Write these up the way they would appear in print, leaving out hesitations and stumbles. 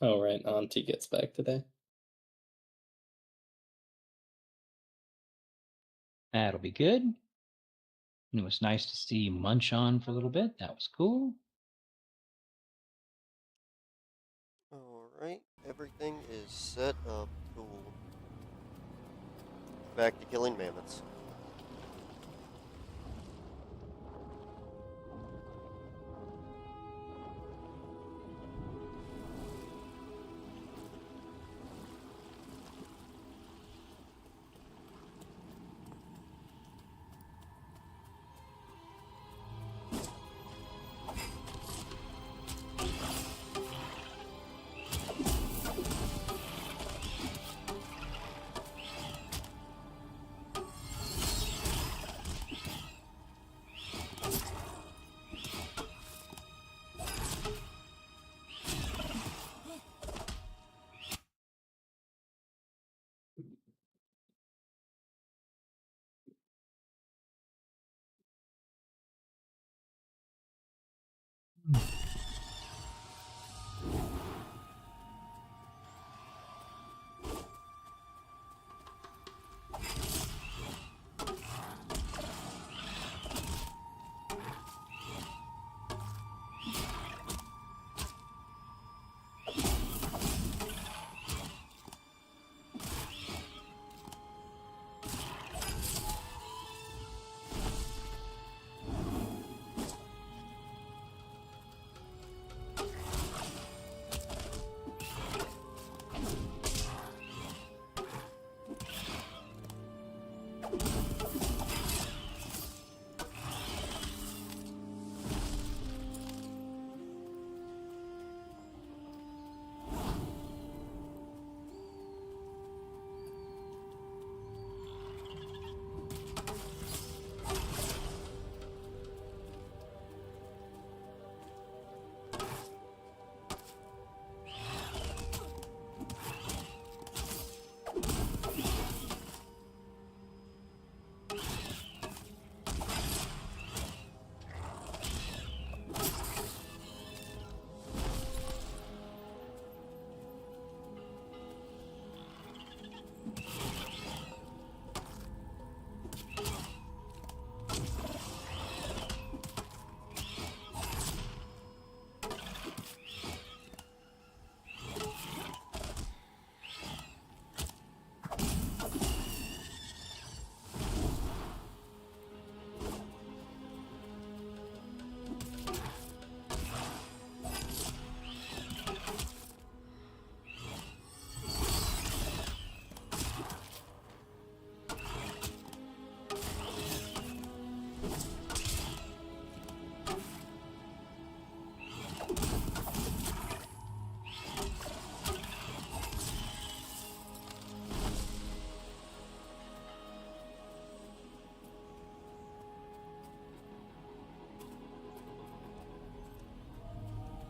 Oh, right. Auntie gets back today. That'll be good. And it was nice to see Munch on for a little bit. That was cool. Alright, everything is set up. Cool. Back to killing mammoths.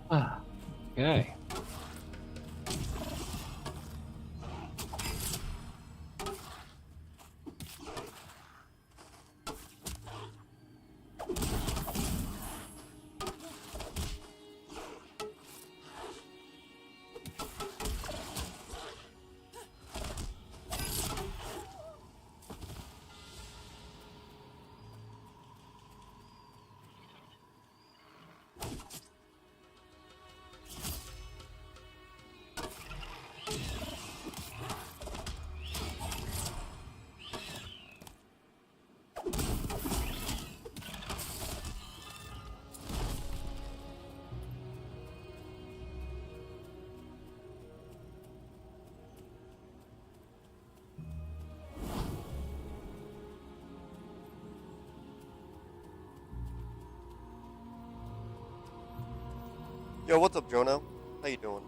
Ah, okay. Yo, what's up, Jono? How you doing?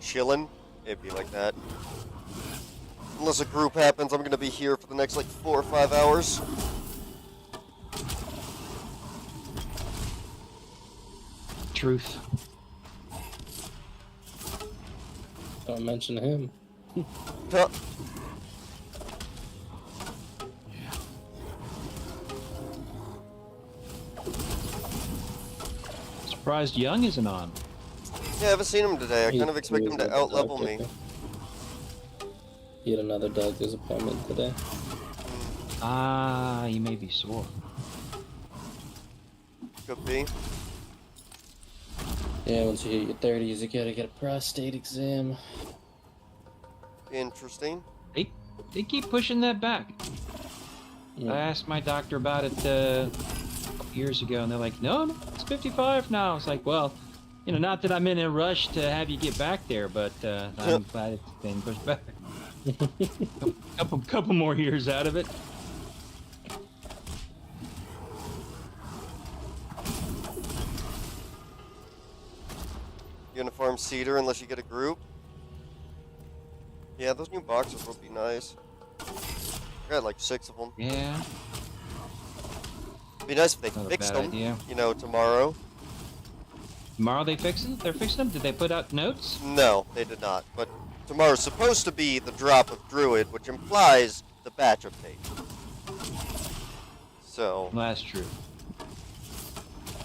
Chillin'? It'd be like that. Unless a group happens, I'm gonna be here for the next, like, 4 or 5 hours. truth. Don't mention him. Huh. Surprised Young isn't on. Yeah, I haven't seen him today. I kind of expect him to out-level me. He had another doctor's appointment today. Ah, you may be sore. Could be. Yeah, once you hit your 30s, you gotta get a prostate exam. Interesting. They keep pushing that back. I asked my doctor about it a couple years ago, and they're like, no, it's 55 now. It's like, well, you know, not that I'm in a rush to have you get back there, but I'm glad it's been pushed back. couple more years out of it. Uniform cedar unless you get a group. Yeah, those new boxes would be nice. I got like 6 of them. Yeah. It'd be nice if they Not a fixed bad them, idea. you know, tomorrow. Tomorrow they fix it? They're fixing them? Did they put out notes? No, they did not. But tomorrow's supposed to be the drop of Druid, which implies the batch update. So, Well, that's true.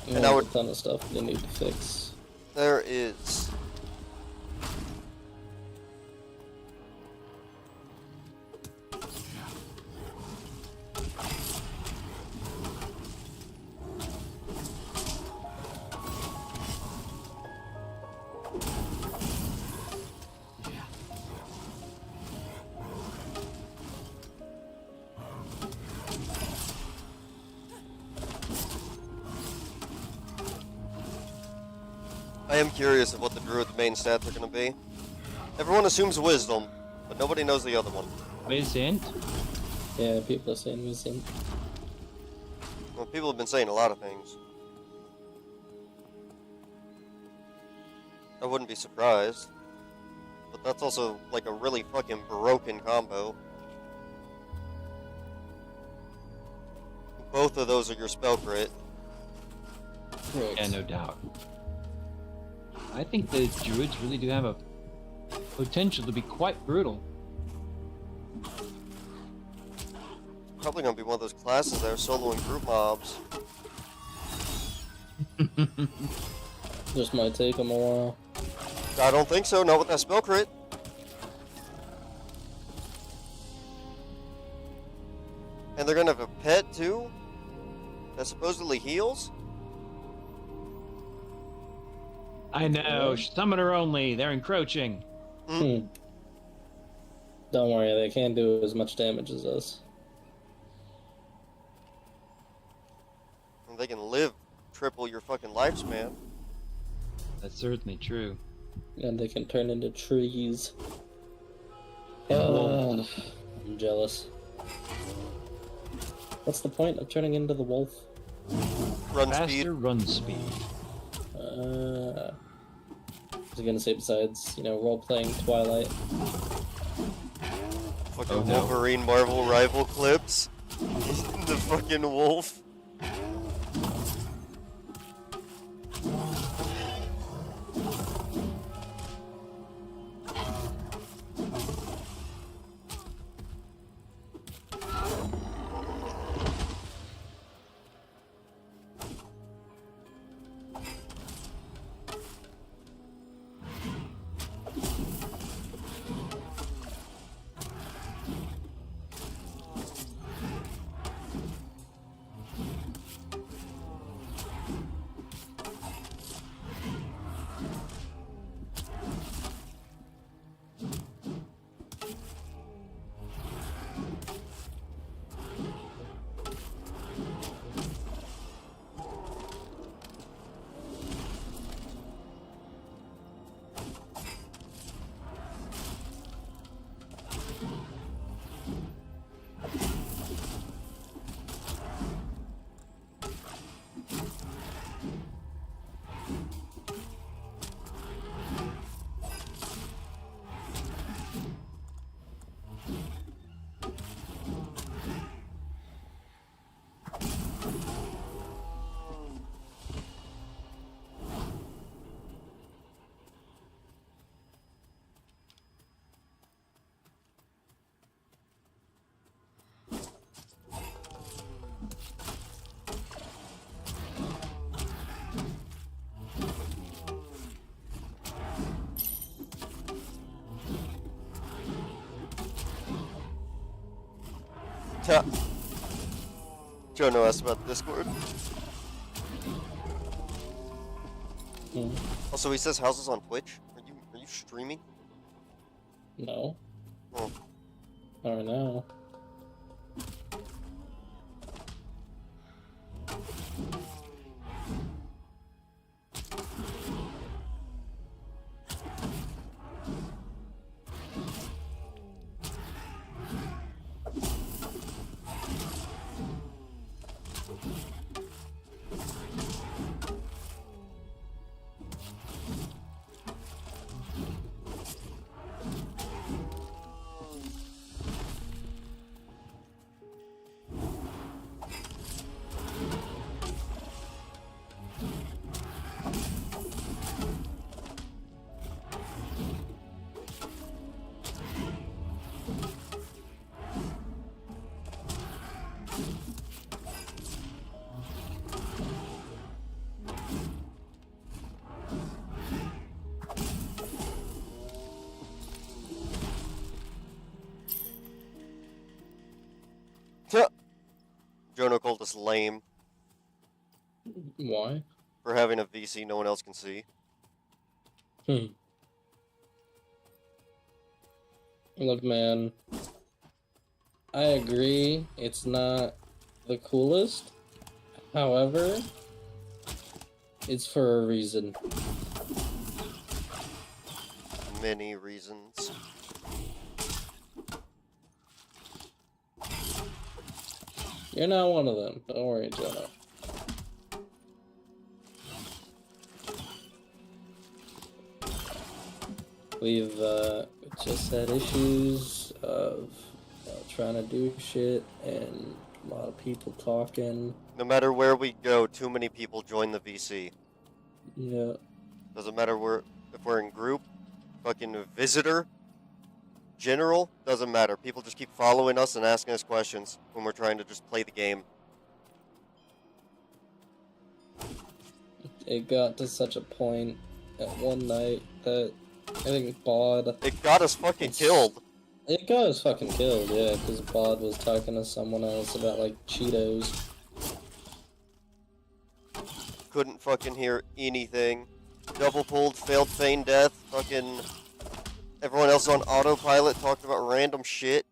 And I there's would- a ton of stuff they need to fix. there is. I am curious of what the Druid's main stats are going to be. Everyone assumes Wisdom, but nobody knows the other one. Wisdom. Yeah, people are saying wisdom. Well, people have been saying a lot of things. I wouldn't be surprised. But that's also like a really fucking broken combo. Both of those are your spell crit. Correct. Yeah, no doubt. I think the druids really do have a potential to be quite brutal. Probably gonna be one of those classes that are soloing group mobs. Just might take them a while. I don't think so, not with that spell crit. And they're gonna have a pet too? That supposedly heals? I know, summoner only, they're encroaching. Hmm. Don't worry, they can't do as much damage as us. And they can live triple your fucking lifespan. That's certainly true. And they can turn into trees. And I'm jealous. What's the point of turning into the wolf? Run Faster speed. run speed. I was gonna say besides, you know, role-playing Twilight. Fucking Oh, no. Wolverine Marvel rival clips. The fucking wolf. Ta- Jono asked about Discord. Hmm. Also, he says houses on Twitch. Are you streaming? No. Oh. Not right now. Jono called us lame Why? for having a VC no one else can see. Look, man. I agree. It's not the coolest. However, it's for a reason. Many reasons. You're not one of them. Don't worry, Jonah. We've just had issues of trying to do shit and a lot of people talking. No matter where we go, too many people join the VC. Yeah. Doesn't matter if we're in group, fucking visitor, general, doesn't matter. People just keep following us and asking us questions when we're trying to just play the game. It got to such a point at one night that I think Bod... It got us fucking killed. It got us fucking killed, yeah, because Bod was talking to someone else about, like, Cheetos. Couldn't fucking hear anything. Double pulled, failed feign death, fucking... Everyone else on autopilot talked about random shit.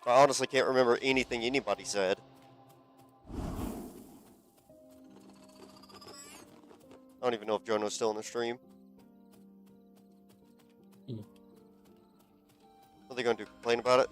I honestly can't remember anything anybody said. I don't even know if Jono's still in the stream. What are they going to do? Complain about it?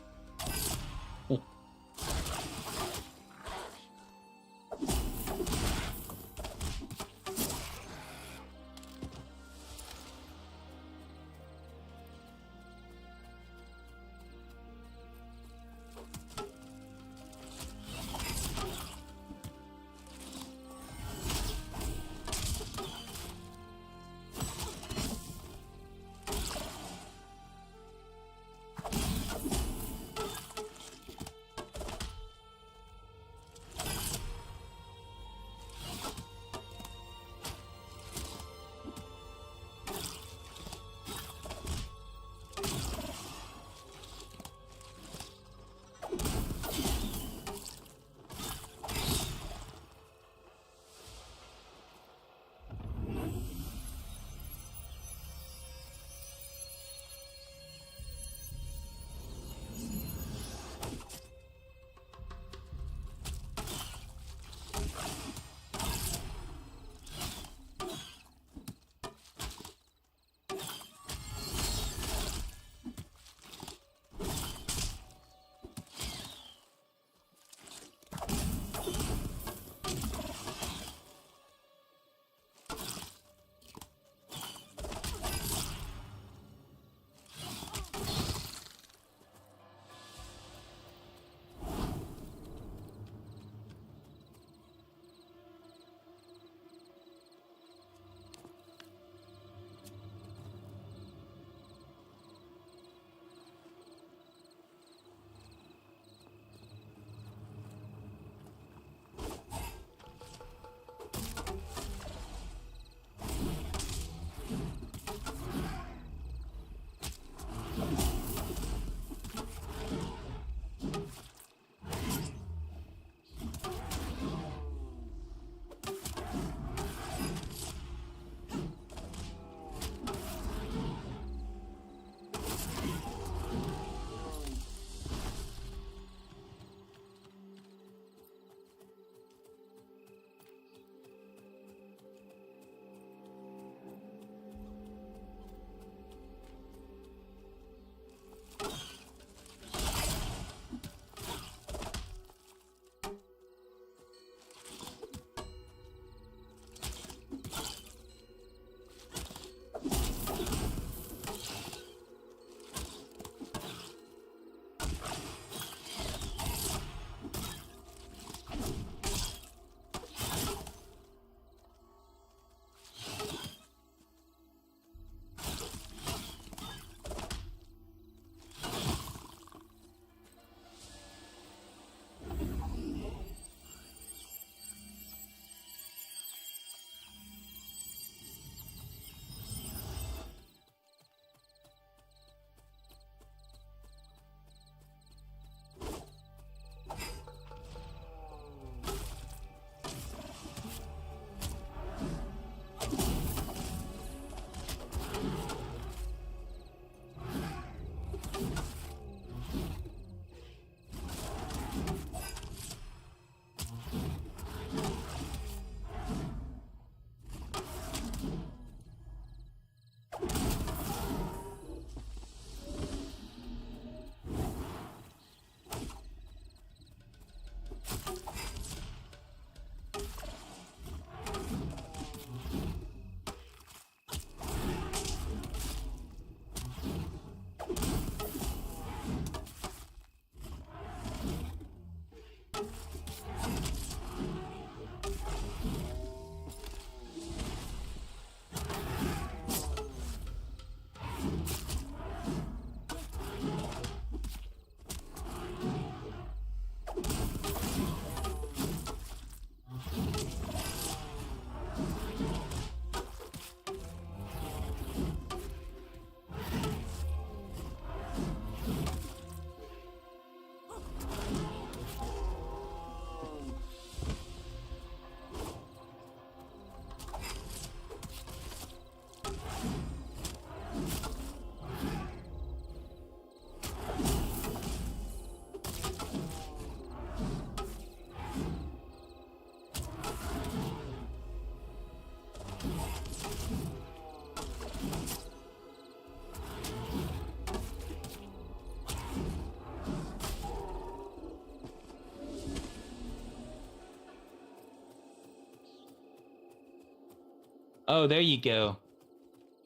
Oh, there you go.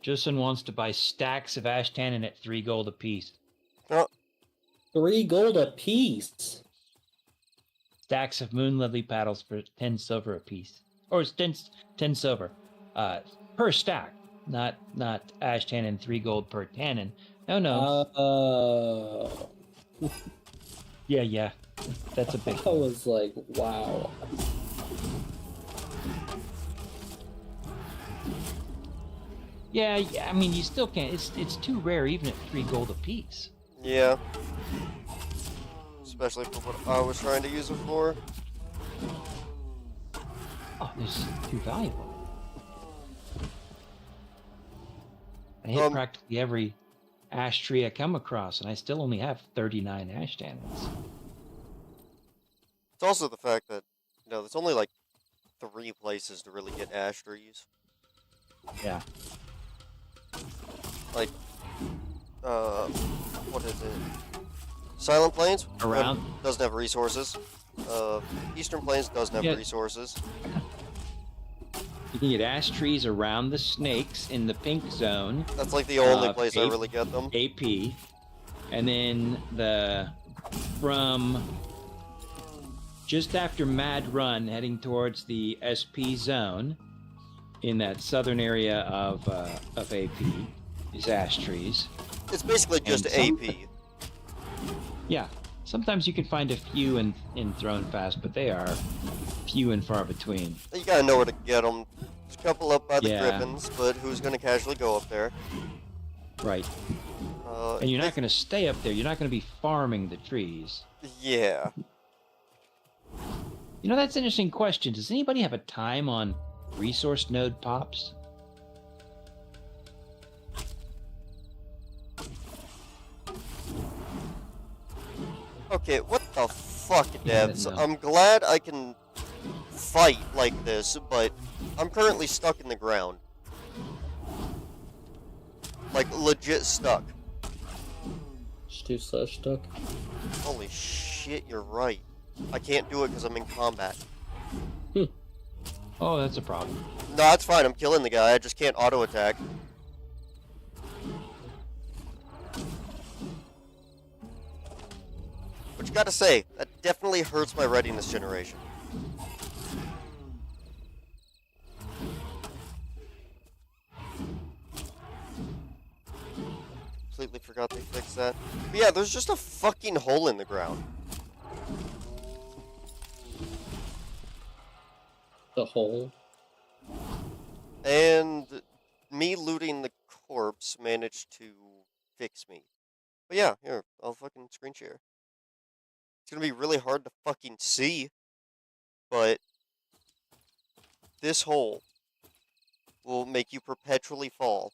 Justin wants to buy stacks of ash tannin at 3 gold apiece. Oh, 3 gold a piece. Stacks of moon lily paddles for 10 silver apiece. Or it's 10 silver. Per stack. Not ash tannin, 3 gold per tannin. No. Yeah. That's a big I one. was like, wow. Yeah, I mean, you still can't. It's too rare even at 3 gold apiece. yeah. Especially for what I was trying to use it for. Oh, this is too valuable. I hit practically every ash tree I come across, and I still only have 39 ash tannins. It's also the fact that, there's only like 3 places to really get ash trees. Yeah. Like, what is it? Silent Plains? Around? Doesn't have resources. Eastern Plains doesn't have resources. You can get ash trees around the snakes in the pink zone. That's like the only place I really get them. AP. And then from just after Mad Run, heading towards the SP zone, in that southern area of AP, is ash trees. It's basically just AP. Yeah. Sometimes you can find a few in Throne Fast, but they are few and far between. You gotta know where to get them. There's a couple up by the Griffins, but who's gonna casually go up there? Right. And you're not going to stay up there. You're not going to be farming the trees. Yeah. That's an interesting question. Does anybody have a time on resource node pops? Okay, what the fuck, devs? I'm glad I can fight like this, but I'm currently stuck in the ground. Like, legit stuck. Stuck. Holy shit, you're right. I can't do it because I'm in combat. Oh, that's a problem. No, it's fine. I'm killing the guy. I just can't auto-attack. But you gotta say, that definitely hurts my readiness generation. Completely forgot they fixed that. But yeah, there's just a fucking hole in the ground. The hole? And me looting the corpse managed to fix me. But yeah, here, I'll fucking screen share. It's gonna be really hard to fucking see, but this hole will make you perpetually fall.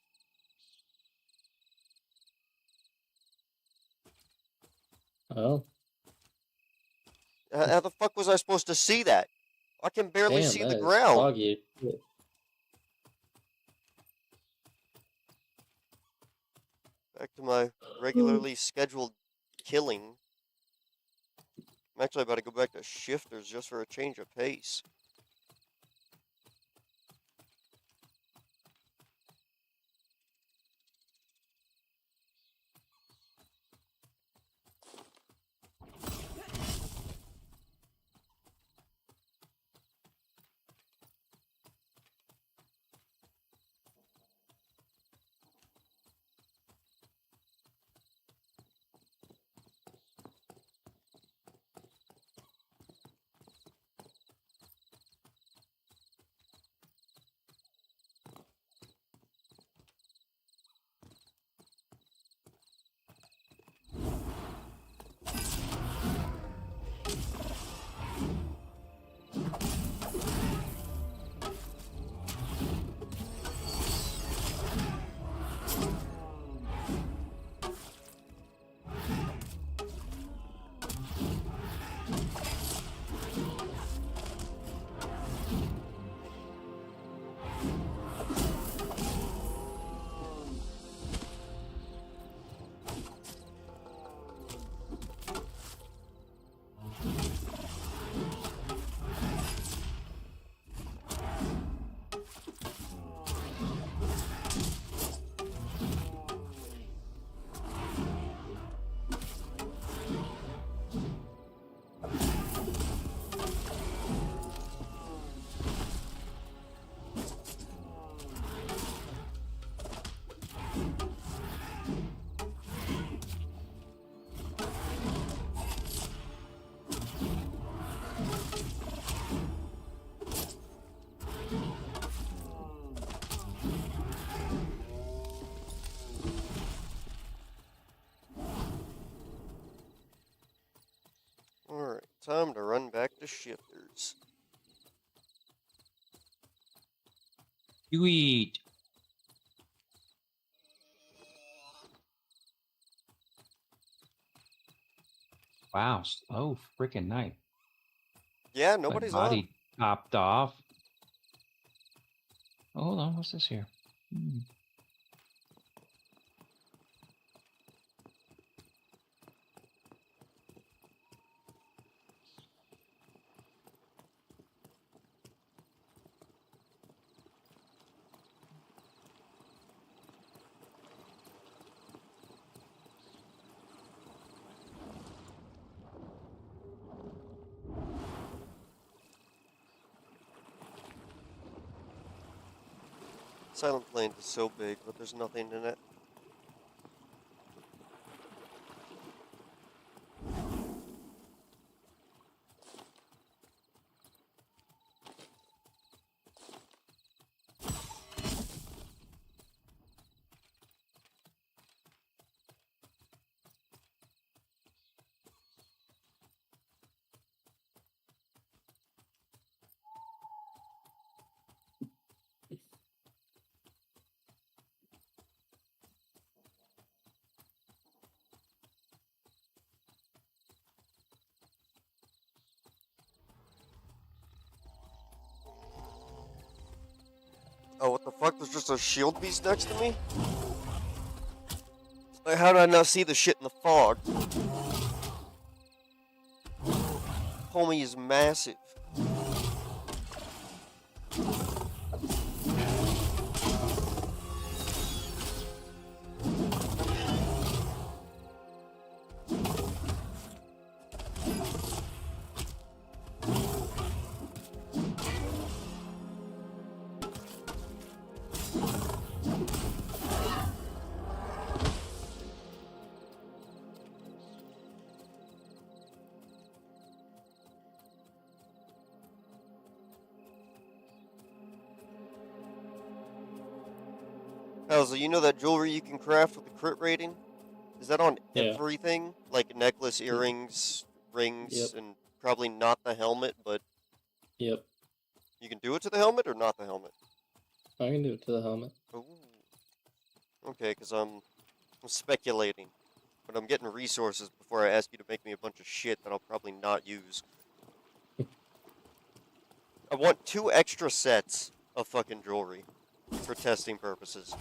Oh. How the fuck was I supposed to see that? I can barely see the That is ground. foggy. Back to my regularly scheduled killing. I'm actually about to go back to shifters just for a change of pace. time to run back to shifters. You eat. Wow, slow freaking night. Yeah, My nobody's body popped off. Oh, hold on, what's this here? Silent Plains is so big, but there's nothing in it. Oh, what the fuck? There's just a shield beast next to me? Like, how did I not see the shit in the fog? Homie is massive. How's you know that jewelry you can craft with the crit rating? Is that on Yeah. everything? Like necklace, earrings, rings, Yep. and probably not the helmet, but Yep. you can do it to the helmet or not the helmet? I can do it to the helmet. Ooh. Okay, because I'm speculating, but I'm getting resources before I ask you to make me a bunch of shit that I'll probably not use. I want 2 extra sets of fucking jewelry for testing purposes.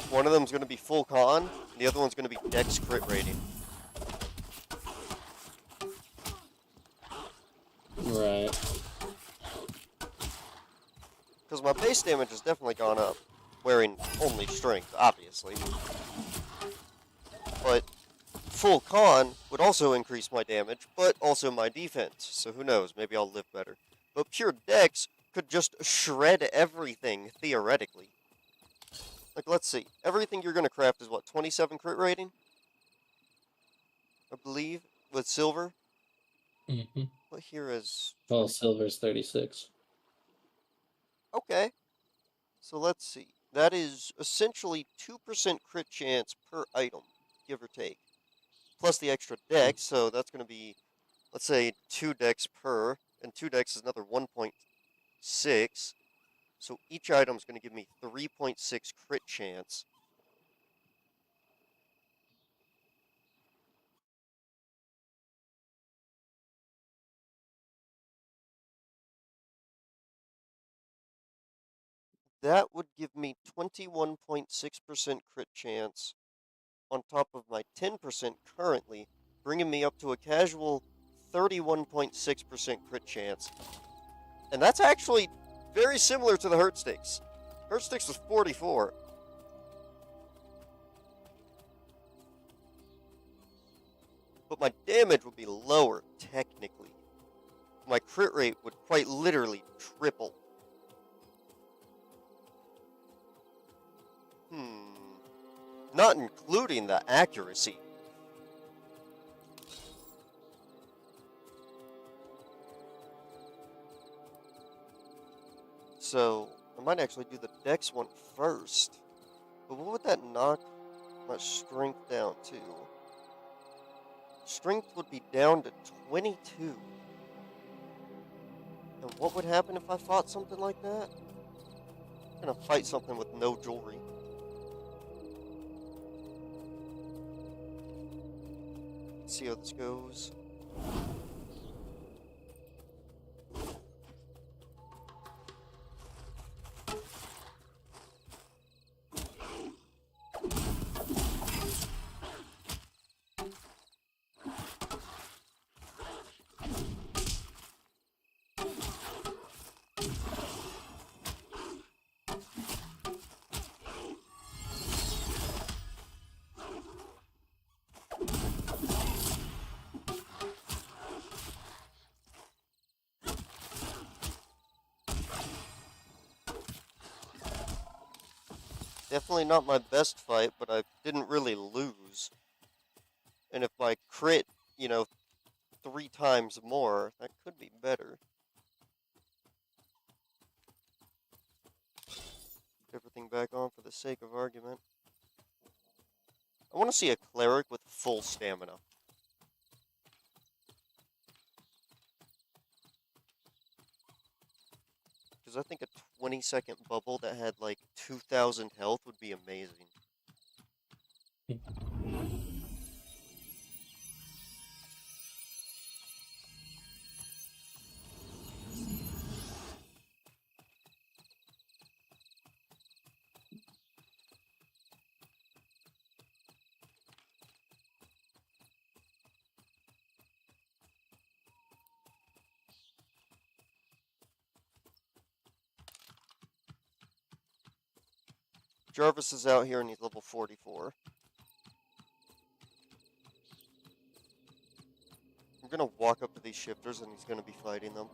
One of them's going to be full con, and the other one's going to be dex crit rating. Right. Because my base damage has definitely gone up, wearing only strength, obviously. But full con would also increase my damage, but also my defense, so who knows, maybe I'll live better. But pure dex could just shred everything, theoretically. Like, let's see, everything you're going to craft is what, 27 crit rating? I believe, with silver? Mm-hmm. What here is... Well, silver's 36. Okay. So let's see. That is essentially 2% crit chance per item, give or take. Plus the extra dex, so that's going to be, let's say, 2 dex per, and 2 dex is another 1.6. So each item is going to give me 3.6 crit chance. That would give me 21.6% crit chance on top of my 10% currently, bringing me up to a casual 31.6% crit chance. And that's actually very similar to the Hurt Sticks. Hurt Sticks was 44. But my damage would be lower, technically. My crit rate would quite literally triple. Not including the accuracy. So, I might actually do the dex one first. But what would that knock my strength down to? Strength would be down to 22. And what would happen if I fought something like that? I'm gonna fight something with no jewelry. Let's see how this goes. Definitely not my best fight, but I didn't really lose. And if I crit, 3 times more, that could be better. Keep everything back on for the sake of argument. I want to see a cleric with full stamina. Because I think a 20-second bubble that had like 2,000 health would be amazing. Jarvis is out here and he's level 44. I'm gonna walk up to these shifters and he's gonna be fighting them.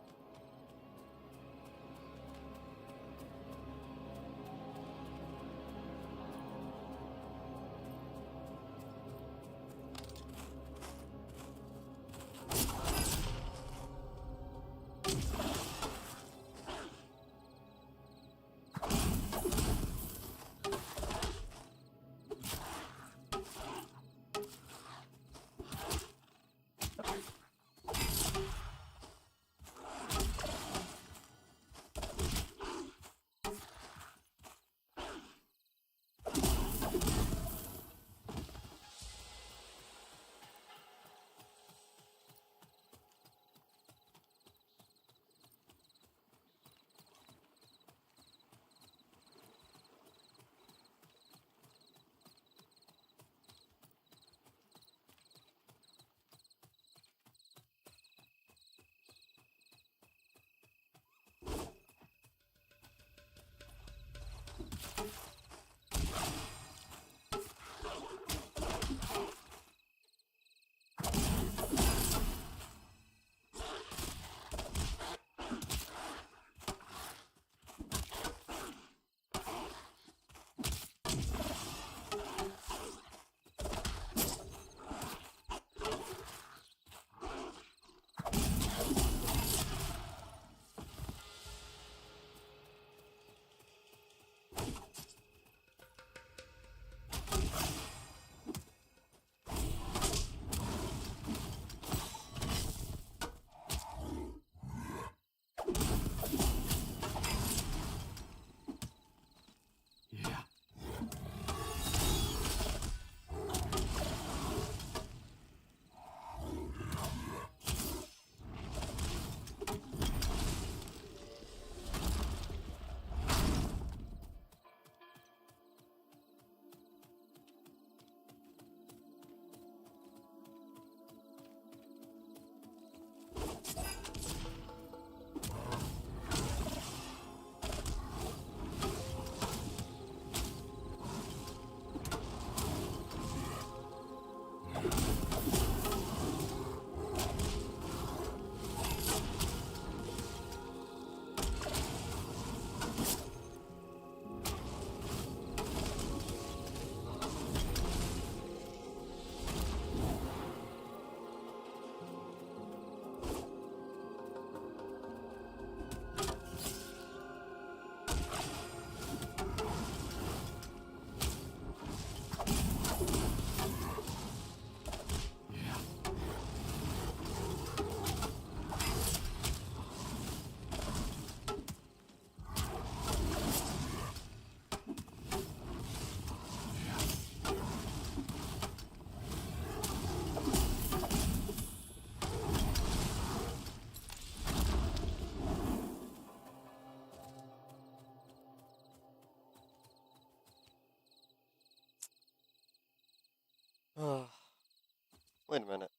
Wait a minute.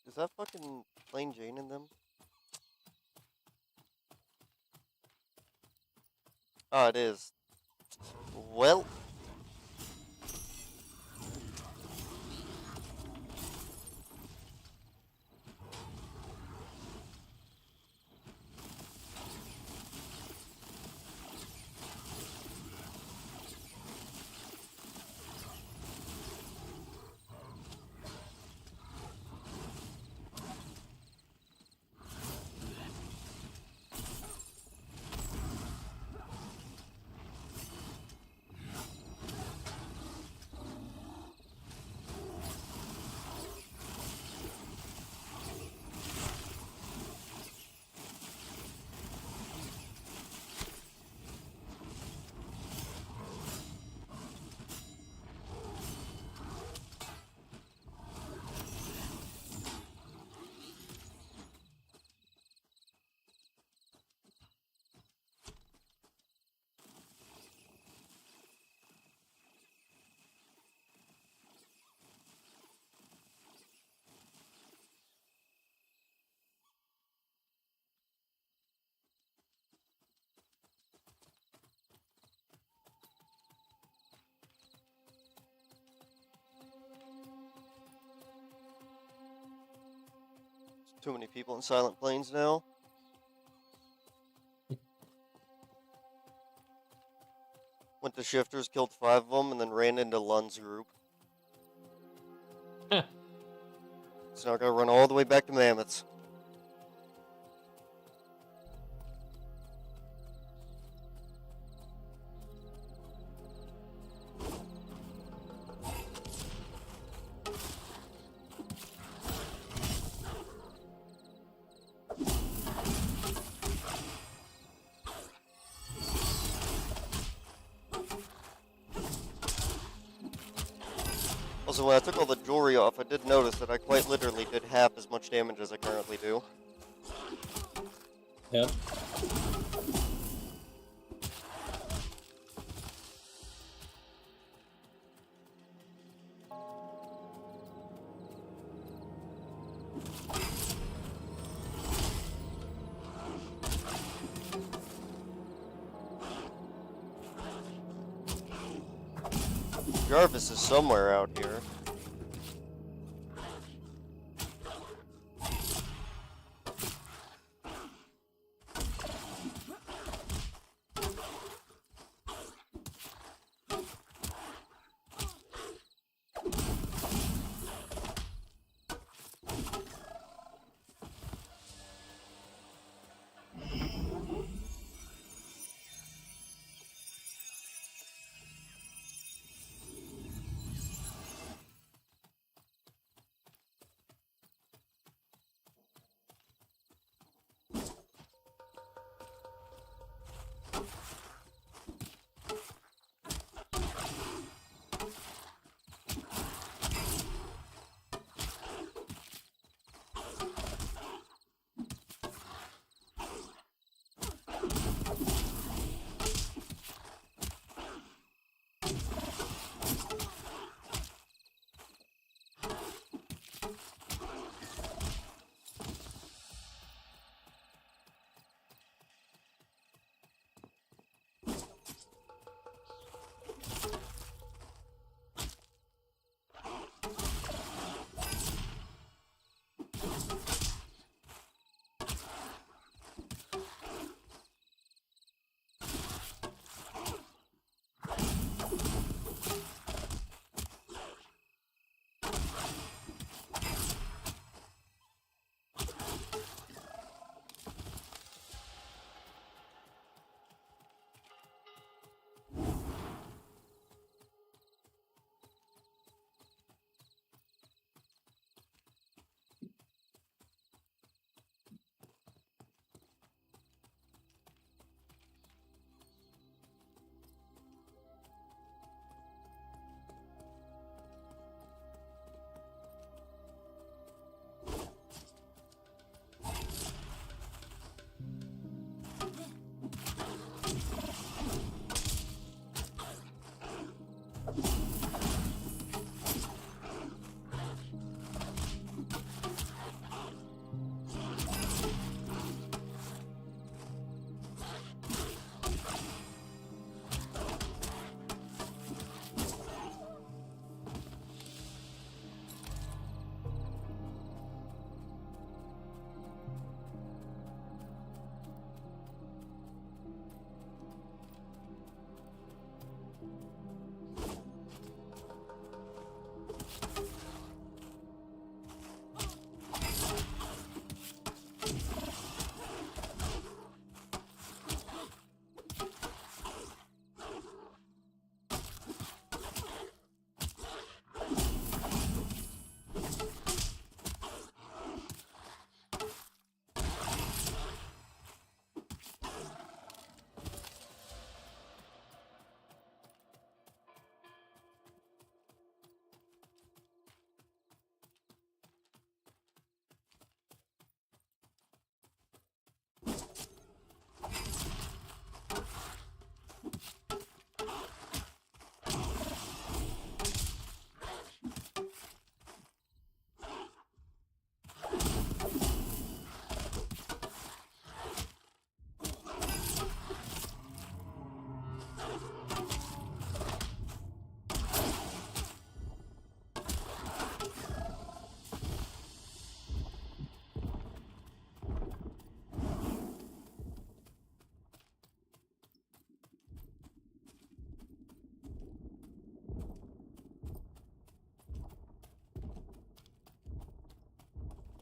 Is that fucking Plain Jane in them? Oh, it is. Well. Too many people in Silent Plains now. Went to Shifters, killed 5 of them, and then ran into Lund's group. So now I gotta run all the way back to Mammoths. Also, when I took all the jewelry off, I did notice that I quite literally did half as much damage as I currently do. Yep. Jarvis is somewhere out here.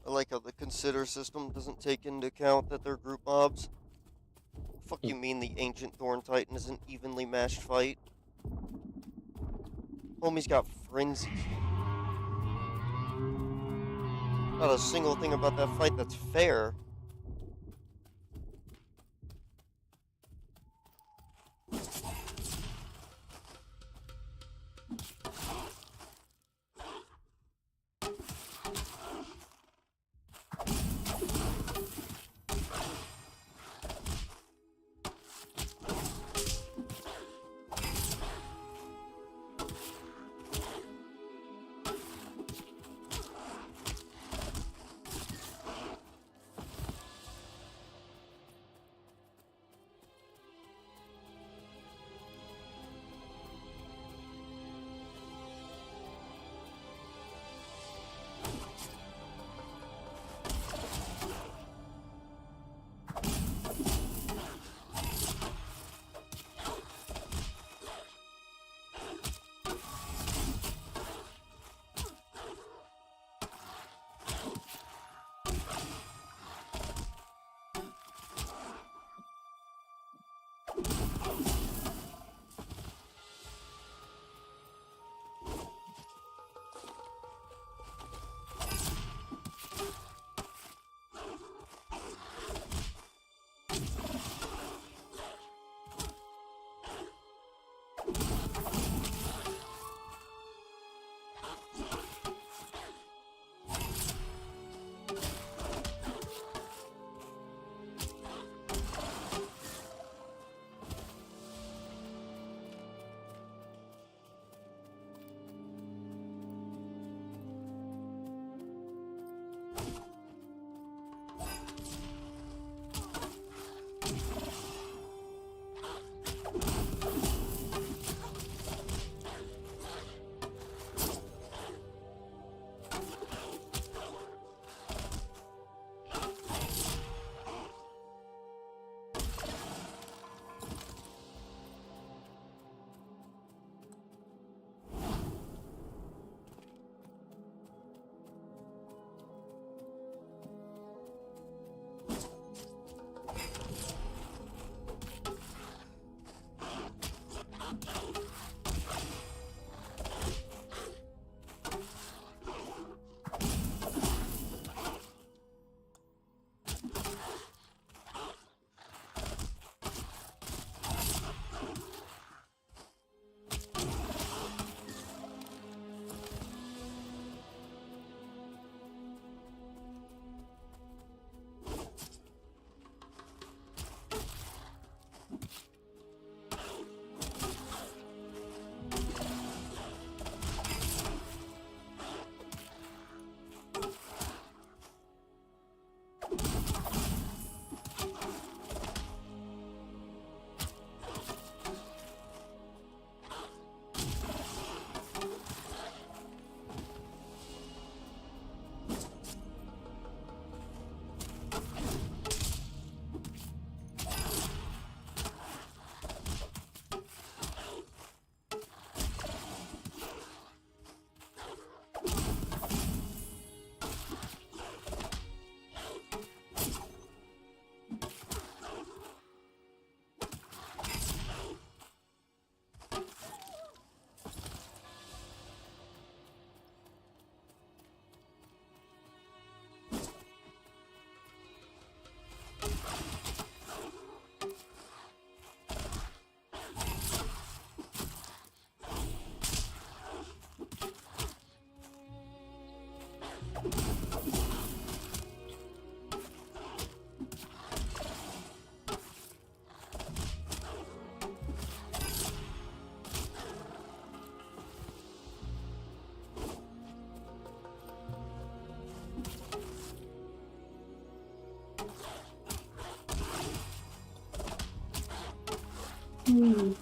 I like how the consider system doesn't take into account that they're group mobs. Fuck you mean the Ancient Thorn Titan is an evenly matched fight? Homie's got Frenzy. Not a single thing about that fight that's fair. Hmm.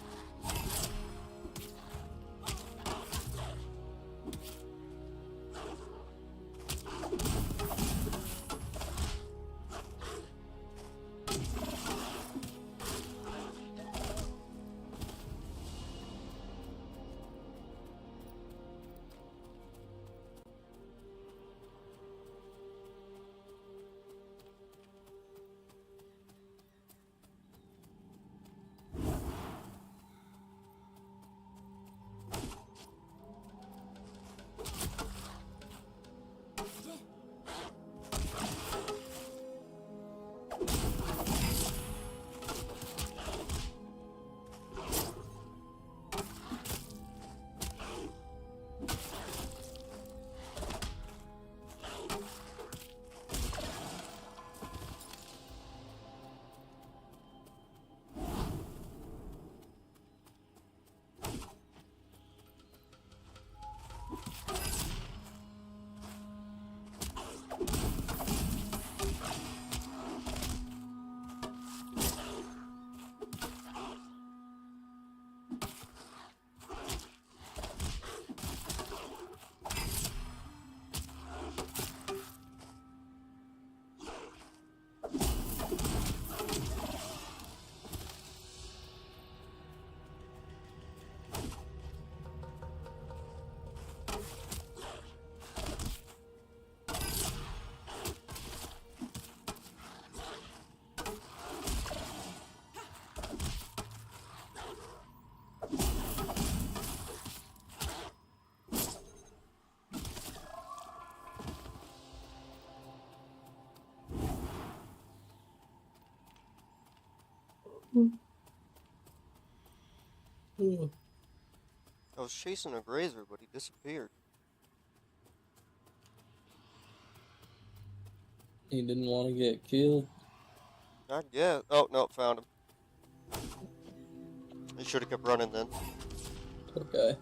Ugh. I was chasing a grazer, but he disappeared. He didn't want to get killed. I guess. Oh, no, found him. He should have kept running then. Okay.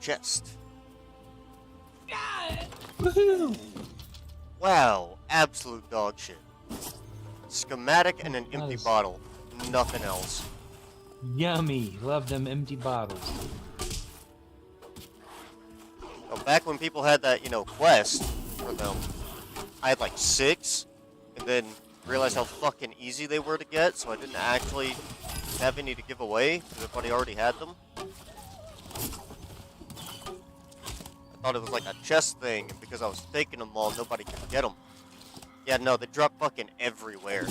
chest. Woohoo! Wow, absolute dog shit. Schematic and an empty Nice. bottle. Nothing else. Yummy. Love them empty bottles. Well, back when people had that, quest for them, I had like 6, and then realized how fucking easy they were to get, so I didn't actually have any to give away, because everybody already had them. I thought it was like a chest thing, and because I was taking them all, nobody could get them. Yeah, no, they drop fucking everywhere.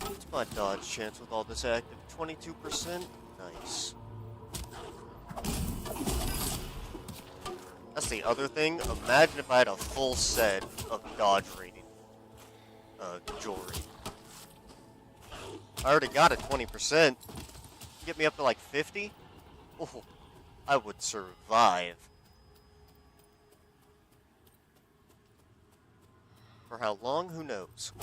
What's my dodge chance with all this active? 22%? Nice. That's the other thing. Imagine if I had a full set of dodge rating jewelry. I already got a 20%. Get me up to like 50? Oh, I would survive. For how long? Who knows?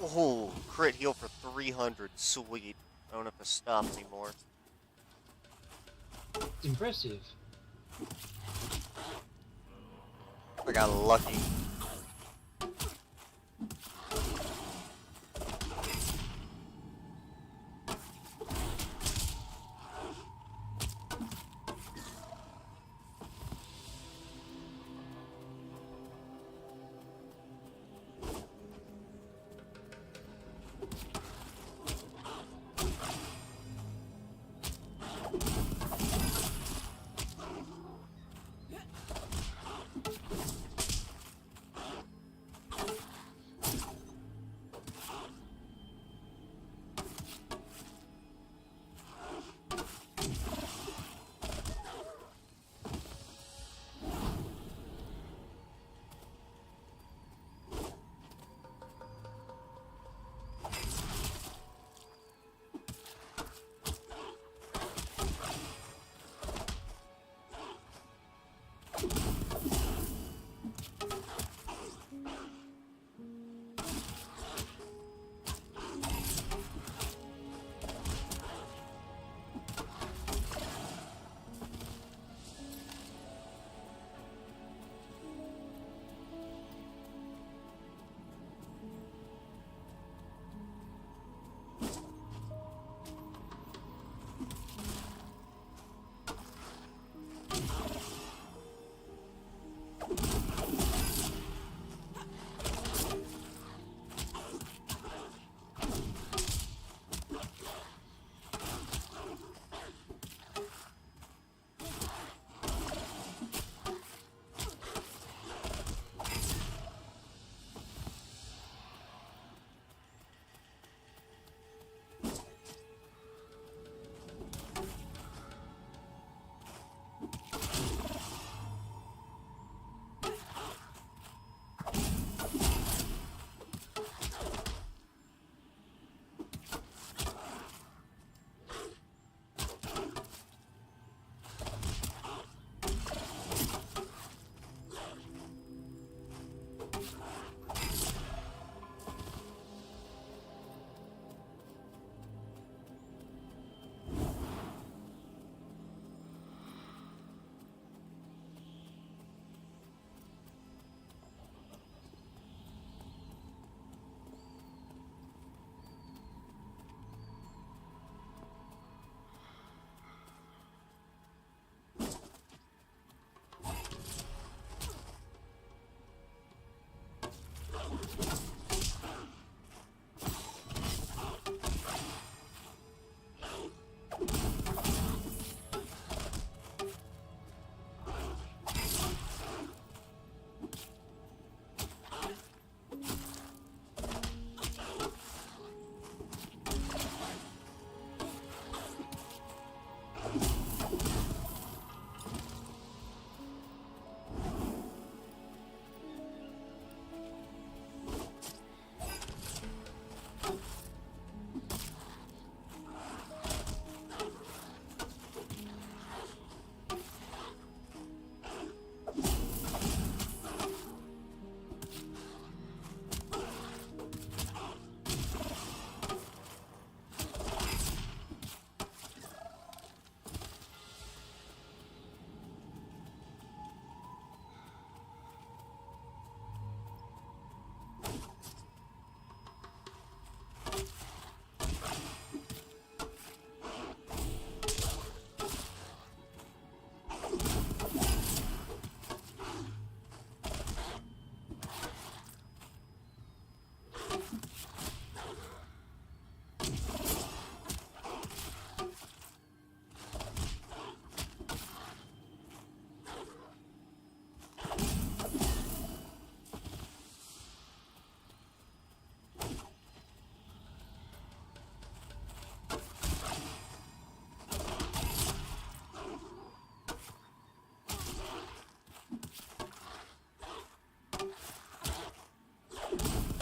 Oh, crit heal for 300. Sweet. I don't have to stop anymore. Impressive. I got lucky.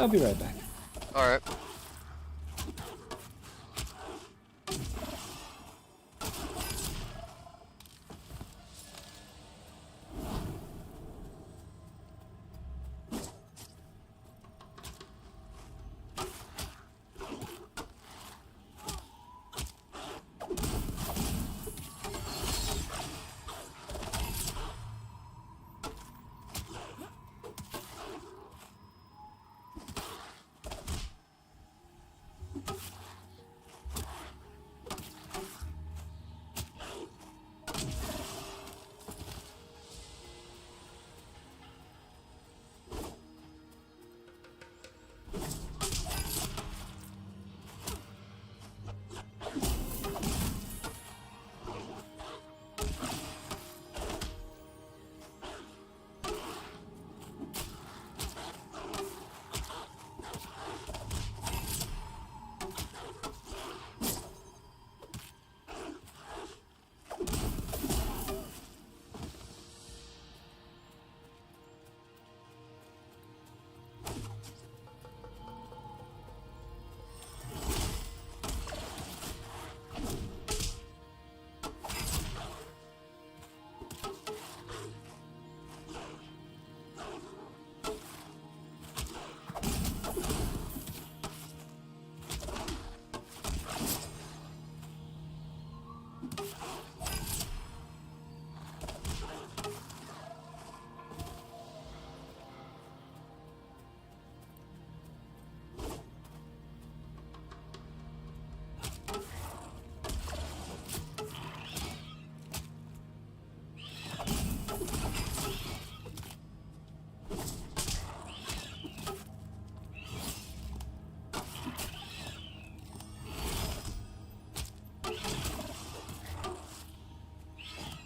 I'll be right back. Alright.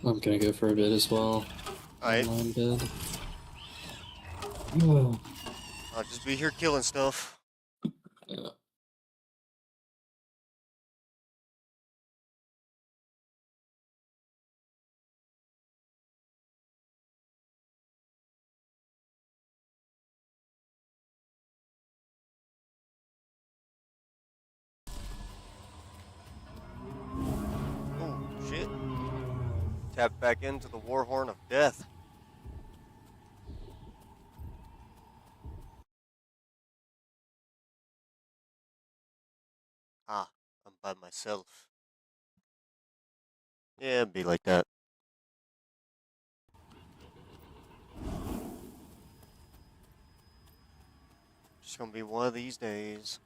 I'm gonna go for a bit as well. Alright. Online bid. I'll just be here killing stuff. Yeah. Oh, shit. Tap back into the Warhorn of Death. Ah, I'm by myself. Yeah, it'd be like that. Just gonna be one of these days.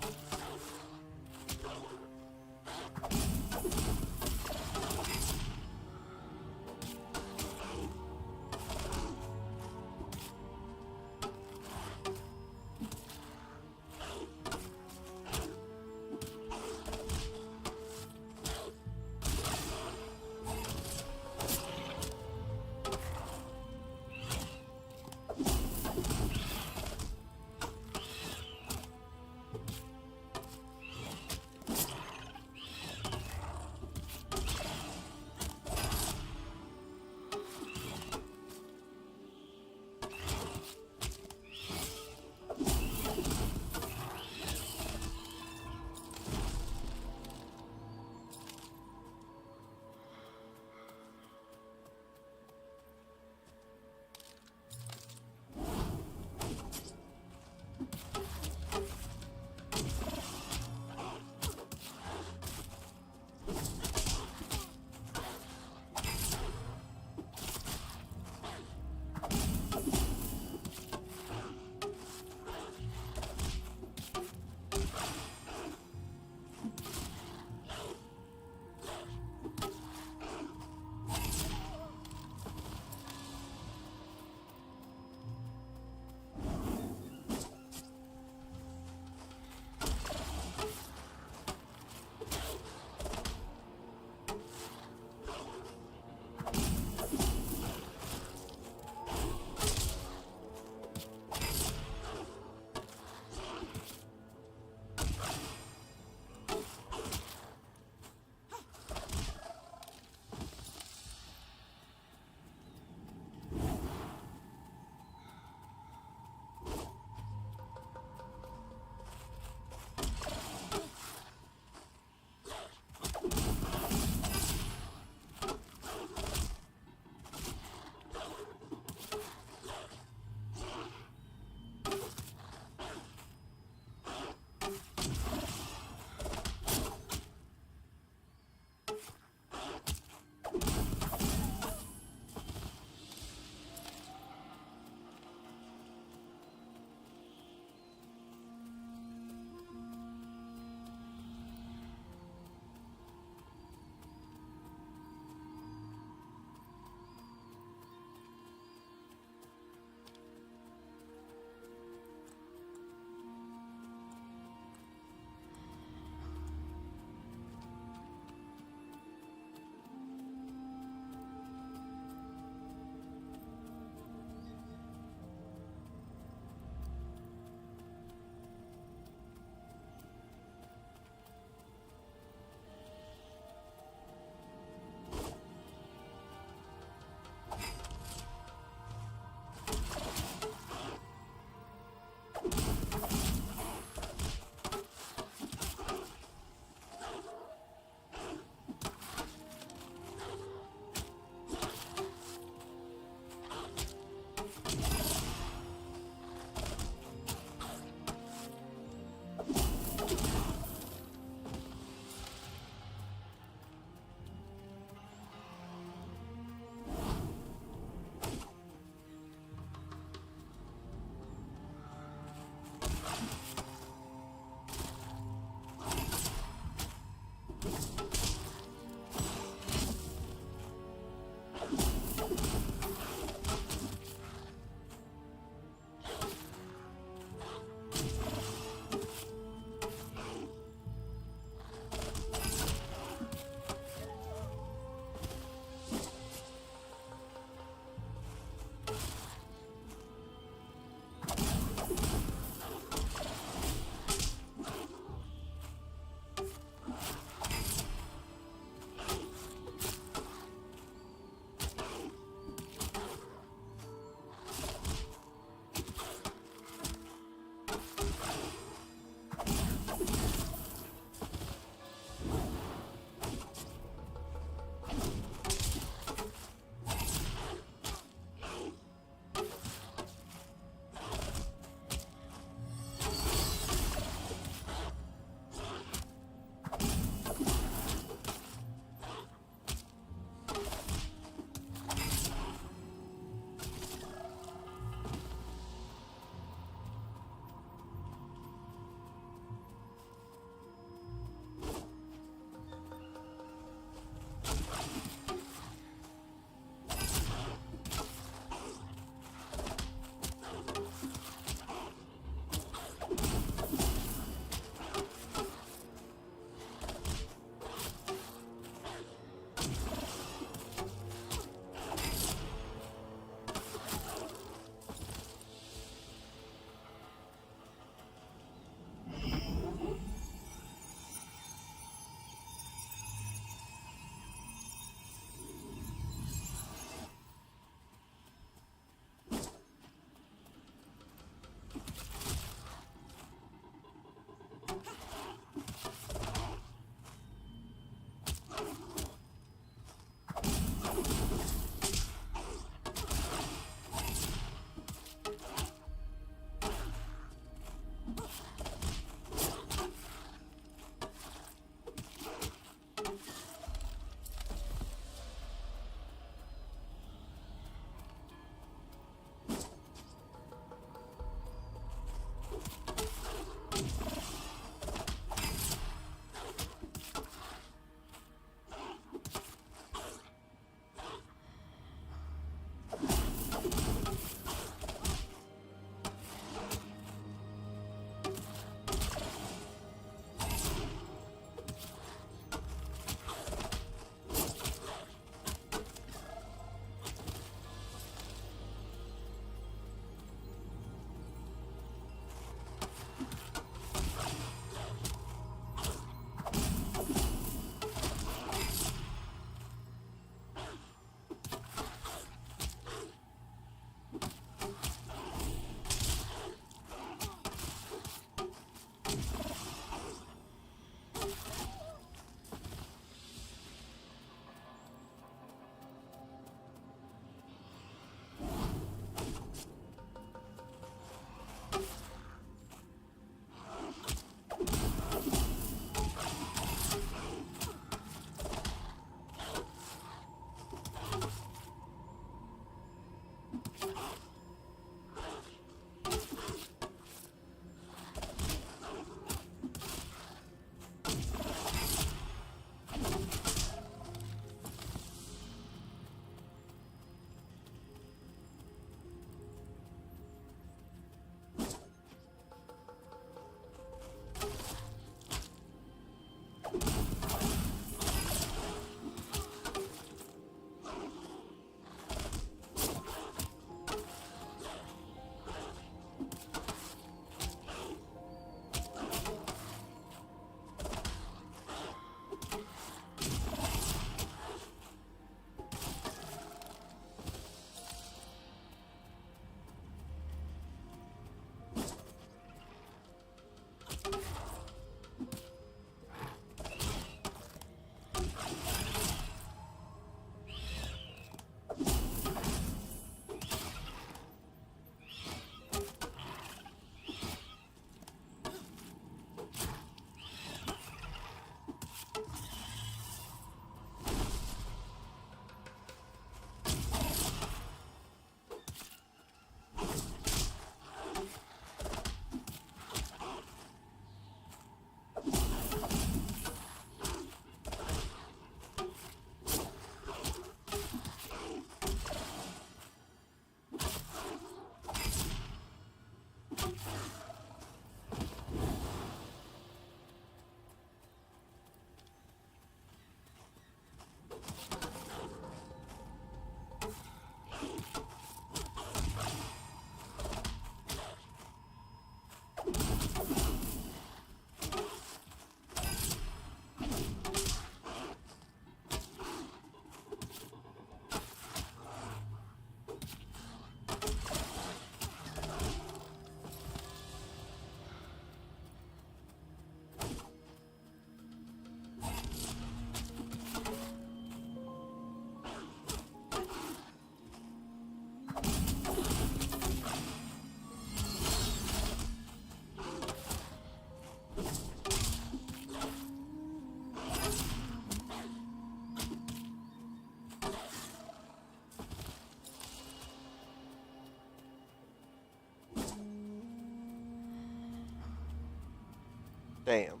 Damn.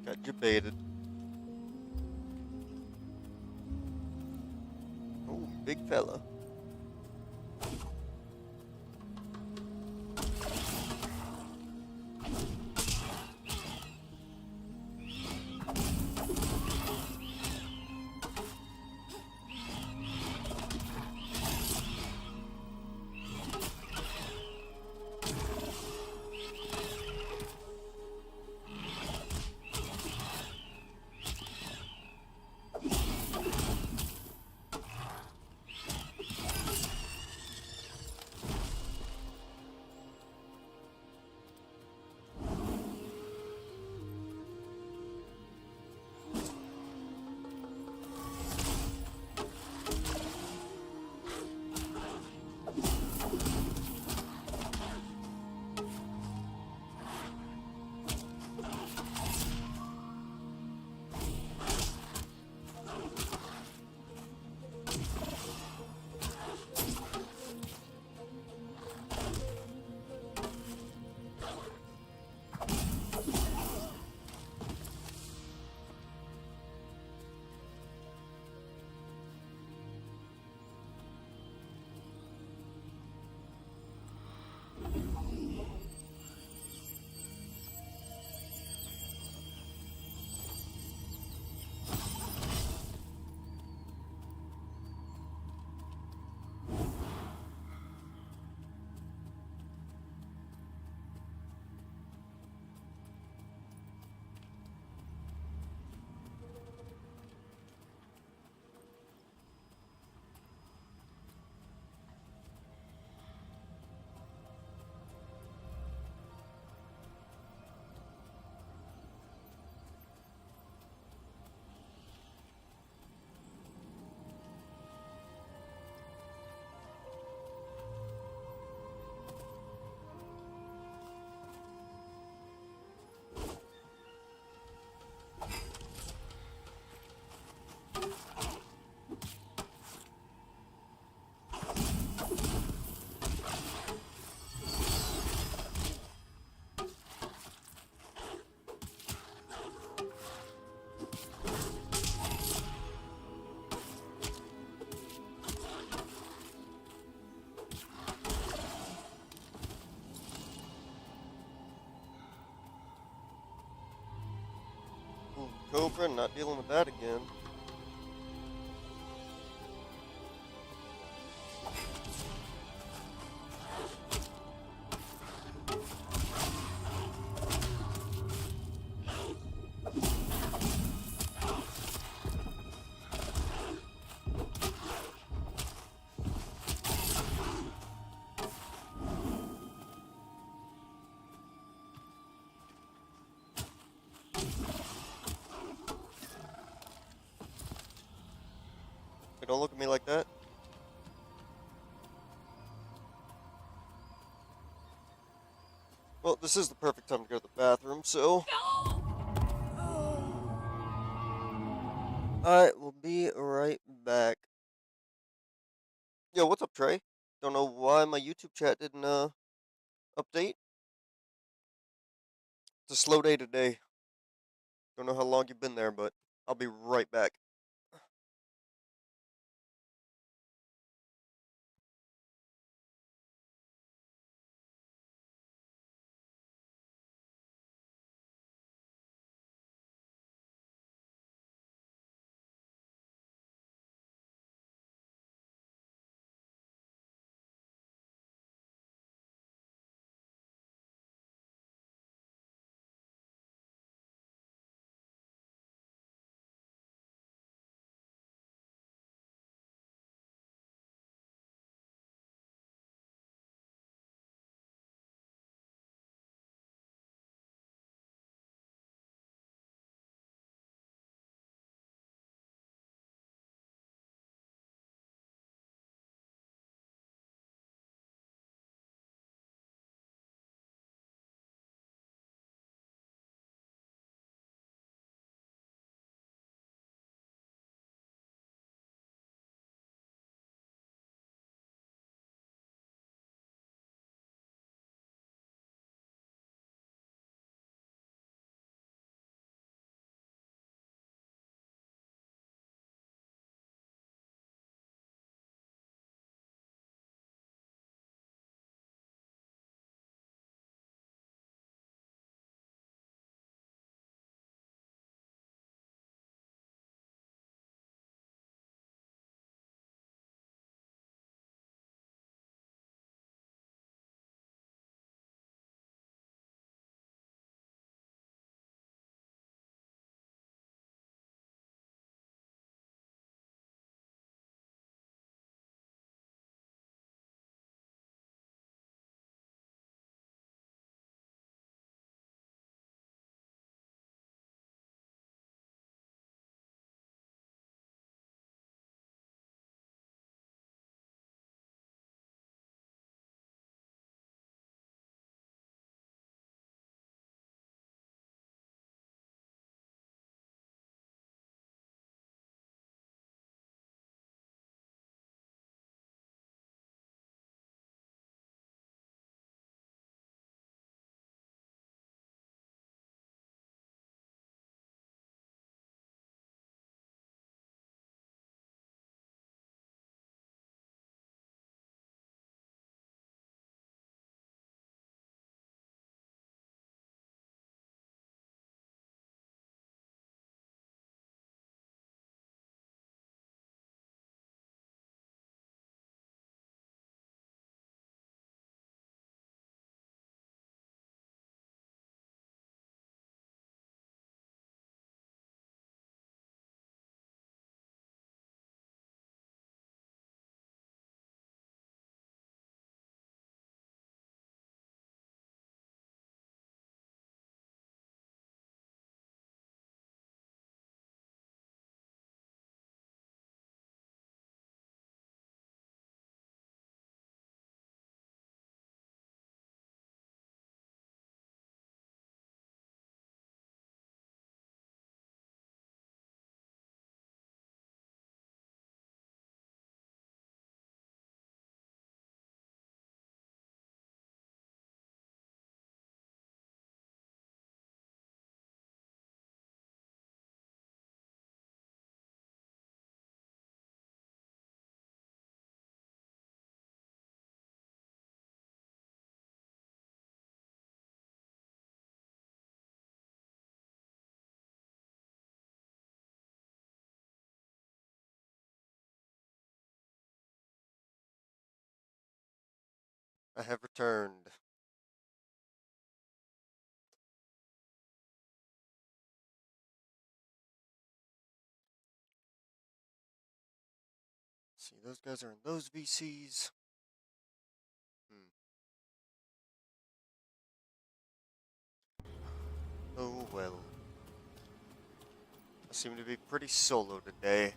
Got you baited. Ooh, big fella. Ooh, Cobra, not dealing with that again. Hey, don't look at me like that. Well, this is the perfect time to go to the bathroom, so I will be right back. Yo, what's up, Trey? Don't know why my YouTube chat didn't update. It's a slow day today. Don't know how long you've been there, but I'll be right back. I have returned. See, those guys are in those VCs. Oh well. I seem to be pretty solo today.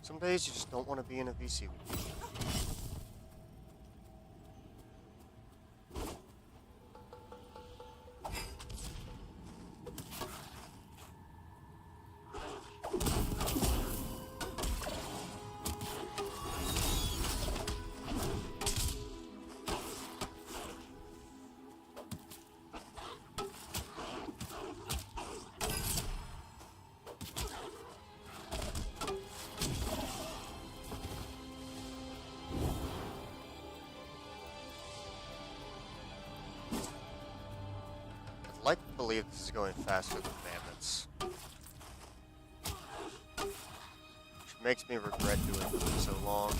Some days you just don't want to be in a VC with people. I'd like to believe this is going faster than mammoths. Which makes me regret doing it for so long.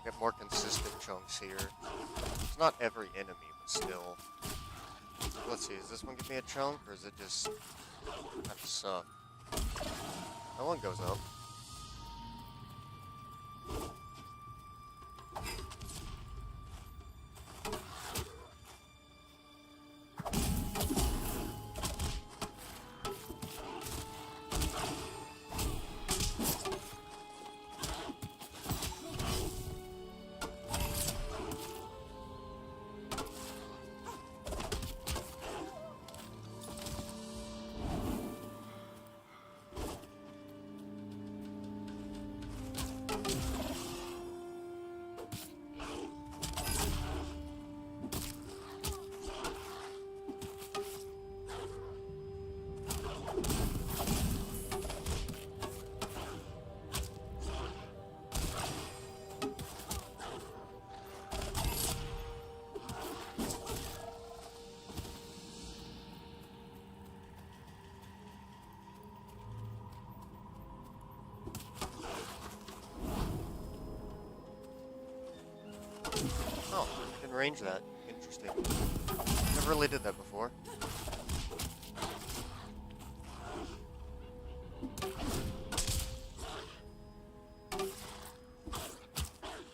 Get more consistent chunks here. It's not every enemy, but still. Let's see, does this one give me a chunk, or is it just kind of suck? That one goes up. Oh, I can range that. Interesting. Never really did that before.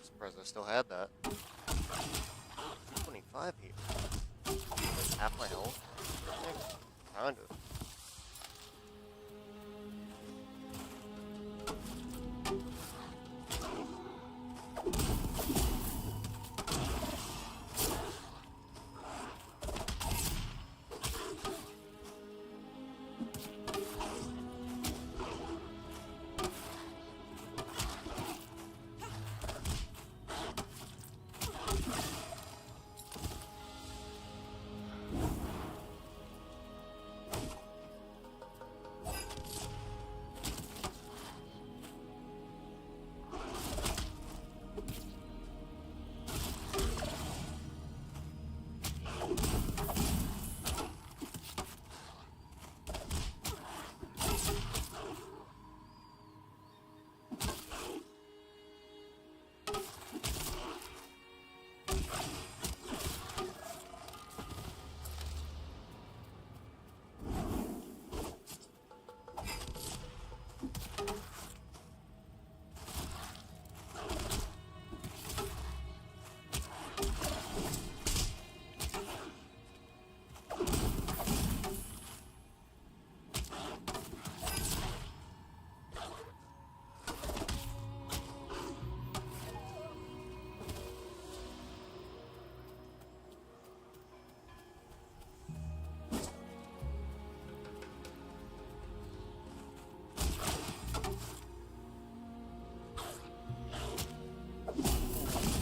Surprised I still had that. 225 here. That's half my health. Kind of.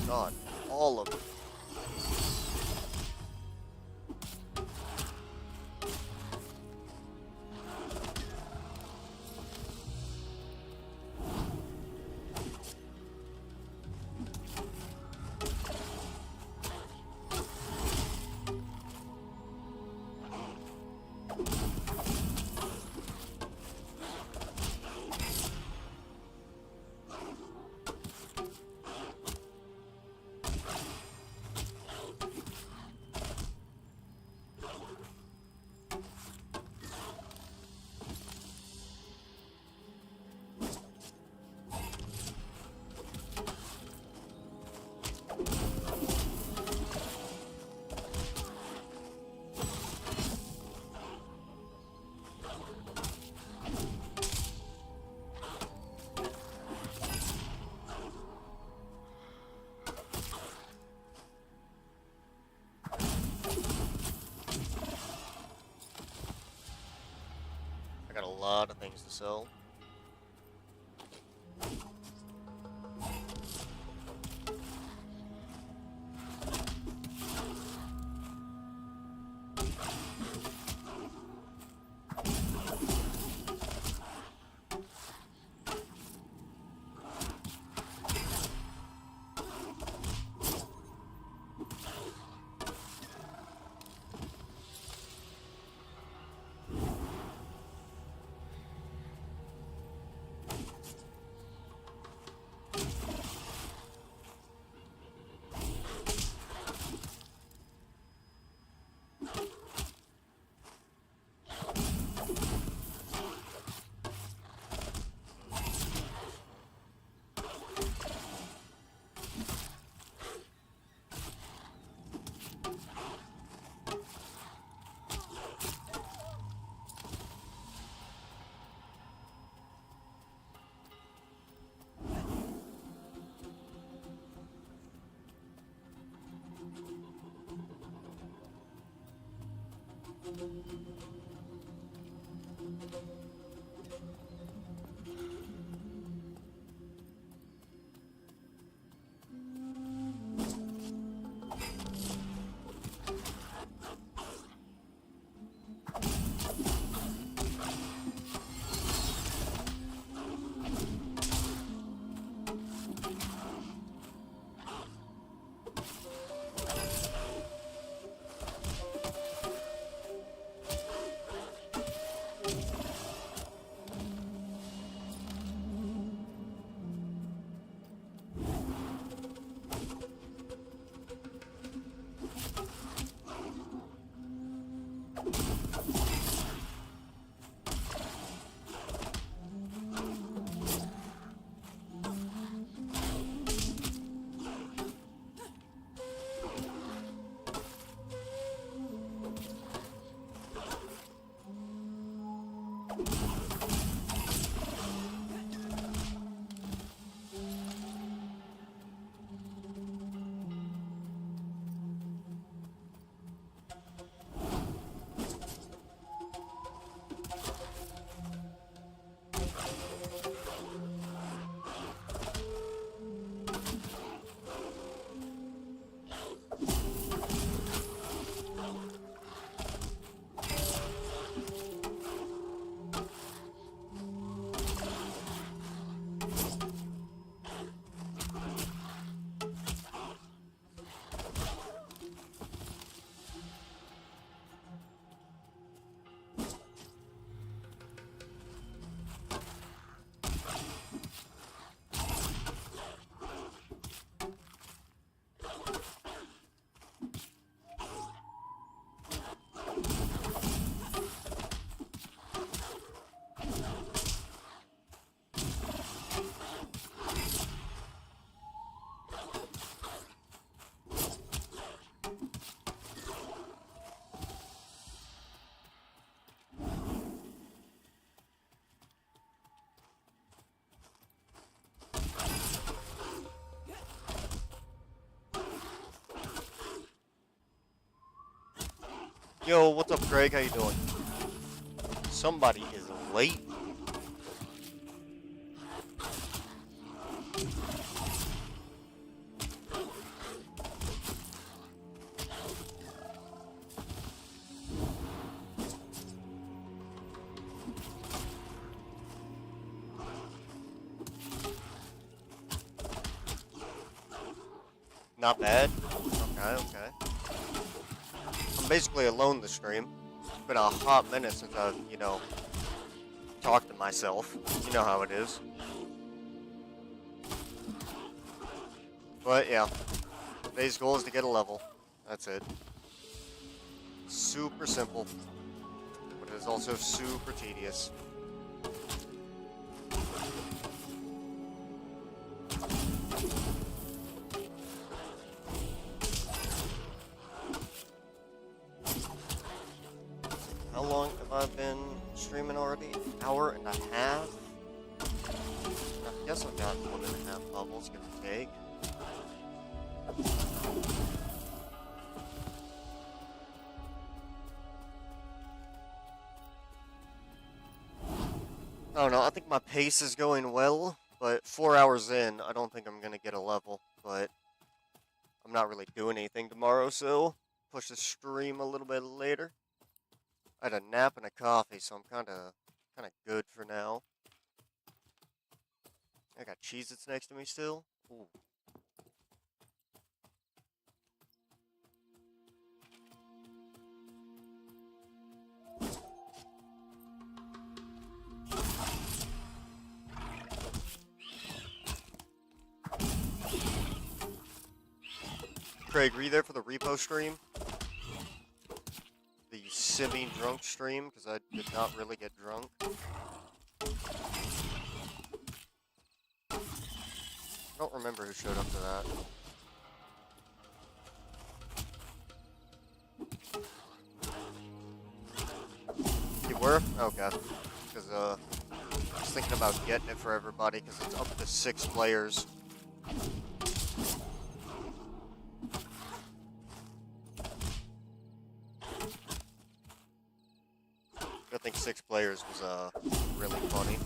God, all of them. got a lot of things to sell. Yo, what's up, Greg? How you doing? Somebody is late. Not bad. Okay. I'm basically alone this stream. It's been a hot minute since I've, talked to myself. You know how it is. But yeah, today's goal is to get a level. That's it. Super simple, but it's also super tedious. How long have I been streaming already? An hour and a half? I guess I've got 1.5 levels, give or take. I don't know, I think my pace is going well, but 4 hours in, I don't think I'm gonna get a level, but I'm not really doing anything tomorrow, so push the stream a little bit later. I had a nap and a coffee, so I'm kinda good for now. I got Cheez-Its next to me still. Ooh. Craig, were you there for the repo stream? The semi-drunk stream, because I did not really get drunk. I don't remember who showed up to that. You were? Okay. Because, I was thinking about getting it for everybody, because it's up to 6 players. I think 6 players was, really funny.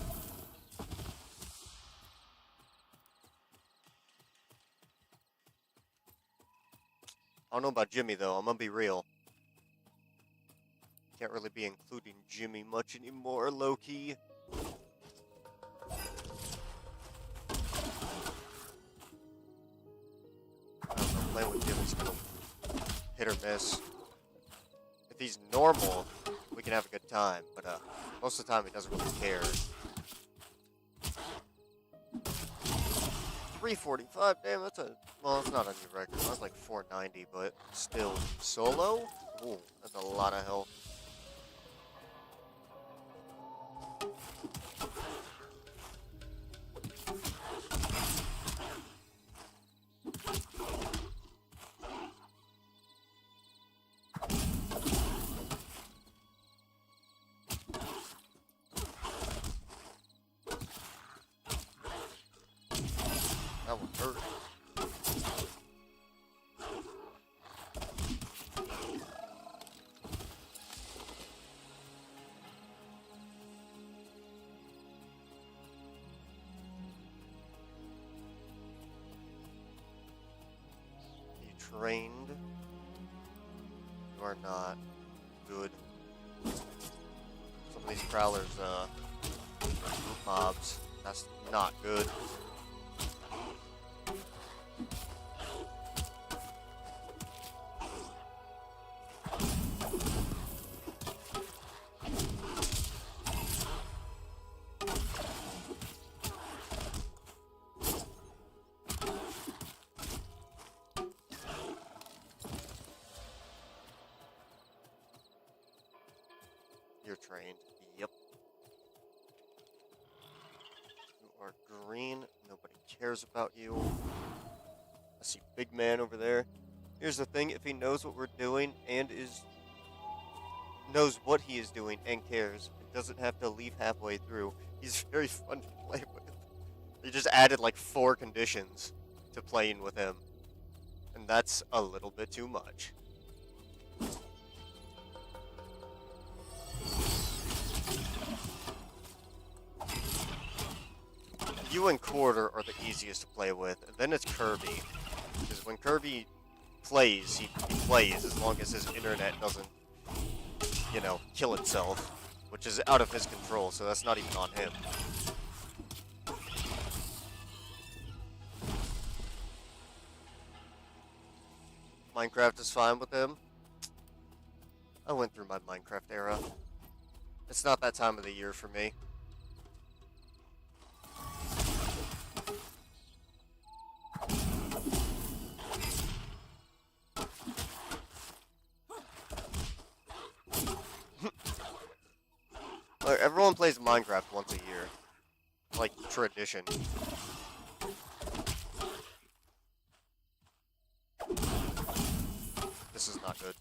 I don't know about Jimmy, though. I'm gonna be real. Can't really be including Jimmy much anymore, low-key. I don't know, playing with Jimmy's kind of hit or miss. If he's normal, we can have a good time, but most of the time he doesn't really care. 345, damn, that's well, it's not a new record. I was like 490, but still, solo? Ooh, that's a lot of health. That one hurt. You trained? You are not good. Some of these prowlers, group mobs. That's not good. You're trained. Yep. You are green. Nobody cares about you. I see big man over there. Here's the thing, if he knows what we're doing and knows what he is doing and cares, and doesn't have to leave halfway through, he's very fun to play with. He just added like 4 conditions to playing with him. And that's a little bit too much. You and Quarter are the easiest to play with, and then it's Kirby. Because when Kirby plays, he plays as long as his internet doesn't, you know, kill itself. Which is out of his control, so that's not even on him. Minecraft is fine with him. I went through my Minecraft era. It's not that time of the year for me. Like, everyone plays Minecraft once a year. Like, tradition. This is not good.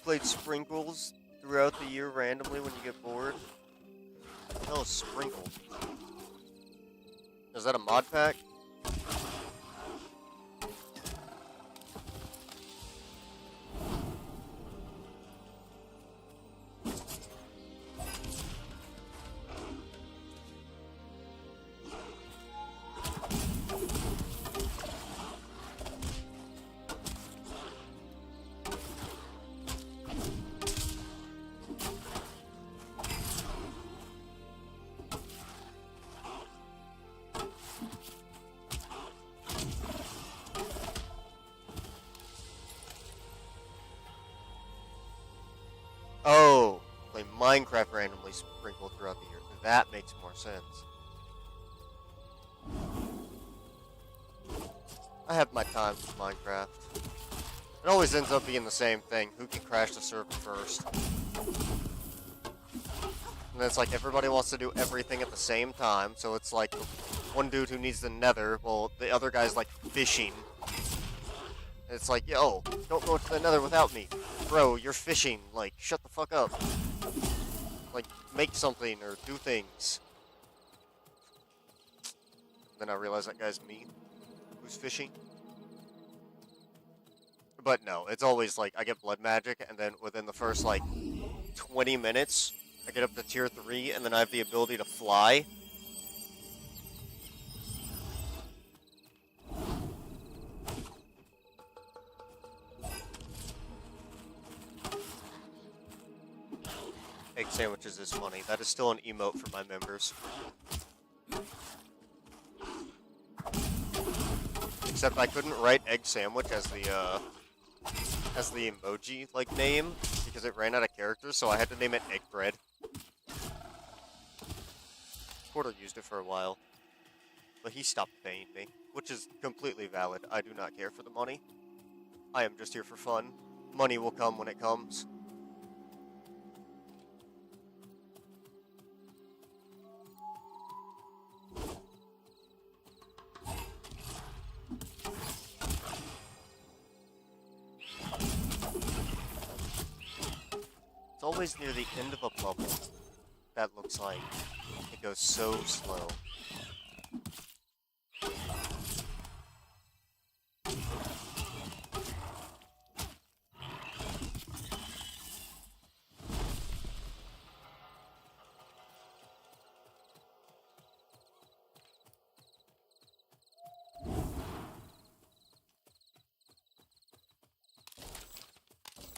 played Sprinkles throughout the year randomly when you get bored? What the hell is Sprinkle? Is that a mod pack? Oh, play Minecraft randomly sprinkled throughout the year. That makes more sense. I have my times with Minecraft. It always ends up being the same thing. Who can crash the server first? And then it's like everybody wants to do everything at the same time. So it's like one dude who needs the nether, well, the other guy's like fishing. And it's like, yo, don't go to the nether without me. Bro, you're fishing. Like, shut the fuck up. Like, make something or do things. Then I realize that guy's me. Who's fishing? But no, it's always like, I get blood magic, and then within the first, like, 20 minutes, I get up to tier 3, and then I have the ability to fly. Egg sandwiches is funny. That is still an emote for my members. Except I couldn't write egg sandwich as the emoji like name because it ran out of characters, so I had to name it egg bread. Porter used it for a while, but he stopped paying me, which is completely valid. I do not care for the money. I am just here for fun. Money will come when it comes. It's always near the end of a bubble. That looks like it goes so slow.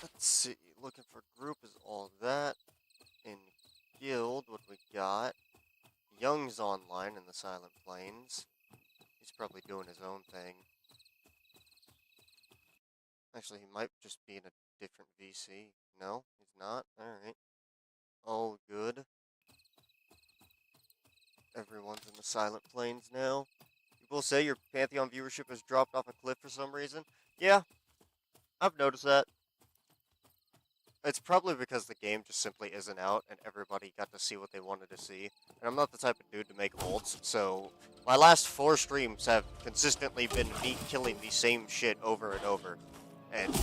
Let's see, looking for group is all that. In guild, what we got? Young's online in the Silent Plains. He's probably doing his own thing. Actually, he might just be in a different VC. No, he's not? Alright. All good. Everyone's in the Silent Plains now. People say your Pantheon viewership has dropped off a cliff for some reason. Yeah, I've noticed that. It's probably because the game just simply isn't out and everybody got to see what they wanted to see. And I'm not the type of dude to make ults, so my last 4 streams have consistently been me killing the same shit over and over. And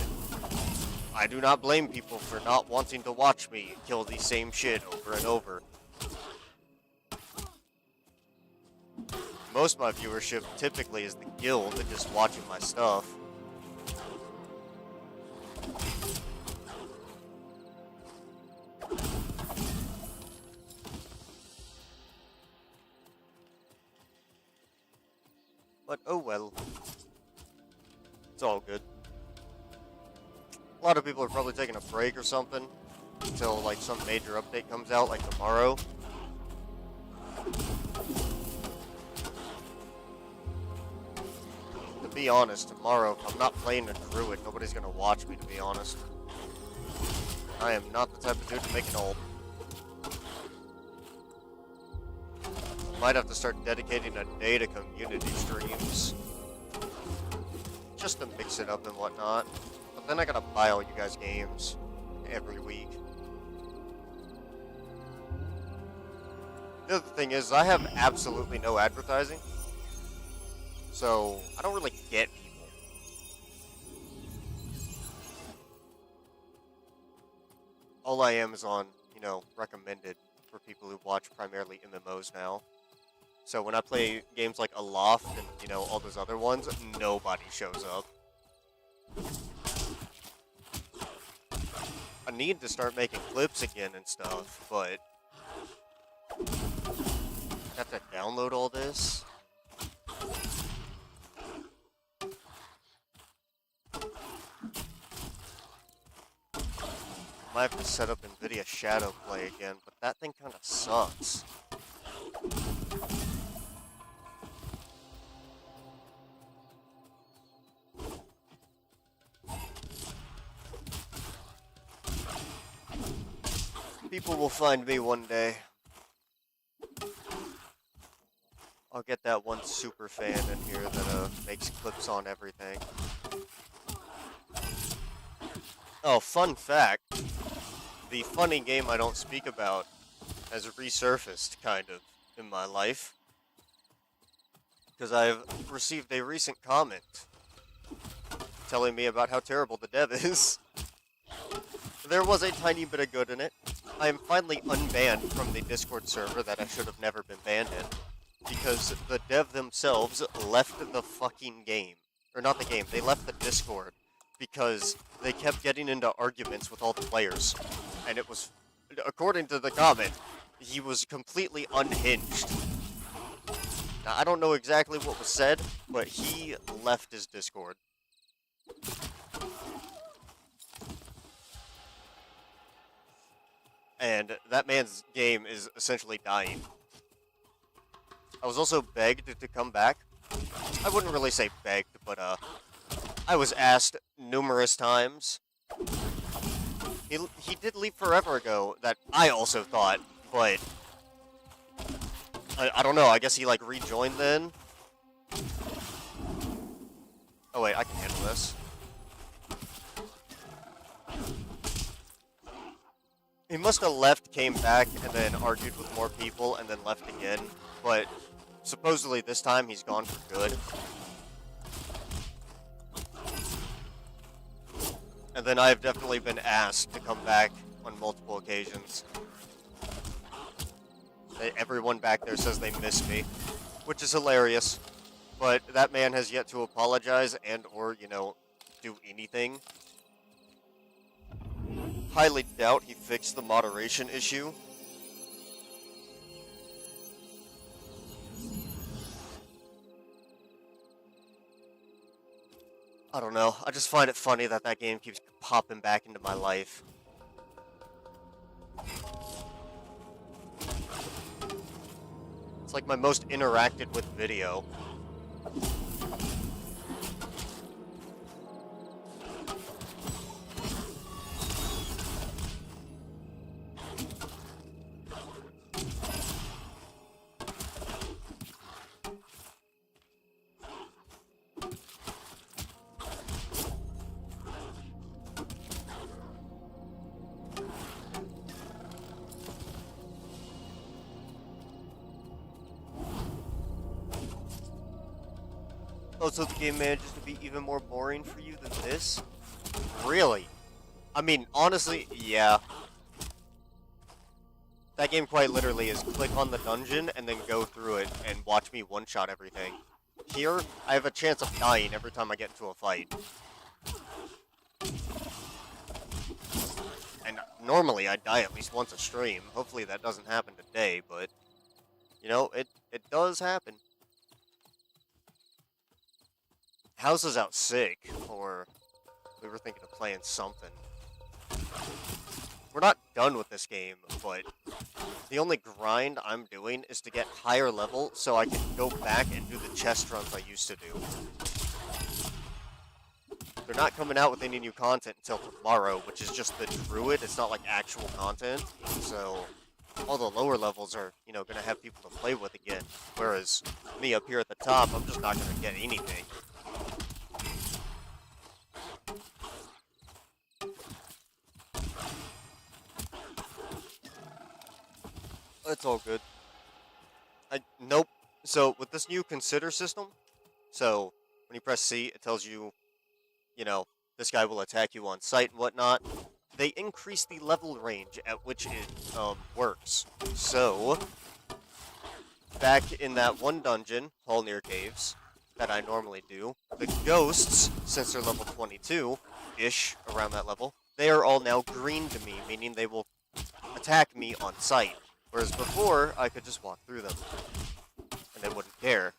I do not blame people for not wanting to watch me kill the same shit over and over. Most of my viewership typically is the guild and just watching my stuff. But oh well. It's all good. A lot of people are probably taking a break or something until like some major update comes out like tomorrow. To be honest, tomorrow if I'm not playing a druid, nobody's gonna watch me, to be honest. I am not the type of dude to make an ult. Might have to start dedicating a day to community streams. Just to mix it up and whatnot. But then I gotta buy all you guys games every week. The other thing is, I have absolutely no advertising. So, I don't really get people. all I am is on, you know, recommended for people who watch primarily MMOs now. So when I play games like Aloft and, you know, all those other ones, nobody shows up. I need to start making clips again and stuff, but I have to download all this. Might have to set up NVIDIA Shadowplay again, but that thing kind of sucks. People will find me one day. I'll get that one super fan in here that makes clips on everything. Oh, fun fact. The funny game I don't speak about has resurfaced, kind of, in my life. Because I've received a recent comment telling me about how terrible the dev is. There was a tiny bit of good in it. I am finally unbanned from the Discord server that I should have never been banned in. Because the dev themselves left the fucking game. Or not the game, they left the Discord. Because they kept getting into arguments with all the players. And it was, according to the comment, he was completely unhinged. Now, I don't know exactly what was said, but he left his Discord. And that man's game is essentially dying. I was also begged to come back. I wouldn't really say begged, but I was asked numerous times. He did leave forever ago, that I also thought, but I don't know, I guess he like rejoined then. Oh wait, I can handle this. He must have left, came back, and then argued with more people, and then left again. But supposedly this time he's gone for good. And then I've definitely been asked to come back on multiple occasions. Everyone back there says they miss me, which is hilarious. But that man has yet to apologize and or, you know, do anything. Highly doubt he fixed the moderation issue. I don't know. I just find it funny that that game keeps popping back into my life. It's like my most interacted with video. Oh, so the game manages to be even more boring for you than this? Really? I mean, honestly, yeah. That game quite literally is click on the dungeon and then go through it and watch me one-shot everything. Here, I have a chance of dying every time I get into a fight. And normally I die at least once a stream. Hopefully that doesn't happen today, but, you know, it does happen. House is out sick, or we were thinking of playing something. We're not done with this game, but the only grind I'm doing is to get higher level so I can go back and do the chest runs I used to do. They're not coming out with any new content until tomorrow, which is just the druid. It's not like actual content, so all the lower levels are, you know, gonna have people to play with again. Whereas me up here at the top, I'm just not gonna get anything. It's all good. Nope. So, with this new consider system, so when you press C, it tells you, you know, this guy will attack you on sight and whatnot. they increase the level range at which it works. So, back in that one dungeon, Hallnir Caves, that I normally do, the ghosts, since they're level 22-ish, around that level, they are all now green to me, meaning they will attack me on sight. Whereas before, I could just walk through them, and they wouldn't care.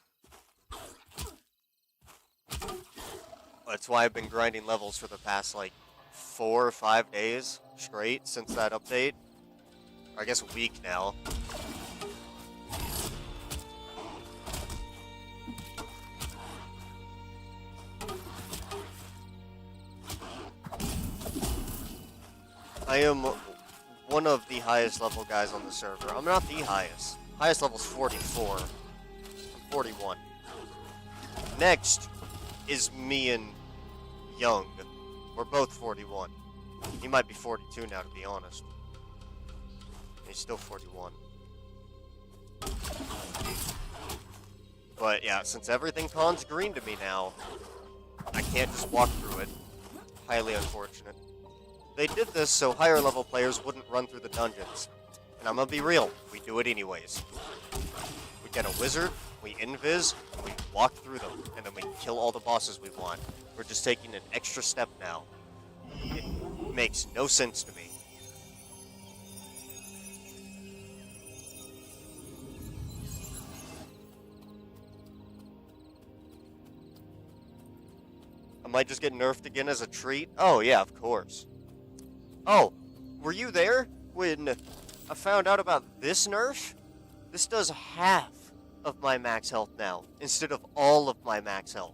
That's why I've been grinding levels for the past, like, 4 or 5 days straight since that update. Or I guess a week now. I am one of the highest level guys on the server. I'm not the highest. Highest level's 44. I'm 41. Next is me and Young. We're both 41. He might be 42 now, to be honest. He's still 41. But yeah, since everything Khan's green to me now, I can't just walk through it. Highly unfortunate. They did this so higher level players wouldn't run through the dungeons. And I'm gonna be real, we do it anyways. We get a wizard, we invis, and we walk through them, and then we kill all the bosses we want. We're just taking an extra step now. It makes no sense to me. I might just get nerfed again as a treat? Oh yeah, of course. Oh, were you there when I found out about this nerf? This does half of my max health now, instead of all of my max health.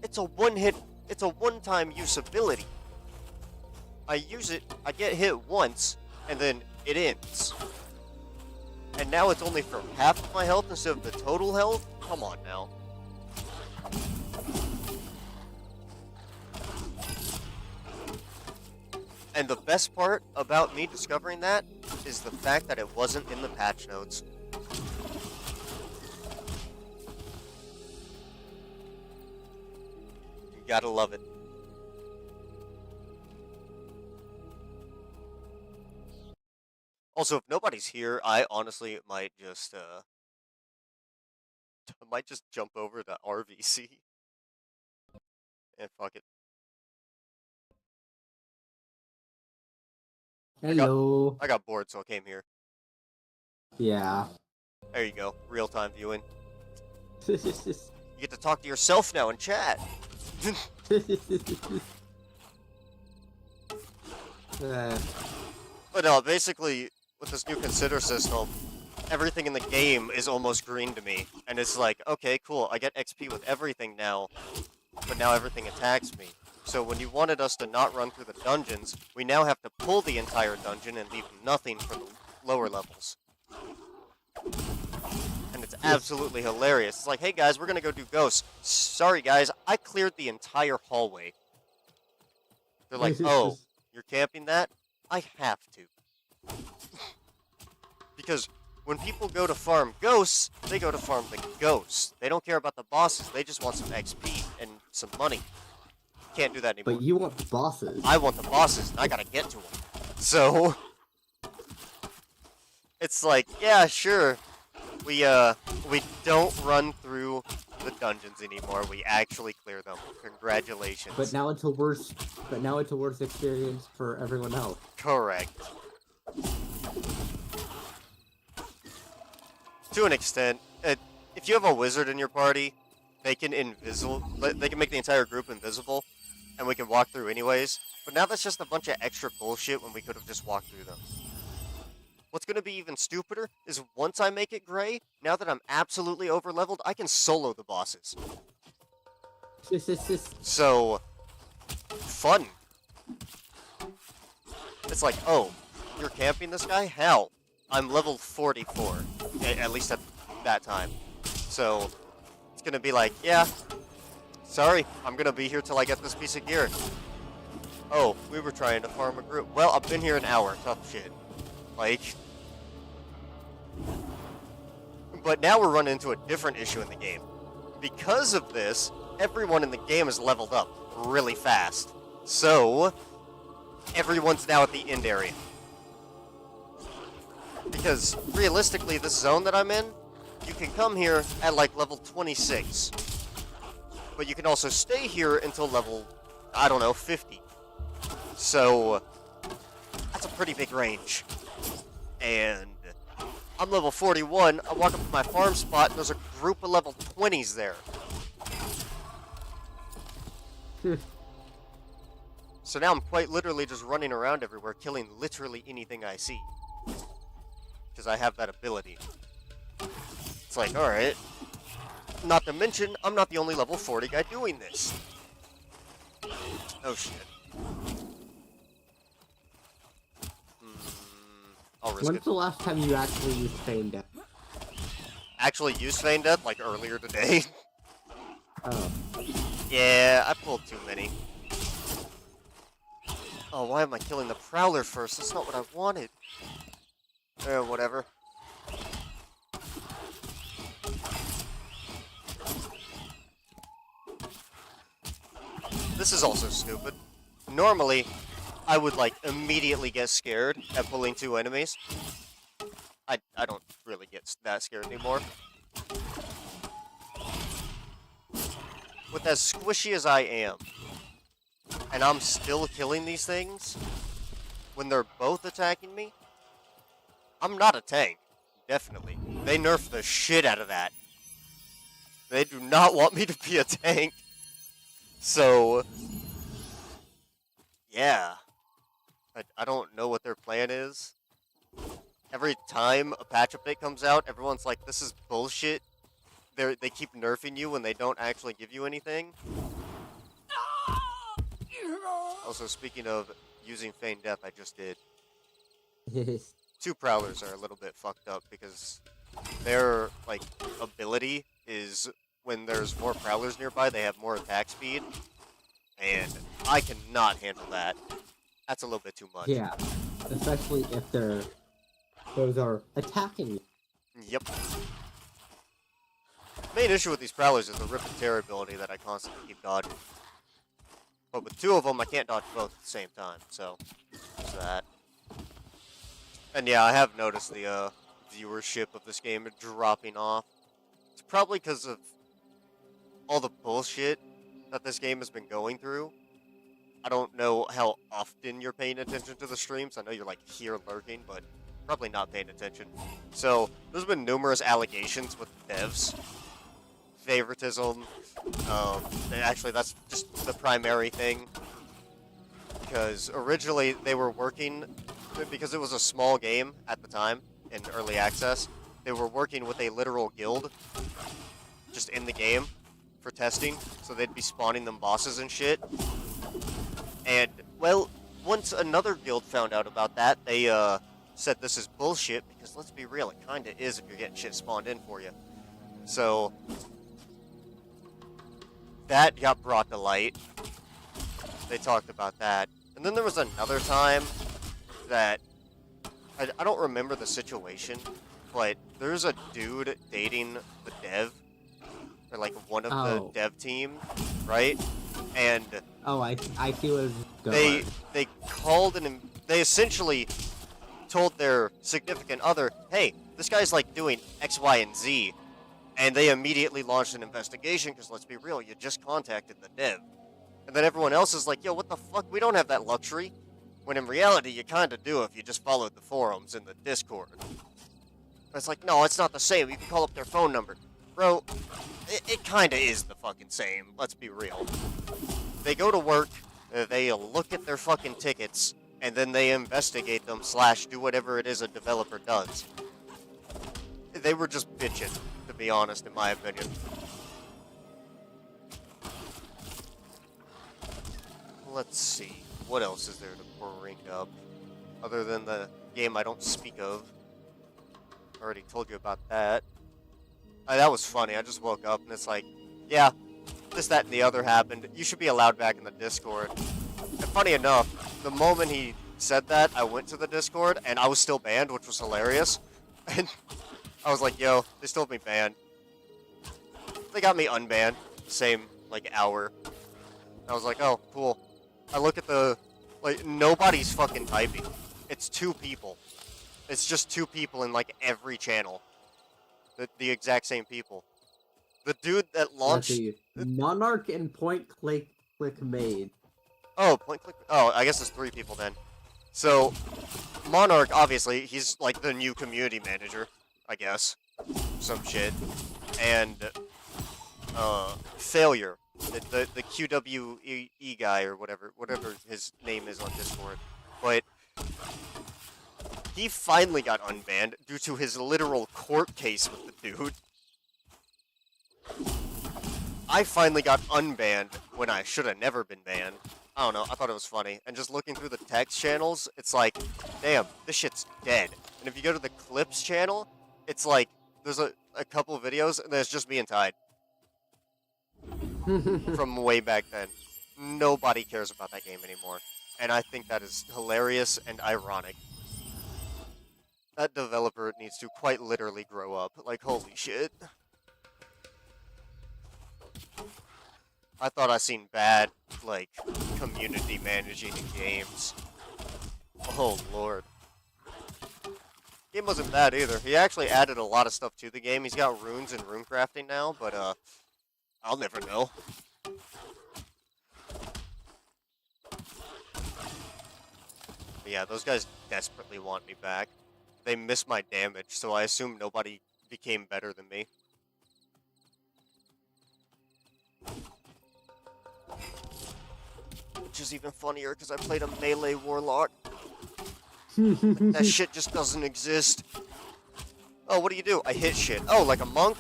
It's a one-time use ability. I use it, I get hit once, and then it ends. And now it's only for half of my health instead of the total health? Come on now. And the best part about me discovering that is the fact that it wasn't in the patch notes. You gotta love it. Also, if nobody's here, I honestly might just jump over to RVC. And fuck it. Hello. I got bored, so I came here. Yeah. There you go. Real-time viewing. You get to talk to yourself now in chat. But no, basically, with this new consider system, everything in the game is almost green to me. And it's like, okay, cool, I get XP with everything now, but now everything attacks me. So when you wanted us to not run through the dungeons, we now have to pull the entire dungeon and leave nothing for the lower levels. And it's absolutely hilarious. It's like, hey guys, we're gonna go do ghosts. Sorry guys, I cleared the entire hallway. They're like, oh, you're camping that? I have to. Because when people go to farm ghosts, they go to farm the ghosts. They don't care about the bosses, they just want some XP and some money. Can't do that anymore. But you want bosses. I want the bosses, and I gotta get to them. So, it's like, yeah, sure. We don't run through the dungeons anymore. We actually clear them. Congratulations. But now it's a worse experience for everyone else. Correct. To an extent, if you have a wizard in your party, they can make the entire group invisible, and we can walk through anyways. But now that's just a bunch of extra bullshit when we could have just walked through them. What's going to be even stupider is once I make it gray, now that I'm absolutely over-leveled, I can solo the bosses. So, fun. It's like, oh, you're camping this guy? Hell, I'm level 44, at least at that time. So, it's going to be like, yeah, sorry, I'm going to be here till I get this piece of gear. Oh, we were trying to farm a group. Well, I've been here an hour, tough shit. Like... But now we're running into a different issue in the game. Because of this, everyone in the game is leveled up really fast. So, everyone's now at the end area. Because, realistically, this zone that I'm in, you can come here at, like, level 26. But you can also stay here until level, I don't know, 50. So, that's a pretty big range. And I'm level 41, I walk up to my farm spot, and there's a group of level 20s there. So now I'm quite literally just running around everywhere, killing literally anything I see. Because I have that ability. It's like, alright. Not to mention, I'm not the only level 40 guy doing this. Oh shit. I'll risk When's it. the last time you actually used Feign Death? Actually used Feign Death, like earlier today. Oh. Yeah, I pulled too many. Oh, why am I killing the Prowler first? That's not what I wanted. Whatever. This is also stupid. Normally, I would, like, immediately get scared at pulling 2 enemies. I don't really get that scared anymore. With as squishy as I am, and I'm still killing these things, when they're both attacking me, I'm not a tank. Definitely. They nerfed the shit out of that. They do not want me to be a tank. So, yeah. I don't know what their plan is. Every time a patch update comes out, everyone's like, this is bullshit. They keep nerfing you when they don't actually give you anything. Also, speaking of using Feign Death, I just did. 2 Prowlers are a little bit fucked up because their, like, ability is when there's more Prowlers nearby, they have more attack speed. And I cannot handle that. That's a little bit too much. Yeah. Especially if those are attacking you. Yep. Main issue with these Prowlers is the Rip and Tear ability that I constantly keep dodging. But with 2 of them, I can't dodge both at the same time, so there's that. And yeah, I have noticed the viewership of this game dropping off. It's probably because of all the bullshit that this game has been going through. I don't know how often you're paying attention to the streams. I know you're, like, here lurking, but probably not paying attention. So, there's been numerous allegations with devs. Favoritism. Actually, that's just the primary thing. Because originally they were working, because it was a small game at the time, in early access, they were working with a literal guild, just in the game, for testing. So they'd be spawning them bosses and shit. And, well, once another guild found out about that, they said this is bullshit, because let's be real, it kinda is if you're getting shit spawned in for you. So, that got brought to light. They talked about that. And then there was another time that, I don't remember the situation, but there's a dude dating the dev, or like one of the dev team, right? And oh, I see what it's going. they called they essentially told their significant other, hey, this guy's like doing X, Y, and Z. And they immediately launched an investigation, because let's be real, you just contacted the dev. And then everyone else is like, yo, what the fuck? We don't have that luxury. When in reality, you kinda do if you just followed the forums and the Discord. But it's like, no, it's not the same. You can call up their phone number. Bro, it kinda is the fucking same. Let's be real. They go to work, they look at their fucking tickets, and then they investigate them / do whatever it is a developer does. They were just bitching, to be honest, in my opinion. Let's see. What else is there to bring up? Other than the game I don't speak of. I already told you about that. That was funny. I just woke up and it's like, yeah, this, that, and the other happened. You should be allowed back in the Discord. And funny enough, the moment he said that, I went to the Discord and I was still banned, which was hilarious. And I was like, yo, they still have me banned. They got me unbanned, same, like, hour. I was like, oh, cool. I look at the, like, nobody's fucking typing. It's 2 people. It's just 2 people in, like, every channel. The exact same people. The dude that Let's launched... see. Monarch and Point Click made. Oh, point click... Oh, I guess it's 3 people then. So, Monarch, obviously, he's, like, the new community manager, I guess. Some shit. And, Failure. The QWE guy, or whatever his name is on Discord. But... he finally got unbanned due to his literal court case with the dude. I finally got unbanned when I should have never been banned. I don't know, I thought it was funny. And just looking through the text channels, it's like, damn, this shit's dead. And if you go to the clips channel, it's like, there's a couple videos, and there's just me and Tide. From way back then. Nobody cares about that game anymore. And I think that is hilarious and ironic. That developer needs to quite literally grow up. Like, holy shit. I thought I seen bad, like, community managing in games. Oh, Lord. Game wasn't bad either. He actually added a lot of stuff to the game. He's got runes and rune crafting now, but, I'll never know. But yeah, those guys desperately want me back. They miss my damage, so I assume nobody became better than me. Which is even funnier, because I played a melee warlock. That shit just doesn't exist. Oh, what do? I hit shit. Oh, like a monk?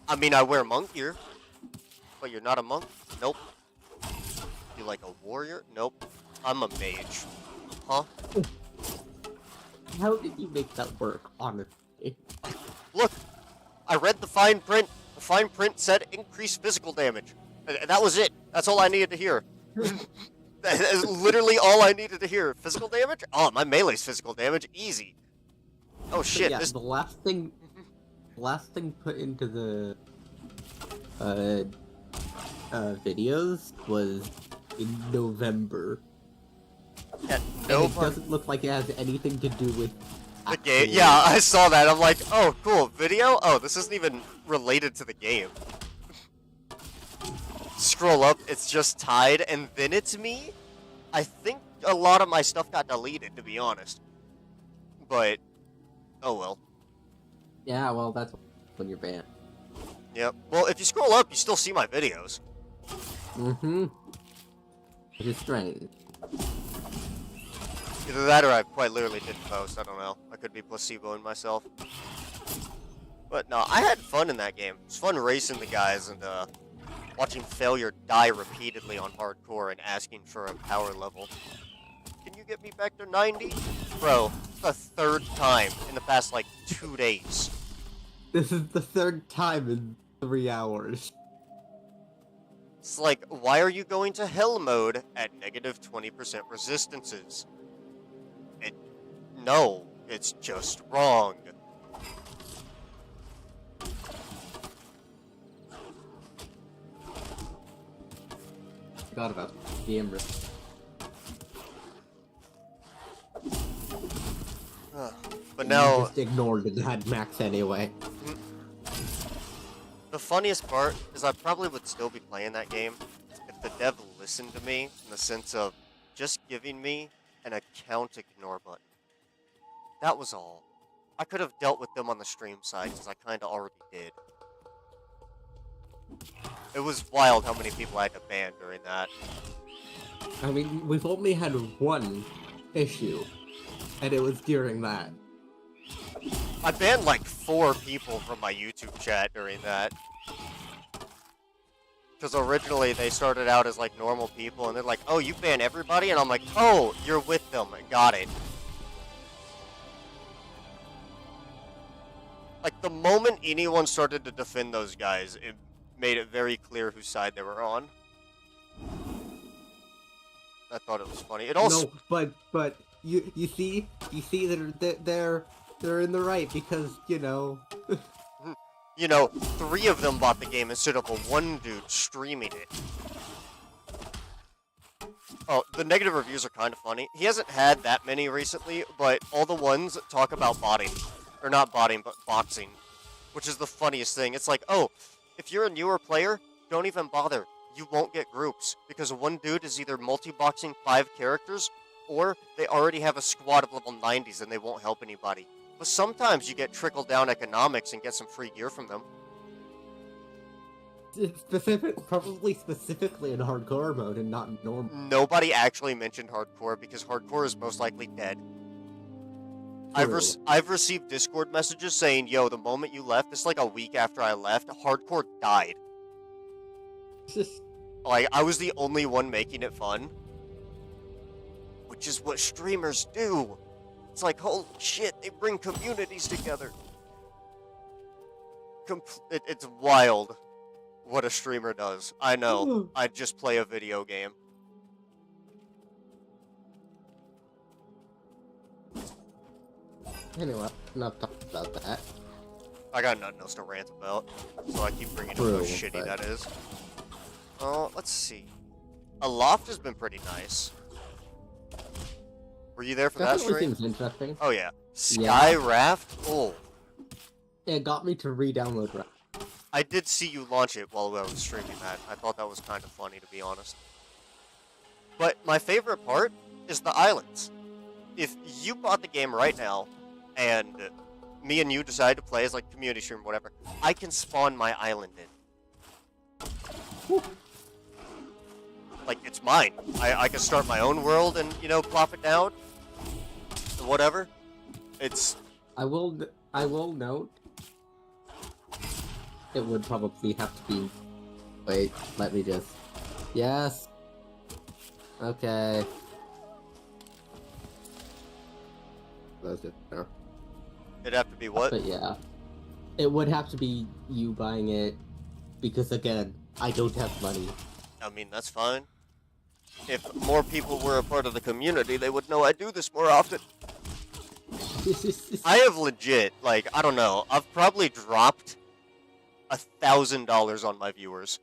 I mean, I wear monk gear. But you're not a monk? Nope. You like a warrior? Nope. I'm a mage. Huh? How did you make that work, honestly? Look! I read the fine print. The fine print said increased physical damage. And that was it. That's all I needed to hear. That is literally all I needed to hear. Physical damage? Oh, my melee's physical damage. Easy. Oh shit, Yeah, this... the last thing put into the videos was in November. Yeah, And no it doesn't look like it has anything to do with the game. Yeah, I saw that. I'm like, oh, cool. Video? Oh, this isn't even related to the game. Scroll up, it's just Tide, and then it's me? I think a lot of my stuff got deleted, to be honest. But, oh well. Yeah, well, that's when you're banned. Yep. Well, if you scroll up, you still see my videos. Mm-hmm. It is strange. Either that or I quite literally didn't post. I don't know. I could be placeboing myself. But no, I had fun in that game. It's fun racing the guys and watching Failure die repeatedly on hardcore and asking for a power level. Can you get me back to 90? Bro, the 3rd time in the past, like, 2 days. This is the 3rd time in 3 hours. It's like, why are you going to hell mode at negative 20% resistances? No, it's just wrong. Forgot about game risk. But now... You just ignored that max anyway. The funniest part is I probably would still be playing that game if the dev listened to me in the sense of just giving me an account ignore button. That was all. I could have dealt with them on the stream side because I kind of already did. It was wild how many people I had to ban during that. I mean, we've only had one issue, and it was during that. I banned like 4 people from my YouTube chat during that. Because originally they started out as like normal people, and they're like, oh, you ban everybody? And I'm like, oh, you're with them. Got it. Like, the moment anyone started to defend those guys, it made it very clear whose side they were on. I thought it was funny. It also... No, but you see they're in the right because, you know... You know, 3 of them bought the game instead of a 1 dude streaming it. Oh, the negative reviews are kind of funny. He hasn't had that many recently, but all the ones talk about botting. Or not botting, but boxing. Which is the funniest thing. It's like, oh, if you're a newer player, don't even bother. You won't get groups. Because one dude is either multi-boxing 5 characters, or they already have a squad of level 90s and they won't help anybody. But sometimes you get trickle-down economics and get some free gear from them. Probably specifically in hardcore mode and not normal. Nobody actually mentioned hardcore because hardcore is most likely dead. True. I've received Discord messages saying, yo, the moment you left, it's like a week after I left, hardcore died. Like, I was the only one making it fun. Which is what streamers do. It's like, holy shit, they bring communities together. It's wild what a streamer does. I know, I just play a video game. Anyway, not talking about that. I got nothing else to rant about, so I keep bringing up True, how shitty but- that is. Let's see. A loft has been pretty nice. Were you there for that Definitely stream? seems interesting. Oh yeah. Sky Raft? Oh. It got me to re-download Raft. I did see you launch it while I was streaming that. I thought that was kind of funny, to be honest. But my favorite part is the islands. If you bought the game right now, and me and you decide to play as like community stream or whatever, I can spawn my island in. Whew. Like, it's mine. I can start my own world and, you know, plop it down. And whatever. It's... I will note. It would probably have to be. Wait, let me just. Yes. Okay. That's it there. It'd have to be what? But yeah, it would have to be you buying it, because again, I don't have money. I mean, that's fine. If more people were a part of the community, they would know I do this more often. I have legit, like, I don't know, I've probably dropped $1,000 on my viewers.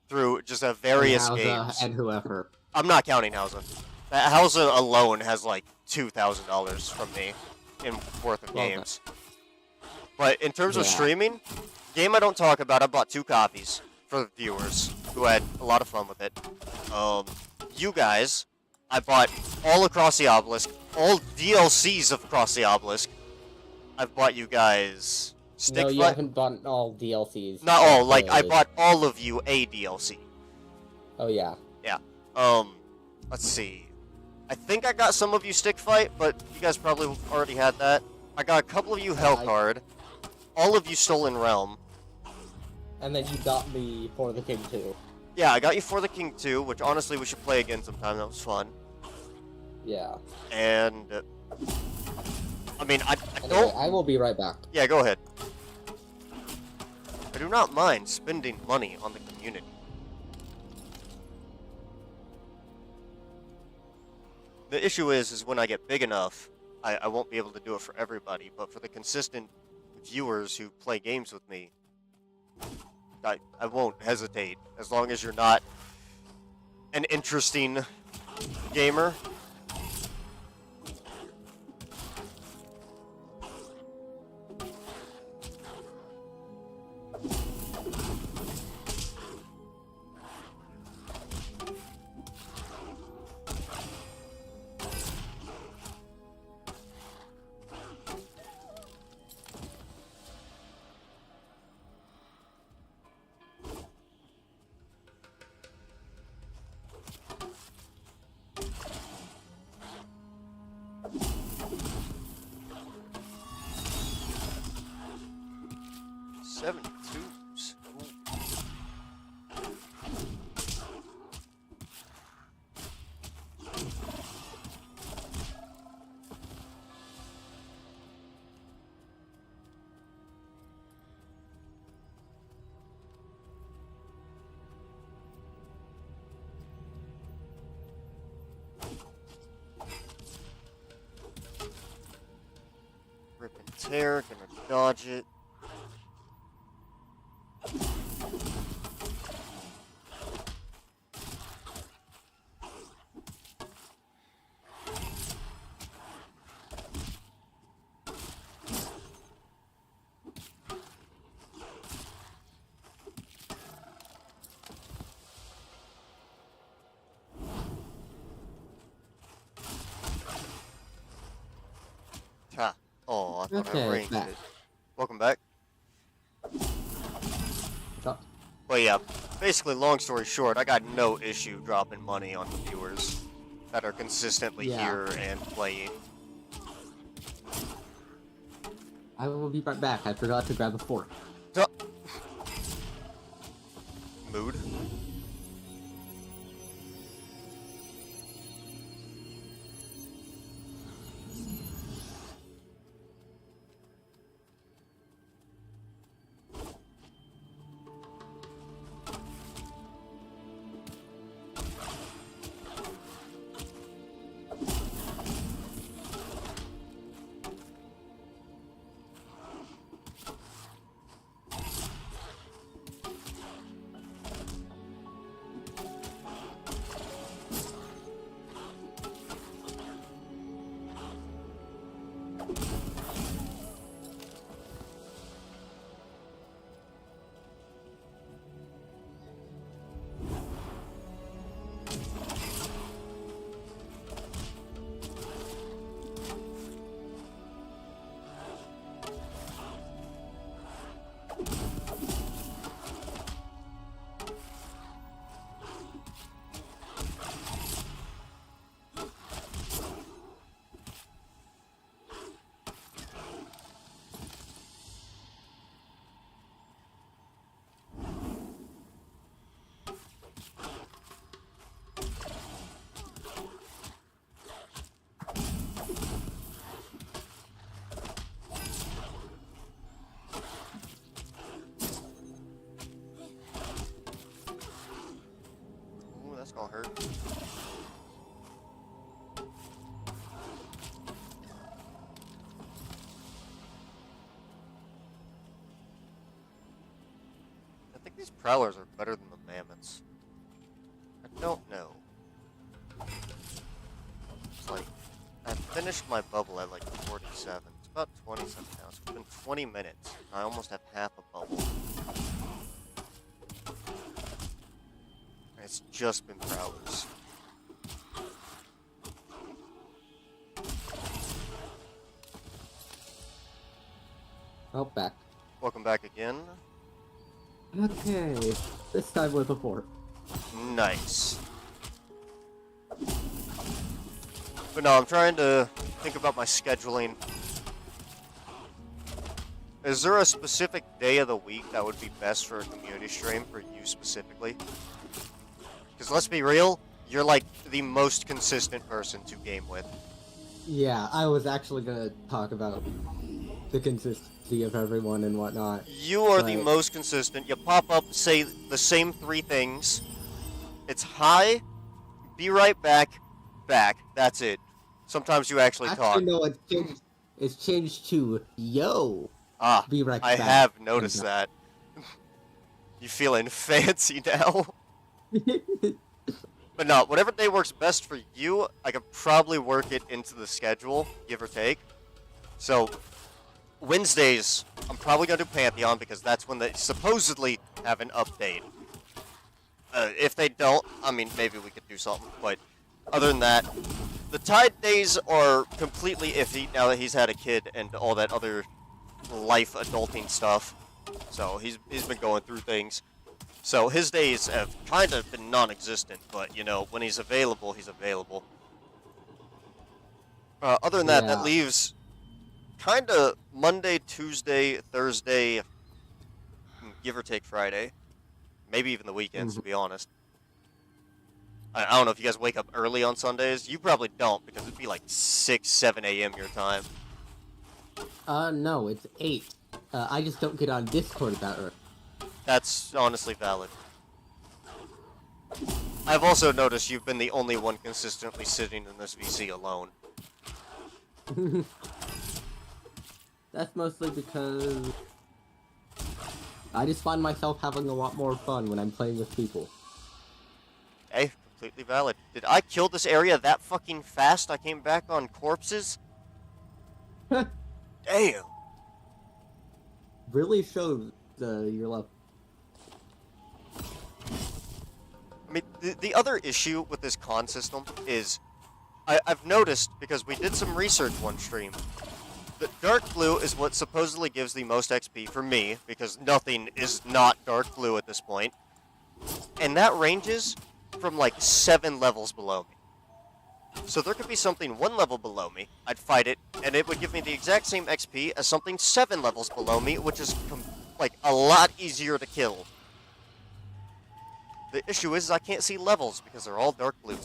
Through just a various and Hausa games. and whoever. I'm not counting Hausa. That Hausa alone has like $2,000 from me in worth of Well, games. But in terms of Yeah. streaming, game I don't talk about, I bought 2 copies for the viewers who had a lot of fun with it. You guys, I bought all across the Obelisk, all DLCs of Across the Obelisk. I've bought you guys Stick No, you Fight. haven't bought all DLCs. Not all, like I Uh, bought all of you a DLC. Oh yeah. Let's see. I think I got some of you Stick Fight, but you guys probably already had that. I got a couple of you Hellcard. All of you Stolen Realm. And then you got me For the King too. Yeah, I got you For the King 2, which honestly we should play again sometime. That was fun. Yeah. And I mean, I Anyway, don't. I will be right back. Yeah, go ahead. I do not mind spending money on the community. The issue is when I get big enough, I won't be able to do it for everybody, but for the consistent viewers who play games with me, I won't hesitate, as long as you're not an interesting gamer. Rip and tear, gonna dodge it. Oh, I thought I Okay, arranged back. it. Welcome back. Oh, But yeah, basically, long story short, I got no issue dropping money on viewers that are consistently Yeah. here and playing. I will be right back. I forgot to grab a fork. Duh. Mood. Ooh, that's gonna hurt. I think these prowlers are better than the mammoths. I don't know. It's like, I finished my bubble at like 47. It's about 27 now, so it's been 20 minutes. I almost have half a bubble. And it's just been prowlers. Oh, back. Welcome back again. Okay, this time with a fork. Nice. But no, I'm trying to think about my scheduling. Is there a specific day of the week that would be best for a community stream for you specifically? Because let's be real, you're like the most consistent person to game with. Yeah, I was actually gonna talk about the consistency of everyone and whatnot. You are the Right. most consistent. You pop up, say the same 3 things. It's hi, be right back, back. That's it. Sometimes you actually talk. Actually, no, it's changed to yo. Ah, Be right I back. have noticed that. You feeling fancy now? But no, whatever day works best for you, I could probably work it into the schedule, give or take. So, Wednesdays, I'm probably going to do Pantheon because that's when they supposedly have an update. If they don't, I mean, maybe we could do something. But other than that, the Tide days are completely iffy now that he's had a kid and all that other life adulting stuff. So he's been going through things. So his days have kind of been non-existent, but you know, when he's available, he's available. Other than that, that Yeah. leaves kind of Monday, Tuesday, Thursday, give or take Friday. Maybe even the weekends, to be honest. I don't know if you guys wake up early on Sundays. You probably don't, because it'd be like 6, 7 a.m. your time. No, it's 8. I just don't get on Discord that early. That's honestly valid. I've also noticed you've been the only one consistently sitting in this VC alone. That's mostly because I just find myself having a lot more fun when I'm playing with people. Hey, completely valid. Did I kill this area that fucking fast? I came back on corpses? Damn. Really shows your love. I mean, the other issue with this con system is I've noticed, because we did some research one stream, The dark blue is what supposedly gives the most XP for me, because nothing is not dark blue at this point. And that ranges from like 7 levels below me. So there could be something 1 level below me, I'd fight it, and it would give me the exact same XP as something 7 levels below me, which is like a lot easier to kill. The issue is I can't see levels because they're all dark blue.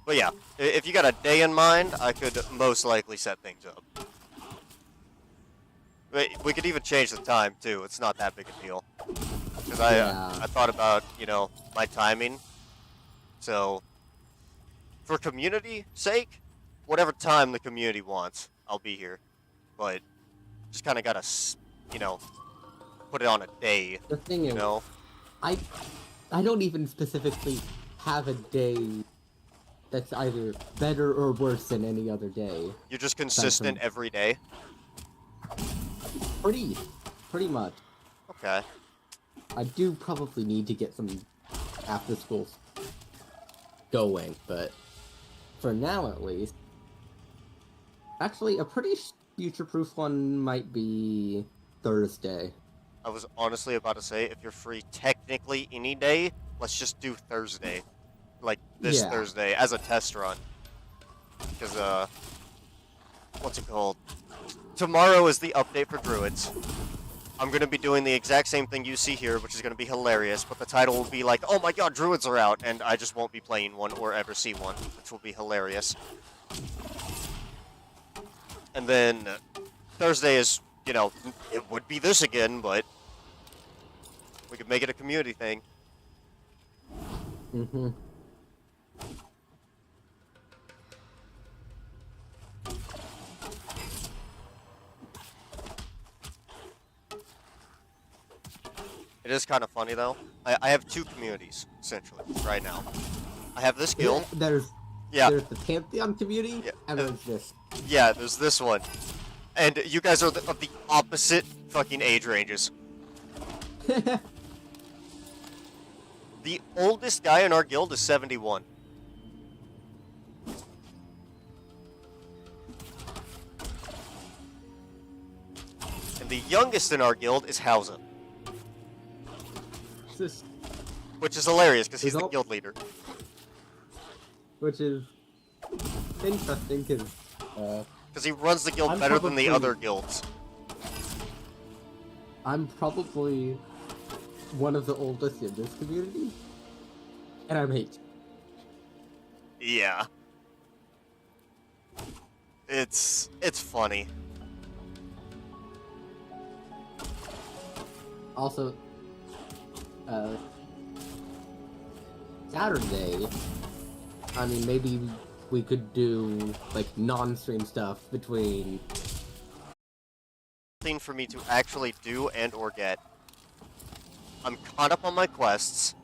But yeah, if you got a day in mind, I could most likely set things up. We could even change the time, too. It's not that big a deal. Because I thought about, you know, my timing. So, for community sake, whatever time the community wants, I'll be here. But, just kind of gotta, you know, put it on a day. The thing is, you know? I don't even specifically have a day that's either better or worse than any other day. You're just consistent every day? Pretty much. Okay. I do probably need to get some after school going, but for now at least. Actually, a pretty future-proof one might be Thursday. I was honestly about to say, if you're free technically any day, let's just do Thursday. Like, this Thursday, as a test run. Because, what's it called? Tomorrow is the update for Druids. I'm going to be doing the exact same thing you see here, which is going to be hilarious, but the title will be like, oh my god, Druids are out, and I just won't be playing one or ever see one, which will be hilarious. And then, Thursday is, you know, it would be this again, but we could make it a community thing. Mm-hmm. It is kind of funny, though. I have 2 communities, essentially, right now. I have this guild. There's the Pantheon community, and there's this. Yeah, there's this one. And you guys are of the opposite fucking age ranges. The oldest guy in our guild is 71. And the youngest in our guild is Hausa. Which is hilarious, because he's the guild leader. Which is interesting, because... Because he runs the guild better than the other guilds. I'm probably one of the oldest in this community, and I'm 8. Yeah. It's funny. Also, Saturday, I mean, maybe we could do, like, non-stream stuff between... Thing for me to actually do and or get. I'm caught up on my quests.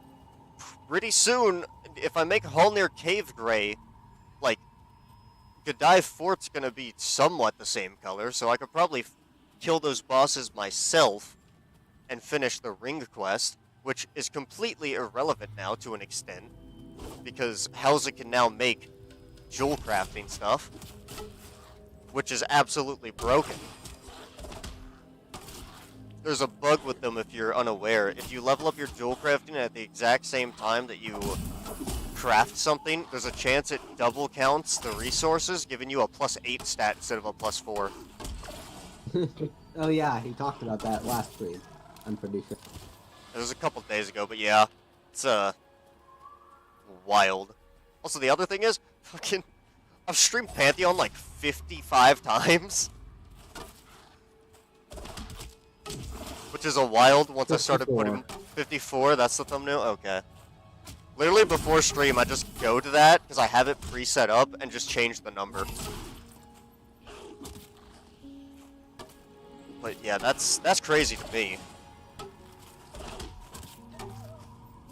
Pretty soon, if I make Hall near Cave Gray, like, Godive Fort's gonna be somewhat the same color, so I could probably kill those bosses myself and finish the ring quest, which is completely irrelevant now to an extent, because Hausa can now make jewel crafting stuff, which is absolutely broken. There's a bug with them if you're unaware. If you level up your jewel crafting at the exact same time that you craft something, there's a chance it double counts the resources, giving you a +8 stat instead of a +4. Oh yeah, he talked about that last stream, I'm pretty sure. It was a couple days ago, but yeah, it's wild. Also, the other thing is, fucking, I've streamed Pantheon like 55 times. Which is a wild once 54. I started putting 54, that's the thumbnail? Okay. Literally before stream, I just go to that, because I have it preset up, and just change the number. But yeah, that's crazy to me.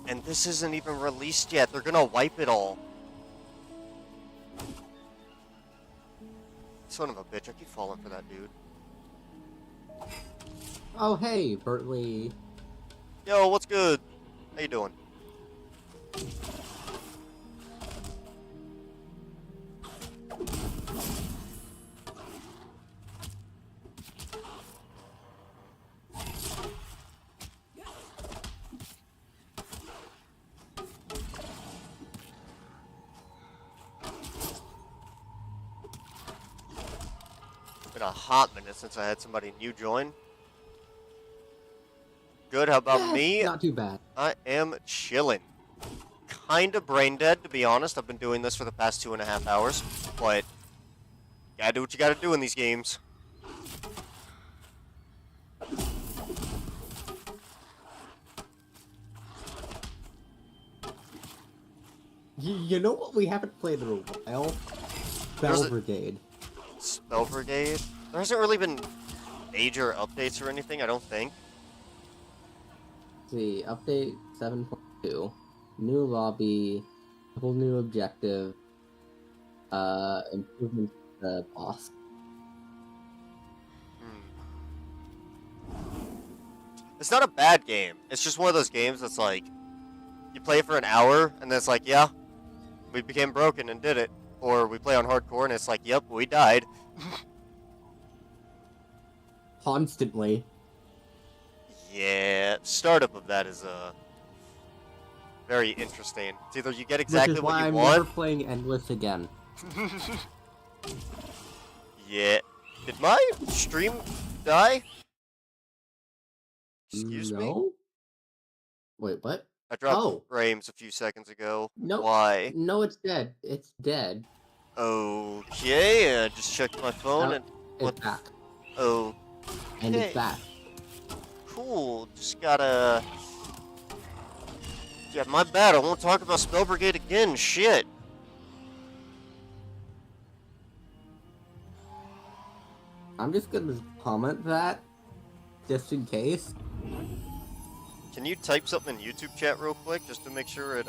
And this isn't even released yet, they're gonna wipe it all. Son of a bitch, I keep falling for that dude. Oh hey, Bertley Yo, what's good? How you doing? Been a hot minute since I had somebody new join. Good, how about me? Not too bad. I am chilling. Kinda brain dead, to be honest. I've been doing this for the past 2.5 hours, but gotta do what you gotta do in these games. You know what we haven't played in a while? Spell Brigade. Spell Brigade? There hasn't really been major updates or anything, I don't think. See, update 7.2. New lobby, whole new objective, improvement to the boss. It's not a bad game. It's just one of those games that's like, you play for an hour, and then it's like, yeah, we became broken and did it. Or we play on hardcore, and it's like, yep, we died. Constantly. Yeah, startup of that is very interesting. It's either you get exactly what you I'm want. never playing Endless again. Yeah. Did my stream die? Excuse me? No? Wait, what? I dropped Oh. frames a few seconds ago. No. Why? No, it's dead. It's dead. Okay, I just checked my phone and It's back. oh, And it's back. cool. Just gotta. Yeah, my bad. I won't talk about Spell Brigade again. Shit. I'm just gonna comment that, just in case. Can you type something in YouTube chat real quick just to make sure it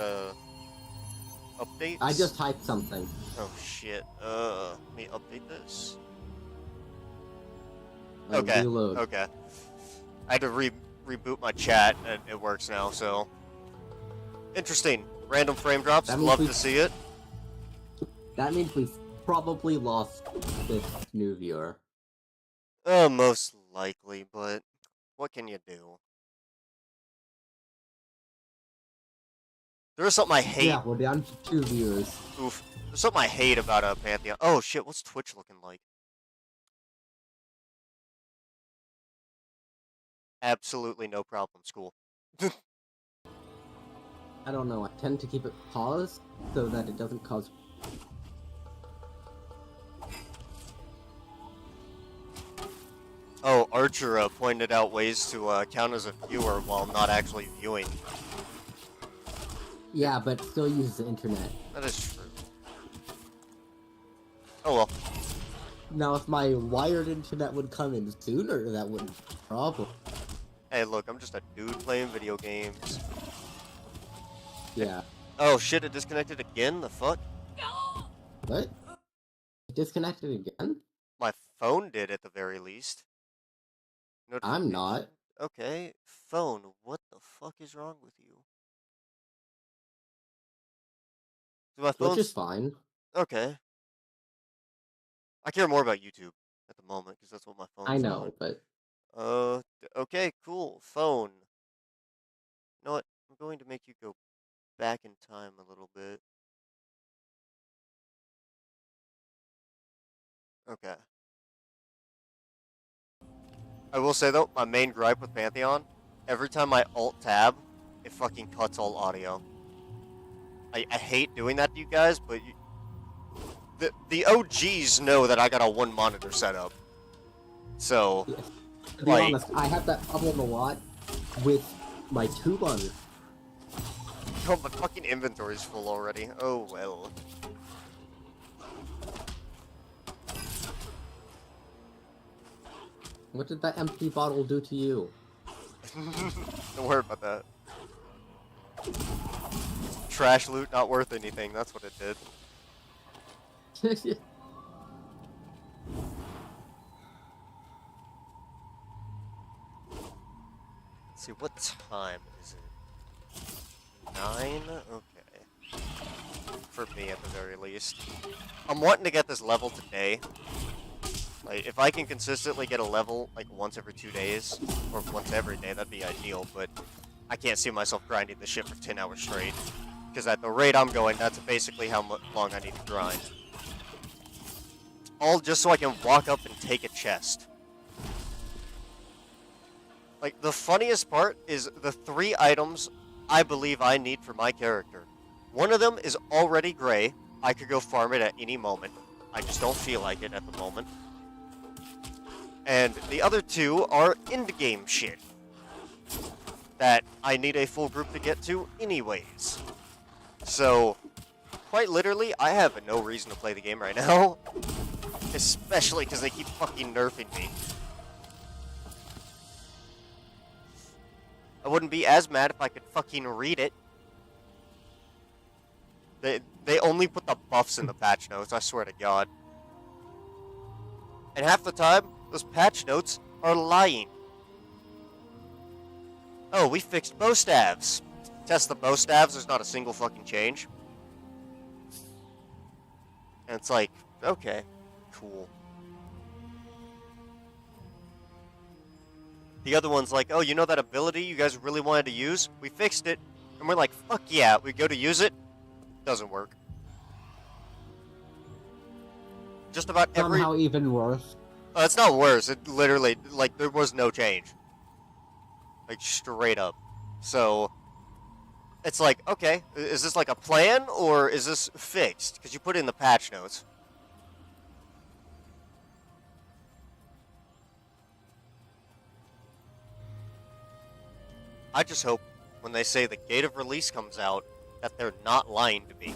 updates? I just typed something. Oh shit. Let me update this. Like, Okay. reload. Okay. I had to reboot my chat and it works now. So interesting. Random frame drops. That means Love we- to see it. That means we've probably lost this new viewer. Most likely, but what can you do? There's something I hate. Yeah, we're down to 2 viewers. Oof. There's something I hate about Pantheon. Oh shit, what's Twitch looking like? Absolutely no problem, school. I don't know, I tend to keep it paused so that it doesn't cause... Oh, Archer pointed out ways to count as a viewer while not actually viewing. Yeah, but still uses the internet. That is true. Oh well. Now, if my wired internet would come in sooner, that wouldn't be a problem. Hey, look, I'm just a dude playing video games. Yeah. Oh shit, it disconnected again? The fuck? What? Disconnected again? My phone did at the very least. I'm not. Okay, phone, what the fuck is wrong with you? My Which phone's is fine. okay. I care more about YouTube at the moment because that's what my phone's I know, on. but... Okay, cool. Phone. You know what? I'm going to make you go back in time a little bit. Okay. I will say though, my main gripe with Pantheon, every time I alt-tab, it fucking cuts all audio. I hate doing that to you guys, but the OGs know that I got a 1 monitor setup. So, Yeah. To be like, honest, I have that problem a lot with my 2 monitors. oh, my fucking inventory's full already. Oh well. What did that empty bottle do to you? Don't worry about that. Trash loot, not worth anything. That's what it did. see, what time is it? 9? Okay. For me, at the very least. I'm wanting to get this level today. Like, if I can consistently get a level, like, once every 2 days, or once every day, that'd be ideal, but I can't see myself grinding this shit for 10 hours straight. Because at the rate I'm going, that's basically how long I need to grind. All just so I can walk up and take a chest. Like, the funniest part is the 3 items I believe I need for my character. One of them is already gray. I could go farm it at any moment. I just don't feel like it at the moment. And the other 2 are end-game shit that I need a full group to get to anyways. So, quite literally, I have no reason to play the game right now. Especially because they keep fucking nerfing me. I wouldn't be as mad if I could fucking read it. They only put the buffs in the patch notes, I swear to God. And half the time, those patch notes are lying. Oh, we fixed bow staves. Test the bow staves, there's not a single fucking change. And it's like, okay, cool. The other one's like, oh, you know that ability you guys really wanted to use? We fixed it. And we're like, fuck yeah, we go to use it. Doesn't work. Just about every... Somehow even worse. Oh, it's not worse. It literally, like, there was no change. Like, straight up. So, it's like, okay, is this like a plan, or is this fixed? Because you put it in the patch notes. I just hope when they say the gate of release comes out, that they're not lying to me.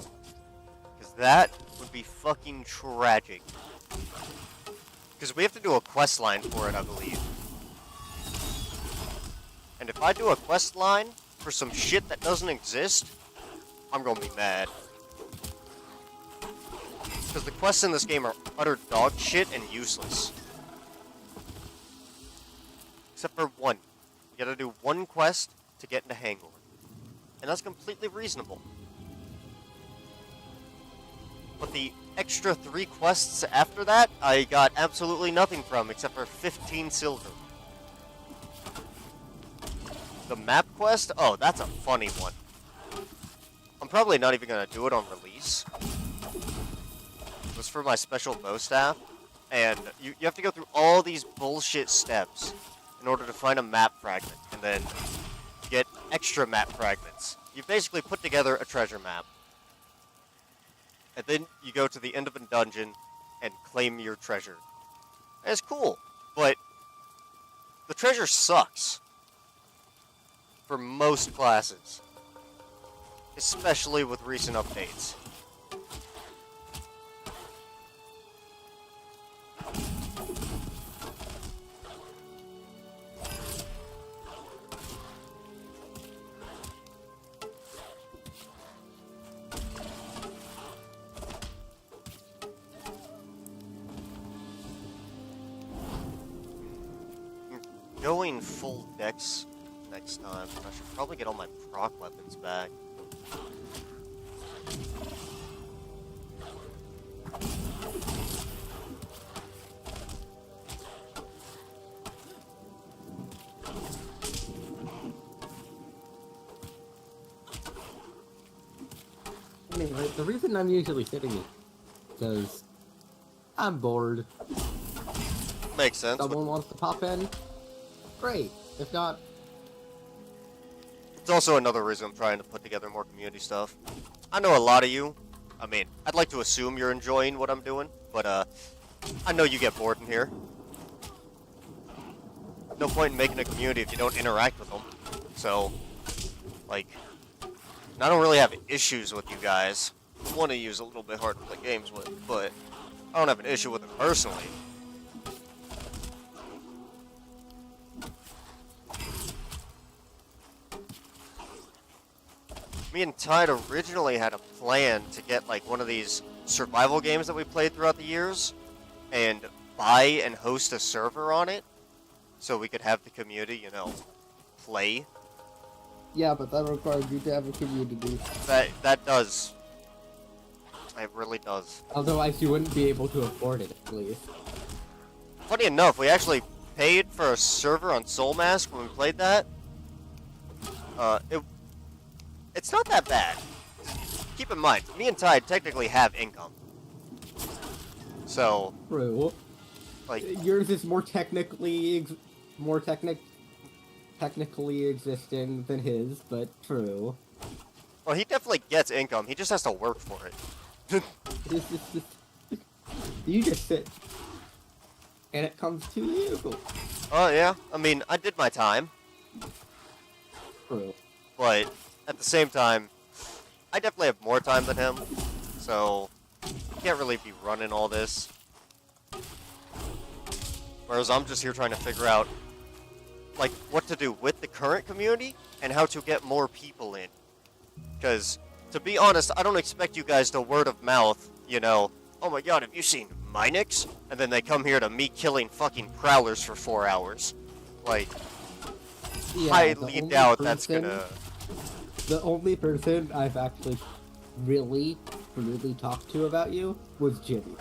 Because that would be fucking tragic. Because we have to do a quest line for it, I believe. And if I do a quest line for some shit that doesn't exist, I'm gonna be mad. Because the quests in this game are utter dog shit and useless. Except for one. You gotta do one quest to get into Hangor. And that's completely reasonable. But the extra 3 quests after that, I got absolutely nothing from except for 15 silver. The map quest? Oh, that's a funny one. I'm probably not even gonna do it on release. It was for my special bow staff, and you have to go through all these bullshit steps in order to find a map fragment, and then get extra map fragments. You basically put together a treasure map. And then you go to the end of a dungeon and claim your treasure. And it's cool, but the treasure sucks. For most classes. Especially with recent updates. Going full dex next time. I should probably get all my proc weapons back. Anyway, the reason I'm usually sitting is because I'm bored. Makes sense. Someone wants to pop in? Great. If not, It's also another reason I'm trying to put together more community stuff. I know a lot of you. I mean, I'd like to assume you're enjoying what I'm doing, but I know you get bored in here. No point in making a community if you don't interact with them. So, like, and I don't really have issues with you guys. One of you is a little bit hard to play games with, but I don't have an issue with it personally. Me and Tide originally had a plan to get like one of these survival games that we played throughout the years and buy and host a server on it so we could have the community, you know, play. Yeah, but that requires you to have a community. That does. It really does. Otherwise, you wouldn't be able to afford it, at least. Funny enough, we actually paid for a server on Soul Mask when we played that. It's not that bad. Keep in mind, me and Tide technically have income. So, True. like, Yours is more technically existing than his, but true. well, he definitely gets income. He just has to work for it. You just sit, and it comes to you. Oh, yeah. I mean, I did my time. True. But at the same time, I definitely have more time than him. So, can't really be running all this. Whereas I'm just here trying to figure out, like, what to do with the current community and how to get more people in. Because, to be honest, I don't expect you guys to word of mouth, you know, oh my god, have you seen Mynex? And then they come here to me killing fucking prowlers for 4 hours. Like, Yeah, highly doubt that's gonna... The only person I've actually really talked to about you was Jimmy.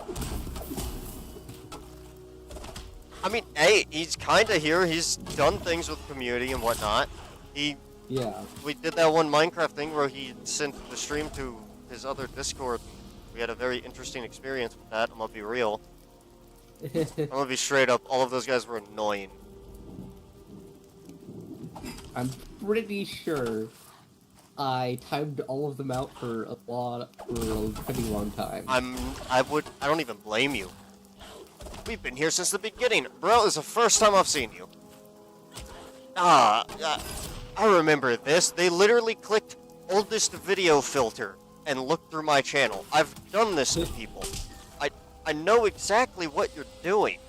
I mean, hey, he's kinda here, he's done things with the community and whatnot. Yeah. We did that one Minecraft thing where he sent the stream to his other Discord. We had a very interesting experience with that, I'm gonna be real. I'm gonna be straight up, all of those guys were annoying. I'm pretty sure I timed all of them out for a pretty long time. I don't even blame you. We've been here since the beginning. Bro, this is the first time I've seen you. I remember this. They literally clicked oldest video filter and looked through my channel. I've done this to people. I know exactly what you're doing.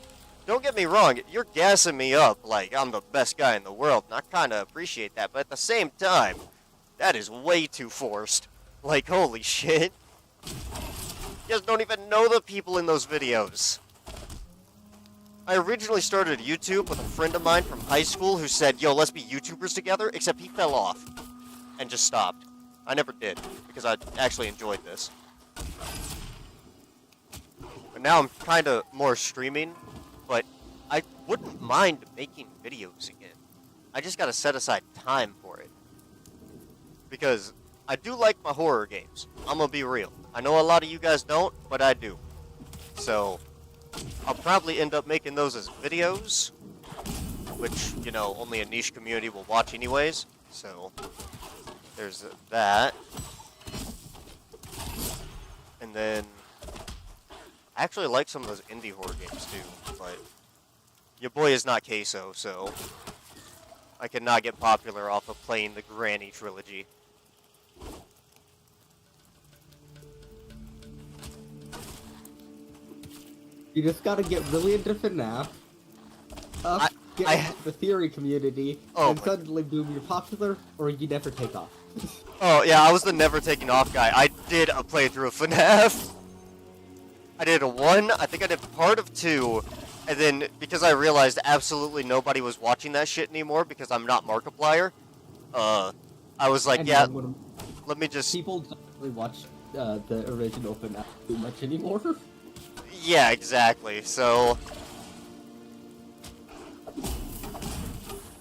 Don't get me wrong, you're gassing me up like I'm the best guy in the world, and I kinda appreciate that, but at the same time, that is way too forced. Like, holy shit. You guys don't even know the people in those videos. I originally started YouTube with a friend of mine from high school who said, yo, let's be YouTubers together, except he fell off and just stopped. I never did, because I actually enjoyed this. But now I'm kind of more streaming, but I wouldn't mind making videos again. I just gotta set aside time for it. Because I do like my horror games. I'm gonna be real. I know a lot of you guys don't, but I do. So, I'll probably end up making those as videos, which, you know, only a niche community will watch anyways. So, there's that. And then, I actually like some of those indie horror games too, but your boy is not queso, so I cannot get popular off of playing the Granny trilogy. You just gotta get really into FNAF, get into the theory community, and suddenly boom, you're popular, or you never take off. Oh yeah, I was the never taking off guy. I did a playthrough of FNAF. I did a 1, I think I did part of 2, and then because I realized absolutely nobody was watching that shit anymore because I'm not Markiplier, I was like, yeah, let me just... People don't really watch the original FNAF too much anymore. Yeah, exactly, so...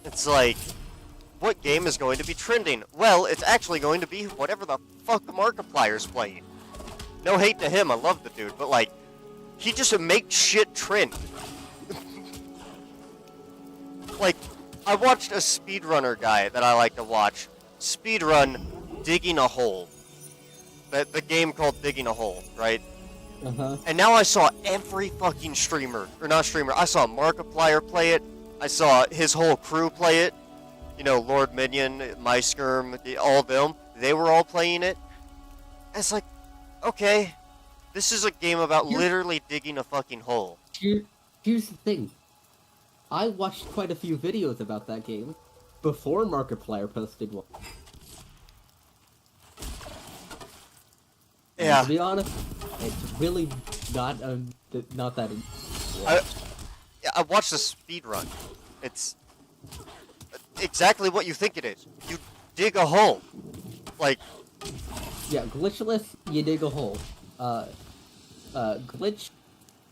It's like, what game is going to be trending? Well, it's actually going to be whatever the fuck Markiplier's playing. No hate to him, I love the dude, but like, he just makes shit trend. Like, I watched a speedrunner guy that I like to watch speedrun Digging a Hole. The game called Digging a Hole, right? Uh-huh. And now I saw every fucking streamer, or not streamer, I saw Markiplier play it, I saw his whole crew play it, you know, Lord Minion, MySkirm, all of them, they were all playing it. And it's like, okay, this is a game about literally digging a fucking hole. Here's the thing. I watched quite a few videos about that game before Markiplier posted one. Yeah. And to be honest, it's really not that. I watched a speed run. It's exactly what you think it is. You dig a hole. Like, Yeah, glitchless, you dig a hole. Glitch,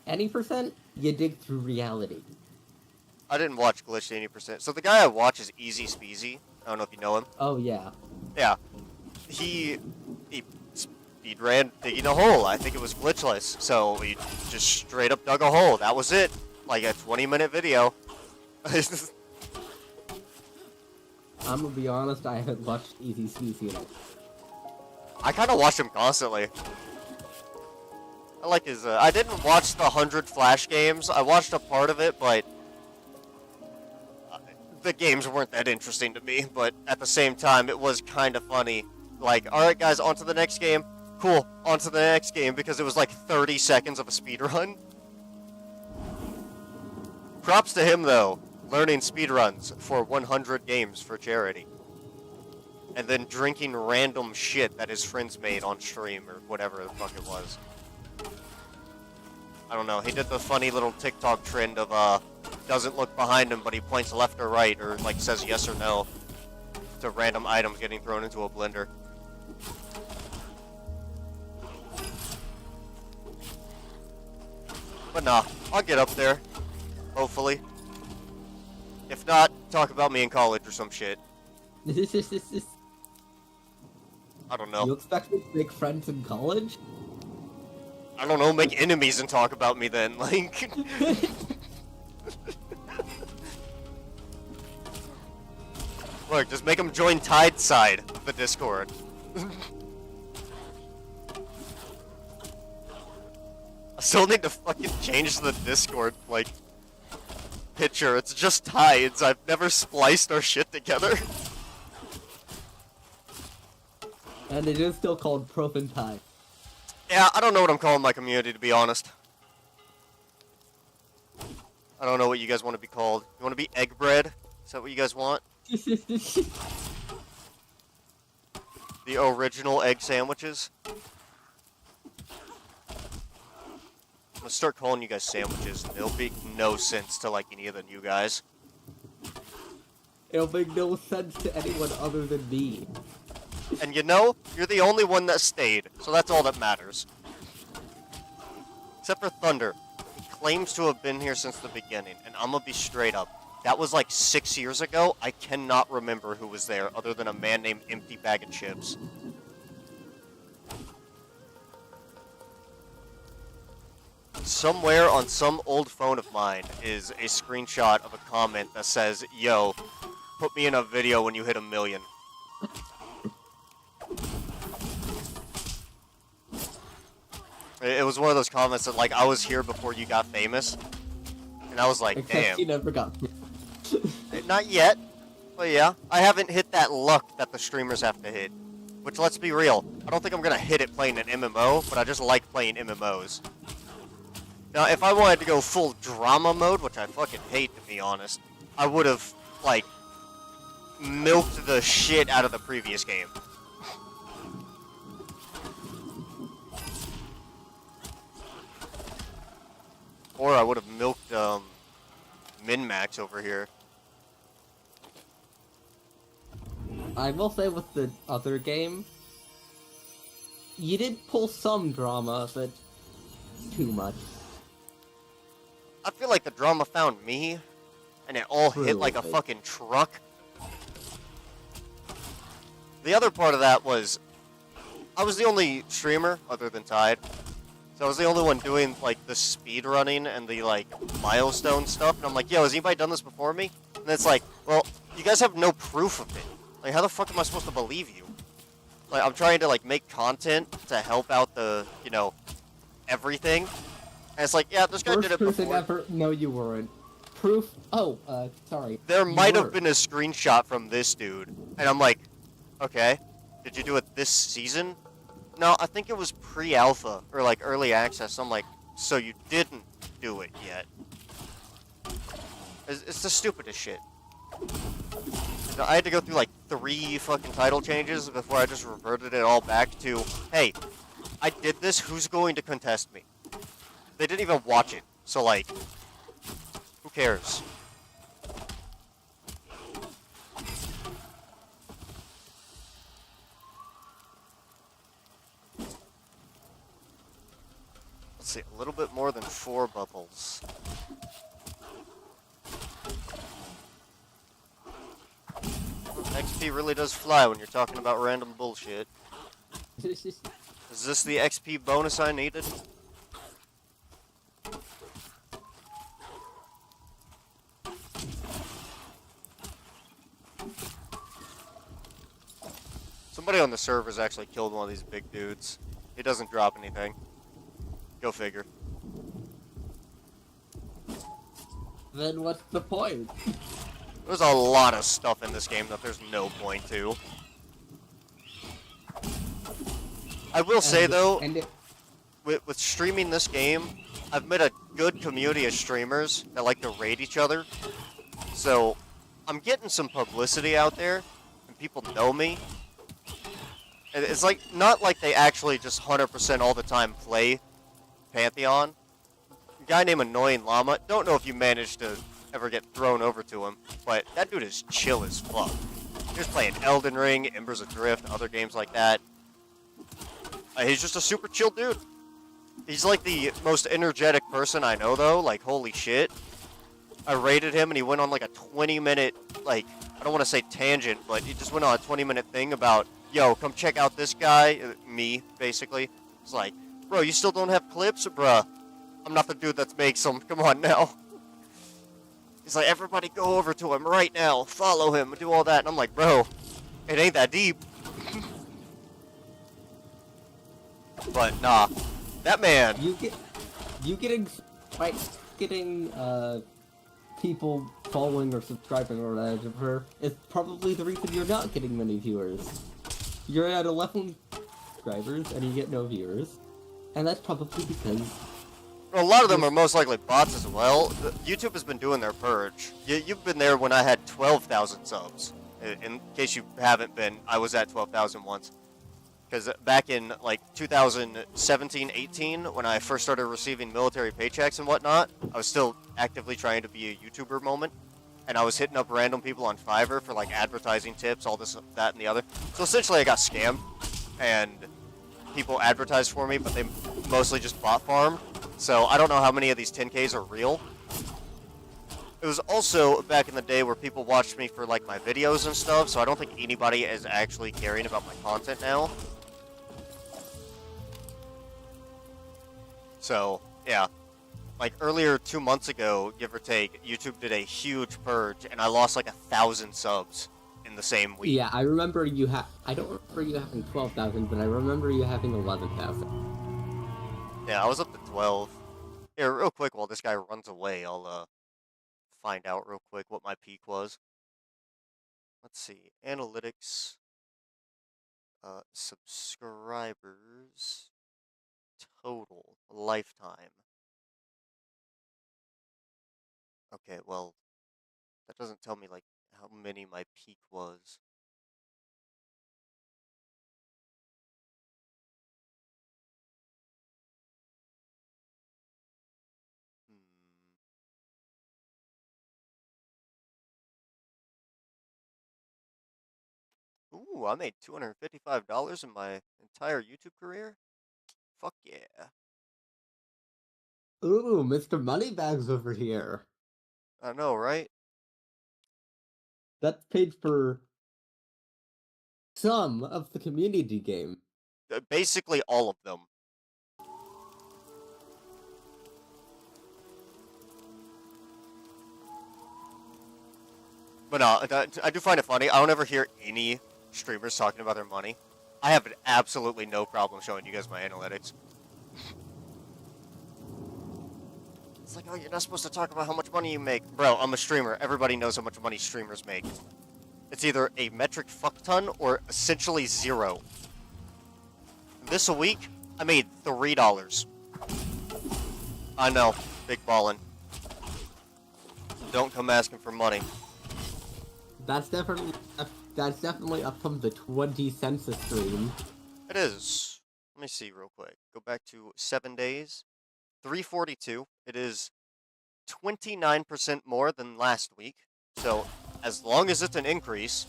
any percent, you dig through reality. I didn't watch Glitch to 80%. So the guy I watch is Easy Speezy. I don't know if you know him. Oh, yeah. Yeah. He speed ran digging a hole. I think it was glitchless. So he just straight up dug a hole. That was it. Like a 20-minute video. I'm gonna be honest, I haven't watched Easy Speezy at all. I kind of watch him constantly. I like his, I didn't watch the 100 Flash games. I watched a part of it, but the games weren't that interesting to me. But at the same time, it was kind of funny. Like, alright guys, on to the next game. Cool, on to the next game, because it was like 30 seconds of a speedrun. Props to him, though, learning speedruns for 100 games for charity. And then drinking random shit that his friends made on stream, or whatever the fuck it was. I don't know, he did the funny little TikTok trend of, doesn't look behind him, but he points left or right, or, like, says yes or no to random items getting thrown into a blender. But nah, I'll get up there. Hopefully. If not, talk about me in college or some shit. I don't know. You expect me to make friends in college? I don't know, make enemies and talk about me then, like... Look, just make them join Tide side of the Discord. I still need to fucking change the Discord, like, picture. It's just Tides. I've never spliced our shit together. And it is still called Profan Tide. Yeah, I don't know what I'm calling my community, to be honest. I don't know what you guys want to be called. You want to be egg bread? Is that what you guys want? The original egg sandwiches? I'm gonna start calling you guys sandwiches, and it'll make no sense to, like, any of the new guys. It'll make no sense to anyone other than me. And you know, you're the only one that stayed, so that's all that matters. Except for Thunder. He claims to have been here since the beginning, and I'm gonna be straight up. That was like 6 years ago. I cannot remember who was there, other than a man named Empty Bag of Chips. Somewhere on some old phone of mine is a screenshot of a comment that says, "Yo, put me in a video when you hit 1 million." It was one of those comments that, like, I was here before you got famous. And I was like, Except damn. he never got. Not yet. But yeah, I haven't hit that luck that the streamers have to hit. Which, let's be real, I don't think I'm gonna hit it playing an MMO, but I just like playing MMOs. Now, if I wanted to go full drama mode, which I fucking hate, to be honest, I would have, like, milked the shit out of the previous game. Or I would have milked, Mynex over here. I will say with the other game, you did pull some drama, but too much. I feel like the drama found me, and it all hit like a fucking truck. The other part of that was, I was the only streamer, other than Tide, so I was the only one doing, like, the speed running and the, like, milestone stuff, and I'm like, yo, has anybody done this before me? And it's like, well, you guys have no proof of it. Like, how the fuck am I supposed to believe you? Like, I'm trying to, like, make content to help out the, you know, everything. And it's like, yeah, this guy did it before. Ever... No, you weren't. Proof? Oh, sorry. There might have been a screenshot from this dude. And I'm like, okay, did you do it this season? No, I think it was pre-alpha, or, like, early access. I'm like, so you didn't do it yet. It's the stupidest shit. I had to go through, like, 3 fucking title changes before I just reverted it all back to, hey, I did this, who's going to contest me? They didn't even watch it, so, like, who cares? Let's see, a little bit more than 4 bubbles. XP really does fly when you're talking about random bullshit. Is this the XP bonus I needed? Somebody on the server's actually killed one of these big dudes. He doesn't drop anything. Go figure. Then what's the point? There's a lot of stuff in this game that there's no point to. I will say though, with streaming this game, I've met a good community of streamers that like to raid each other. So, I'm getting some publicity out there, and people know me. It's like, not like they actually just 100% all the time play Pantheon. A guy named Annoying Llama, don't know if you managed to ever get thrown over to him, but that dude is chill as fuck. He was playing Elden Ring, Embers Adrift, other games like that. He's just a super chill dude. He's like the most energetic person I know though, like holy shit. I raided him and he went on like a 20-minute, like, I don't want to say tangent, but he just went on a 20-minute thing about, yo, come check out this guy, me, basically. It's like, bro, you still don't have clips? Bruh, I'm not the dude that makes them, come on now. He's like, everybody go over to him right now, follow him, do all that, and I'm like, bro, it ain't that deep. But, nah, that man... Getting people following or subscribing or whatever is probably the reason you're not getting many viewers. You're at 11 subscribers and you get no viewers, and that's probably because... A lot of them are most likely bots as well. YouTube has been doing their purge. You've been there when I had 12,000 subs. In case you haven't been, I was at 12,000 once. Because back in like 2017-18, when I first started receiving military paychecks and whatnot, I was still actively trying to be a YouTuber moment. And I was hitting up random people on Fiverr for like advertising tips, all this, that, and the other. So essentially I got scammed. And people advertised for me, but they mostly just bot farmed. So I don't know how many of these 10Ks are real. It was also back in the day where people watched me for like my videos and stuff, so I don't think anybody is actually caring about my content now. So, yeah. Like earlier 2 months ago, give or take, YouTube did a huge purge and I lost like 1,000 subs in the same week. Yeah, I remember I don't remember you having 12,000, but I remember you having 11,000. Yeah, I was up to 12. Here, real quick, while this guy runs away, I'll find out real quick what my peak was. Let's see, analytics, subscribers, total, lifetime. Okay, well, that doesn't tell me, like, how many my peak was. Ooh, I made $255 in my entire YouTube career? Fuck yeah. Ooh, Mr. Moneybags over here. I know, right? That's paid for some of the community game. Basically all of them. But no, I do find it funny. I don't ever hear any streamers talking about their money. I have absolutely no problem showing you guys my analytics. It's like, oh, you're not supposed to talk about how much money you make. Bro, I'm a streamer. Everybody knows how much money streamers make. It's either a metric fuck ton or essentially zero. This week, I made $3. I know, big ballin'. Don't come asking for money. That's definitely up from the 20 cents a stream. It is. Let me see real quick. Go back to 7 days. 342. It is 29% more than last week. So, as long as it's an increase.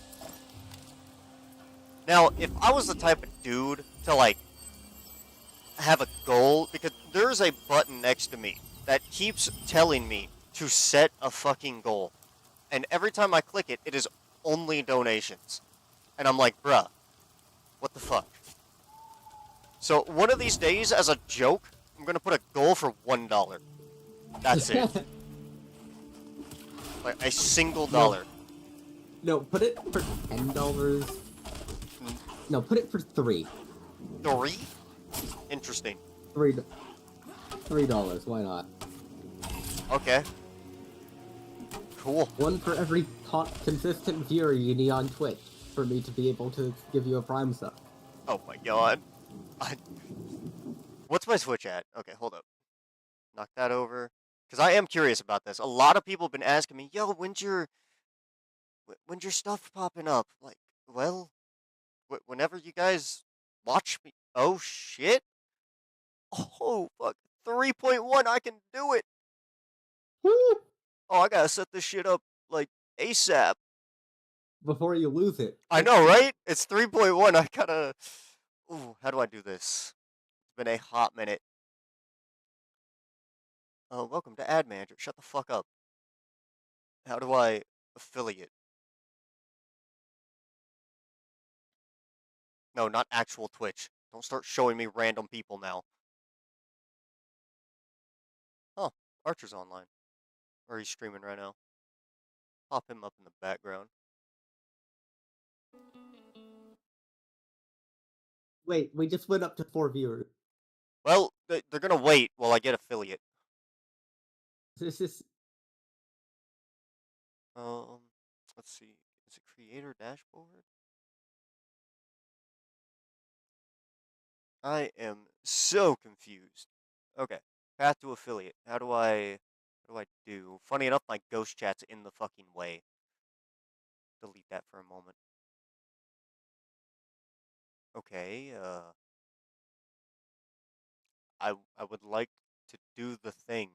Now, if I was the type of dude to, like, have a goal because there's a button next to me that keeps telling me to set a fucking goal. And every time I click it, it is only donations. And I'm like, bruh, what the fuck? So one of these days, as a joke, I'm gonna put a goal for $1. That's it. Like a single dollar. No, put it for $10. No, put it for $3. 3? Interesting. $3. Why not? Okay. Cool. One for every consistent viewer you need on Twitch for me to be able to give you a Prime sub. Oh my god. What's my Switch at? Okay, hold up. Knock that over. Because I am curious about this. A lot of people have been asking me, yo, when's your stuff popping up? Like, well, whenever you guys watch me. Oh, shit. Oh, fuck. 3.1, I can do it. Woo! Oh, I gotta set this shit up, like, ASAP. Before you lose it. I know, right? It's 3.1. I gotta... Ooh, how do I do this? It's been a hot minute. Welcome to Ad Manager. Shut the fuck up. How do I affiliate? No, not actual Twitch. Don't start showing me random people now. Oh, Archer's online. Or he's streaming right now. Pop him up in the background. Wait, we just went up to 4 viewers. Well, they're gonna wait while I get affiliate. This is... Let's see. Is it creator dashboard? I am so confused. Okay, path to affiliate. How do I do? Funny enough, my ghost chat's in the fucking way. Delete that for a moment. Okay, I would like to do the thing.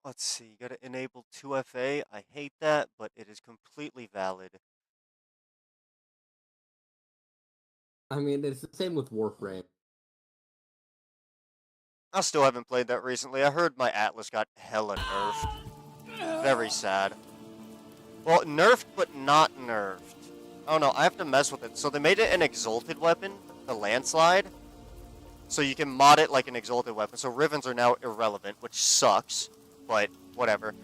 Let's see, you gotta enable 2FA. I hate that, but it is completely valid. I mean, it's the same with Warframe. I still haven't played that recently. I heard my Atlas got hella nerfed. Very sad. Well, nerfed, but not nerfed. Oh no, I have to mess with it. So they made it an exalted weapon, the landslide. So you can mod it like an exalted weapon. So Rivens are now irrelevant, which sucks. But whatever.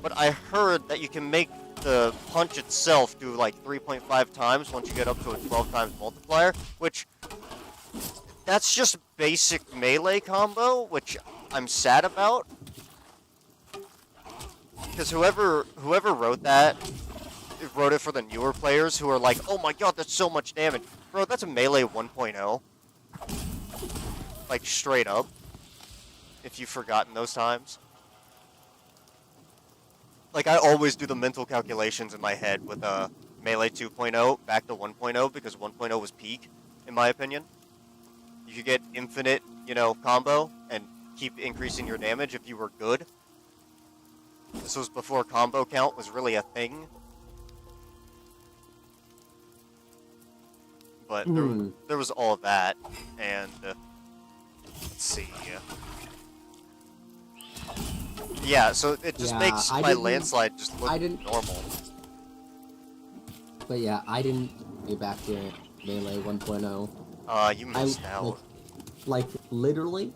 But I heard that you can make the punch itself do like 3.5 times once you get up to a 12 times multiplier, which that's just basic melee combo, which I'm sad about. Because whoever wrote that, wrote it for the newer players who are like, oh my god, that's so much damage. Bro, that's a melee 1.0. Like, straight up. If you've forgotten those times. Like, I always do the mental calculations in my head with Melee 2.0 back to 1.0 because 1.0 was peak, in my opinion. You could get infinite, combo and keep increasing your damage if you were good. This was before combo count was really a thing. But there was all of that, and let's see. Yeah, so it just makes my landslide just look normal. But yeah, I didn't get back to Melee 1.0. You missed out. Like, literally,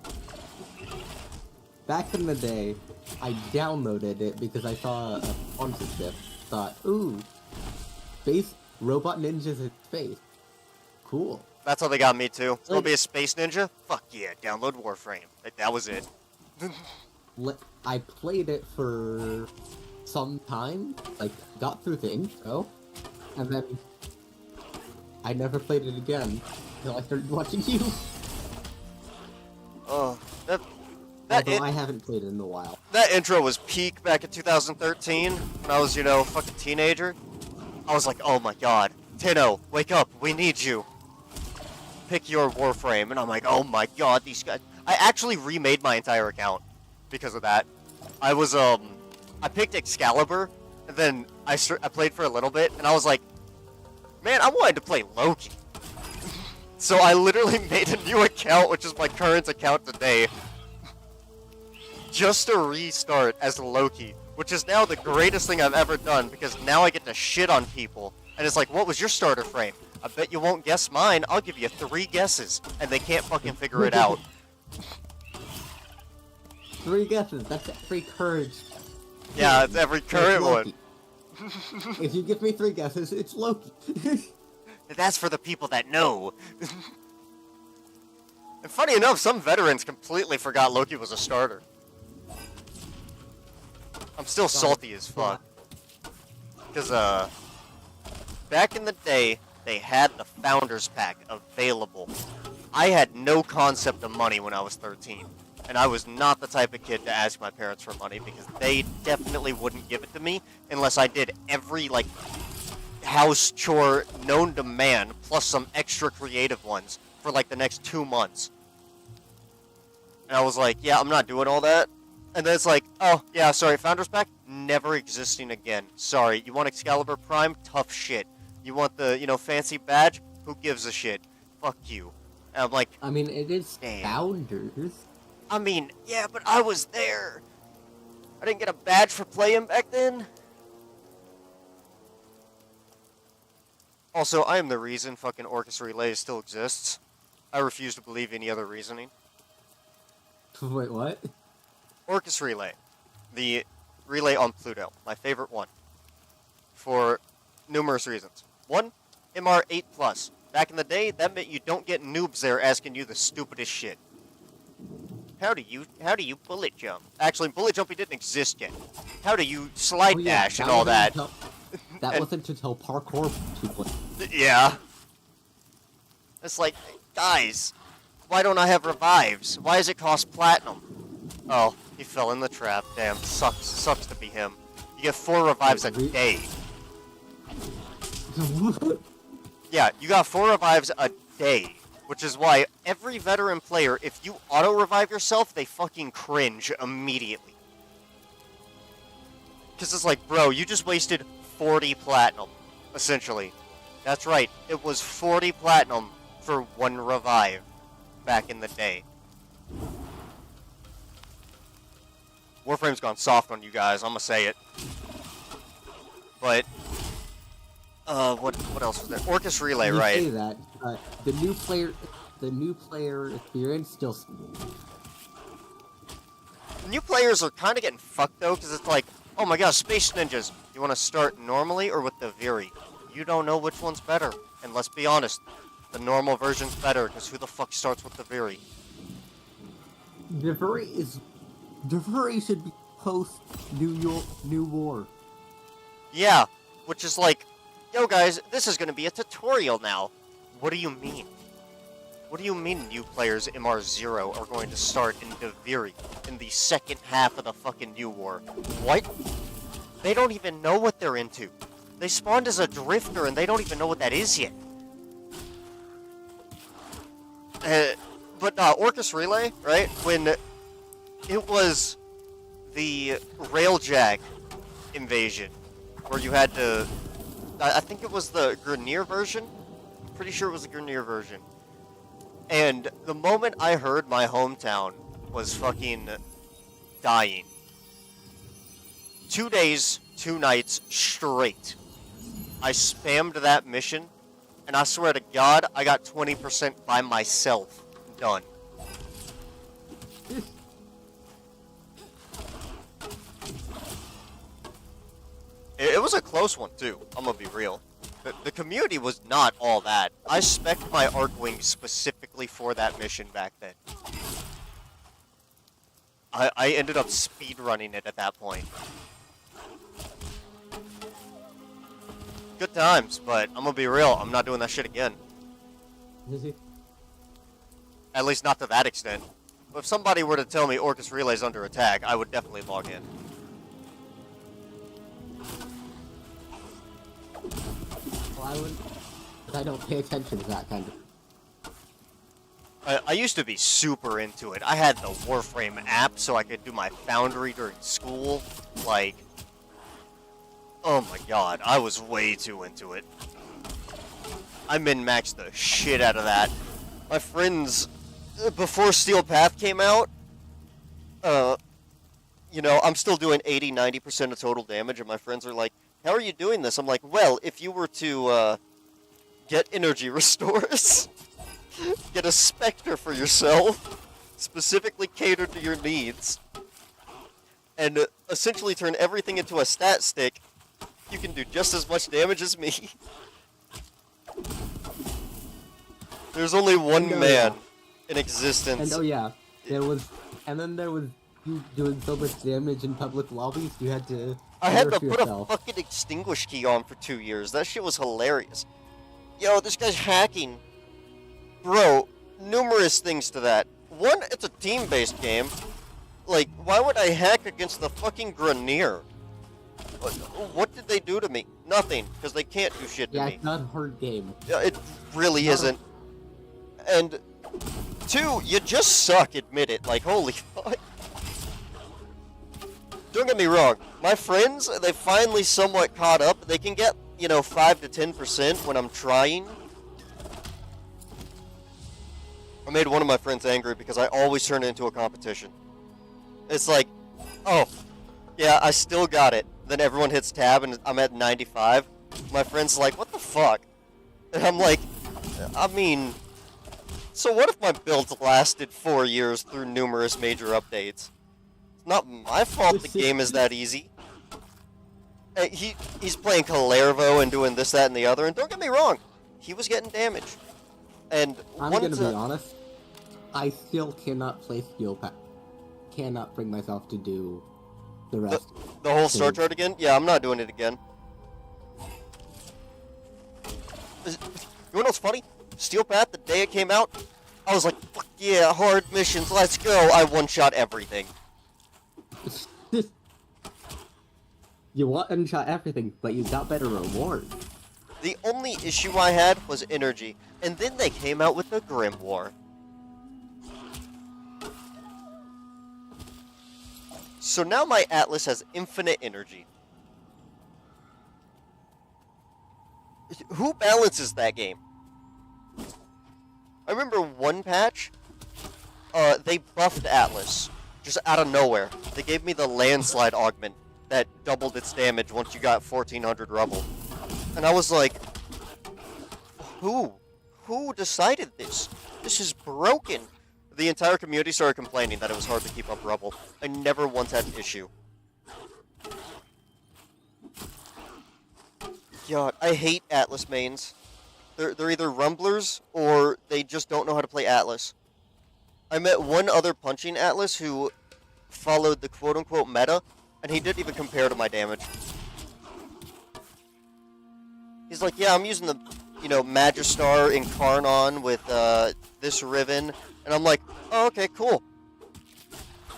back in the day, I downloaded it because I saw a sponsorship. Thought, ooh, robot ninjas in space. Cool. That's how they got me too. It's gonna be a space ninja? Fuck yeah, download Warframe. That was it. I played it for some time, like, got through the intro, and then I never played it again until I started watching you. Oh, Although I haven't played it in a while. That intro was peak back in 2013, when I was, fucking teenager. I was like, oh my god, Tino, wake up, we need you. pick your Warframe, and I'm like, oh my god, these guys. I actually remade my entire account because of that. I was, I picked Excalibur, and then I played for a little bit, and I was like, man, I wanted to play Loki. So I literally made a new account, which is my current account today, just to restart as Loki, which is now the greatest thing I've ever done, because now I get to shit on people. And it's like, what was your starter frame? I bet you won't guess mine. I'll give you 3 guesses, and they can't fucking figure it out. 3 guesses, that's every current. Yeah, it's every current one. If you give me 3 guesses, it's Loki. That's for the people that know. And funny enough, some veterans completely forgot Loki was a starter. I'm still salty as fuck. Because, back in the day, they had the Founders Pack available. I had no concept of money when I was 13. And I was not the type of kid to ask my parents for money, because they definitely wouldn't give it to me unless I did every, like, house chore known to man, plus some extra creative ones, for, like, the next 2 months. And I was like, yeah, I'm not doing all that. And then it's like, oh, yeah, sorry, Founders Pack, never existing again. Sorry, you want Excalibur Prime? Tough shit. You want the, fancy badge? Who gives a shit? Fuck you. And I'm like... I mean, it is damn. Founders. I mean, yeah, but I was there. I didn't get a badge for playing back then. Also, I am the reason fucking Orcus Relay still exists. I refuse to believe any other reasoning. Wait, what? Orcus Relay. The relay on Pluto. My favorite one. For numerous reasons. 1, MR 8+. Back in the day, that meant you don't get noobs there asking you the stupidest shit. How do you bullet jump? Actually, bullet jumping didn't exist yet. How do you slide dash and all that? That wasn't to tell parkour people. Yeah. It's like, guys, why don't I have revives? Why does it cost platinum? Oh, he fell in the trap. Damn, sucks to be him. You get 4 revives a day. Yeah, you got 4 revives a day. Which is why every veteran player, if you auto-revive yourself, they fucking cringe immediately. Because it's like, bro, you just wasted 40 platinum, essentially. That's right, it was 40 platinum for 1 revive back in the day. Warframe's gone soft on you guys, I'm gonna say it. But, what else was there? Orcus Relay, right? You say that, the new player experience still... New players are kind of getting fucked, though, because it's like, oh my god, Space Ninjas, you want to start normally or with the Viri? You don't know which one's better. And let's be honest, the normal version's better, because who the fuck starts with the Viri? The Viri should be post New War. Yeah, which is like, yo guys, this is going to be a tutorial now. What do you mean? What do you mean new players MR0 are going to start in Deviri in the second half of the fucking New War? What? They don't even know what they're into. They spawned as a drifter and they don't even know what that is yet. But Orcus Relay, right? When it was the Railjack invasion, where you had to... I think it was the Grenier version? I'm pretty sure it was the Grenier version. And the moment I heard my hometown was fucking dying. 2 days, 2 nights straight. I spammed that mission, and I swear to God, I got 20% by myself done. It was a close one, too. I'm gonna be real. The community was not all that. I spec'd my Archwing specifically for that mission back then. I ended up speedrunning it at that point. Good times, but I'm gonna be real, I'm not doing that shit again. At least not to that extent. But if somebody were to tell me Orcus Relay's under attack, I would definitely log in. Well, I wouldn't, but I don't pay attention to that kind of... I used to be super into it. I had the Warframe app so I could do my Foundry during school. Like, oh my god, I was way too into it. I min-maxed the shit out of that. My friends, before Steel Path came out, you know, I'm still doing 80-90% of total damage, and my friends are like, how are you doing this? I'm like, well, if you were to, get energy restores, get a Spectre for yourself, specifically catered to your needs, and essentially turn everything into a stat stick, you can do just as much damage as me. There's only one man in existence. And then there was you doing so much damage in public lobbies, you had to... I had to put yourself. a fucking extinguish key on for 2 years. That shit was hilarious. Yo, this guy's hacking. Bro, numerous things to that. One, it's a team-based game. Like, why would I hack against the fucking Grenier? What did they do to me? Nothing, because they can't do shit to Yeah, me. it's not a hard game. It really isn't. And two, you just suck, admit it. Like, holy fuck. Don't get me wrong. My friends, they finally somewhat caught up. They can get, you know, 5 to 10% when I'm trying. I made one of my friends angry because I always turn it into a competition. It's like, oh, yeah, I still got it. Then everyone hits tab and I'm at 95. My friend's like, what the fuck? And I'm like, I mean, so what if my build lasted 4 years through numerous major updates? It's not my fault the game is that easy. He's playing Calervo and doing this, that, and the other, and don't get me wrong, he was getting damage. And I'm gonna be honest, I still cannot play Steel Path. Cannot bring myself to do the rest. The whole star chart again? Yeah, I'm not doing it again. You know what's funny? Steel Path, the day it came out, I was like, fuck yeah, hard missions, let's go. I one-shot everything. You one-shot everything, but you got better rewards. The only issue I had was energy, and then they came out with the Grim War. So now my Atlas has infinite energy. Who balances that game? I remember one patch, they buffed Atlas, just out of nowhere. They gave me the landslide augment that doubled its damage once you got 1400 rubble. And I was like, who? Who decided this? This is broken. The entire community started complaining that it was hard to keep up rubble. I never once had an issue. God, I hate Atlas mains. They're either rumblers or they just don't know how to play Atlas. I met one other punching Atlas who followed the quote-unquote meta, and he didn't even compare to my damage. He's like, yeah, I'm using the, you know, Magistar Incarnon with this Riven, and I'm like, oh, okay, cool.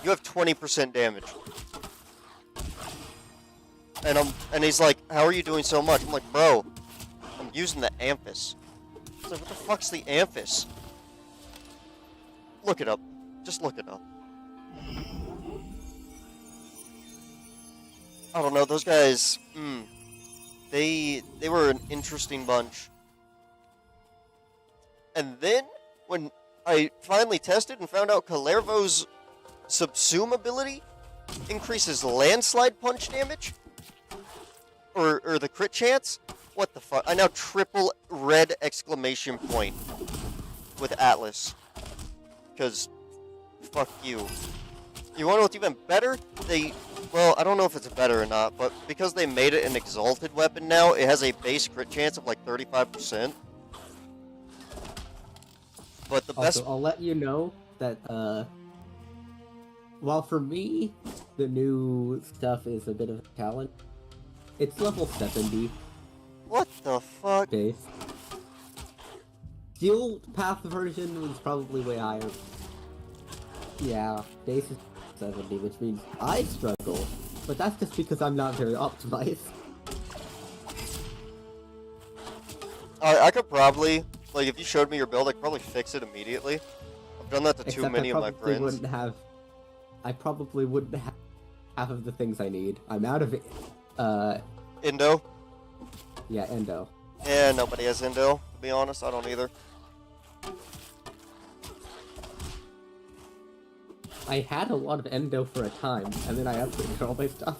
You have 20% damage. And he's like, how are you doing so much? I'm like, bro, I'm using the Amphis. He's like, what the fuck's the Amphis? Look it up. Just look it up. I don't know, those guys, they were an interesting bunch. And then, when I finally tested and found out Calervo's Subsume ability increases landslide punch damage, or the crit chance, what the fuck? I now triple red exclamation point with Atlas. Because, fuck you. You wanna know what's even better? Well, I don't know if it's better or not, but because they made it an exalted weapon now, it has a base crit chance of like 35%. But the best... Also, I'll let you know that, while for me, the new stuff is a bit of a challenge, it's level 70. What the fuck? Base. Steel Path version was probably way higher. Yeah, base is 70, which means I struggle, but that's just because I'm not very optimized. I could probably, like, if you showed me your build, I could probably fix it immediately. done that to too Except many I of my probably friends. wouldn't have. I probably wouldn't have half of the things I need. I'm out of it. Indo? Yeah, endo. Yeah, nobody has Indo, to be honest. I don't either. I had a lot of endo for a time, and then I upgraded all my stuff.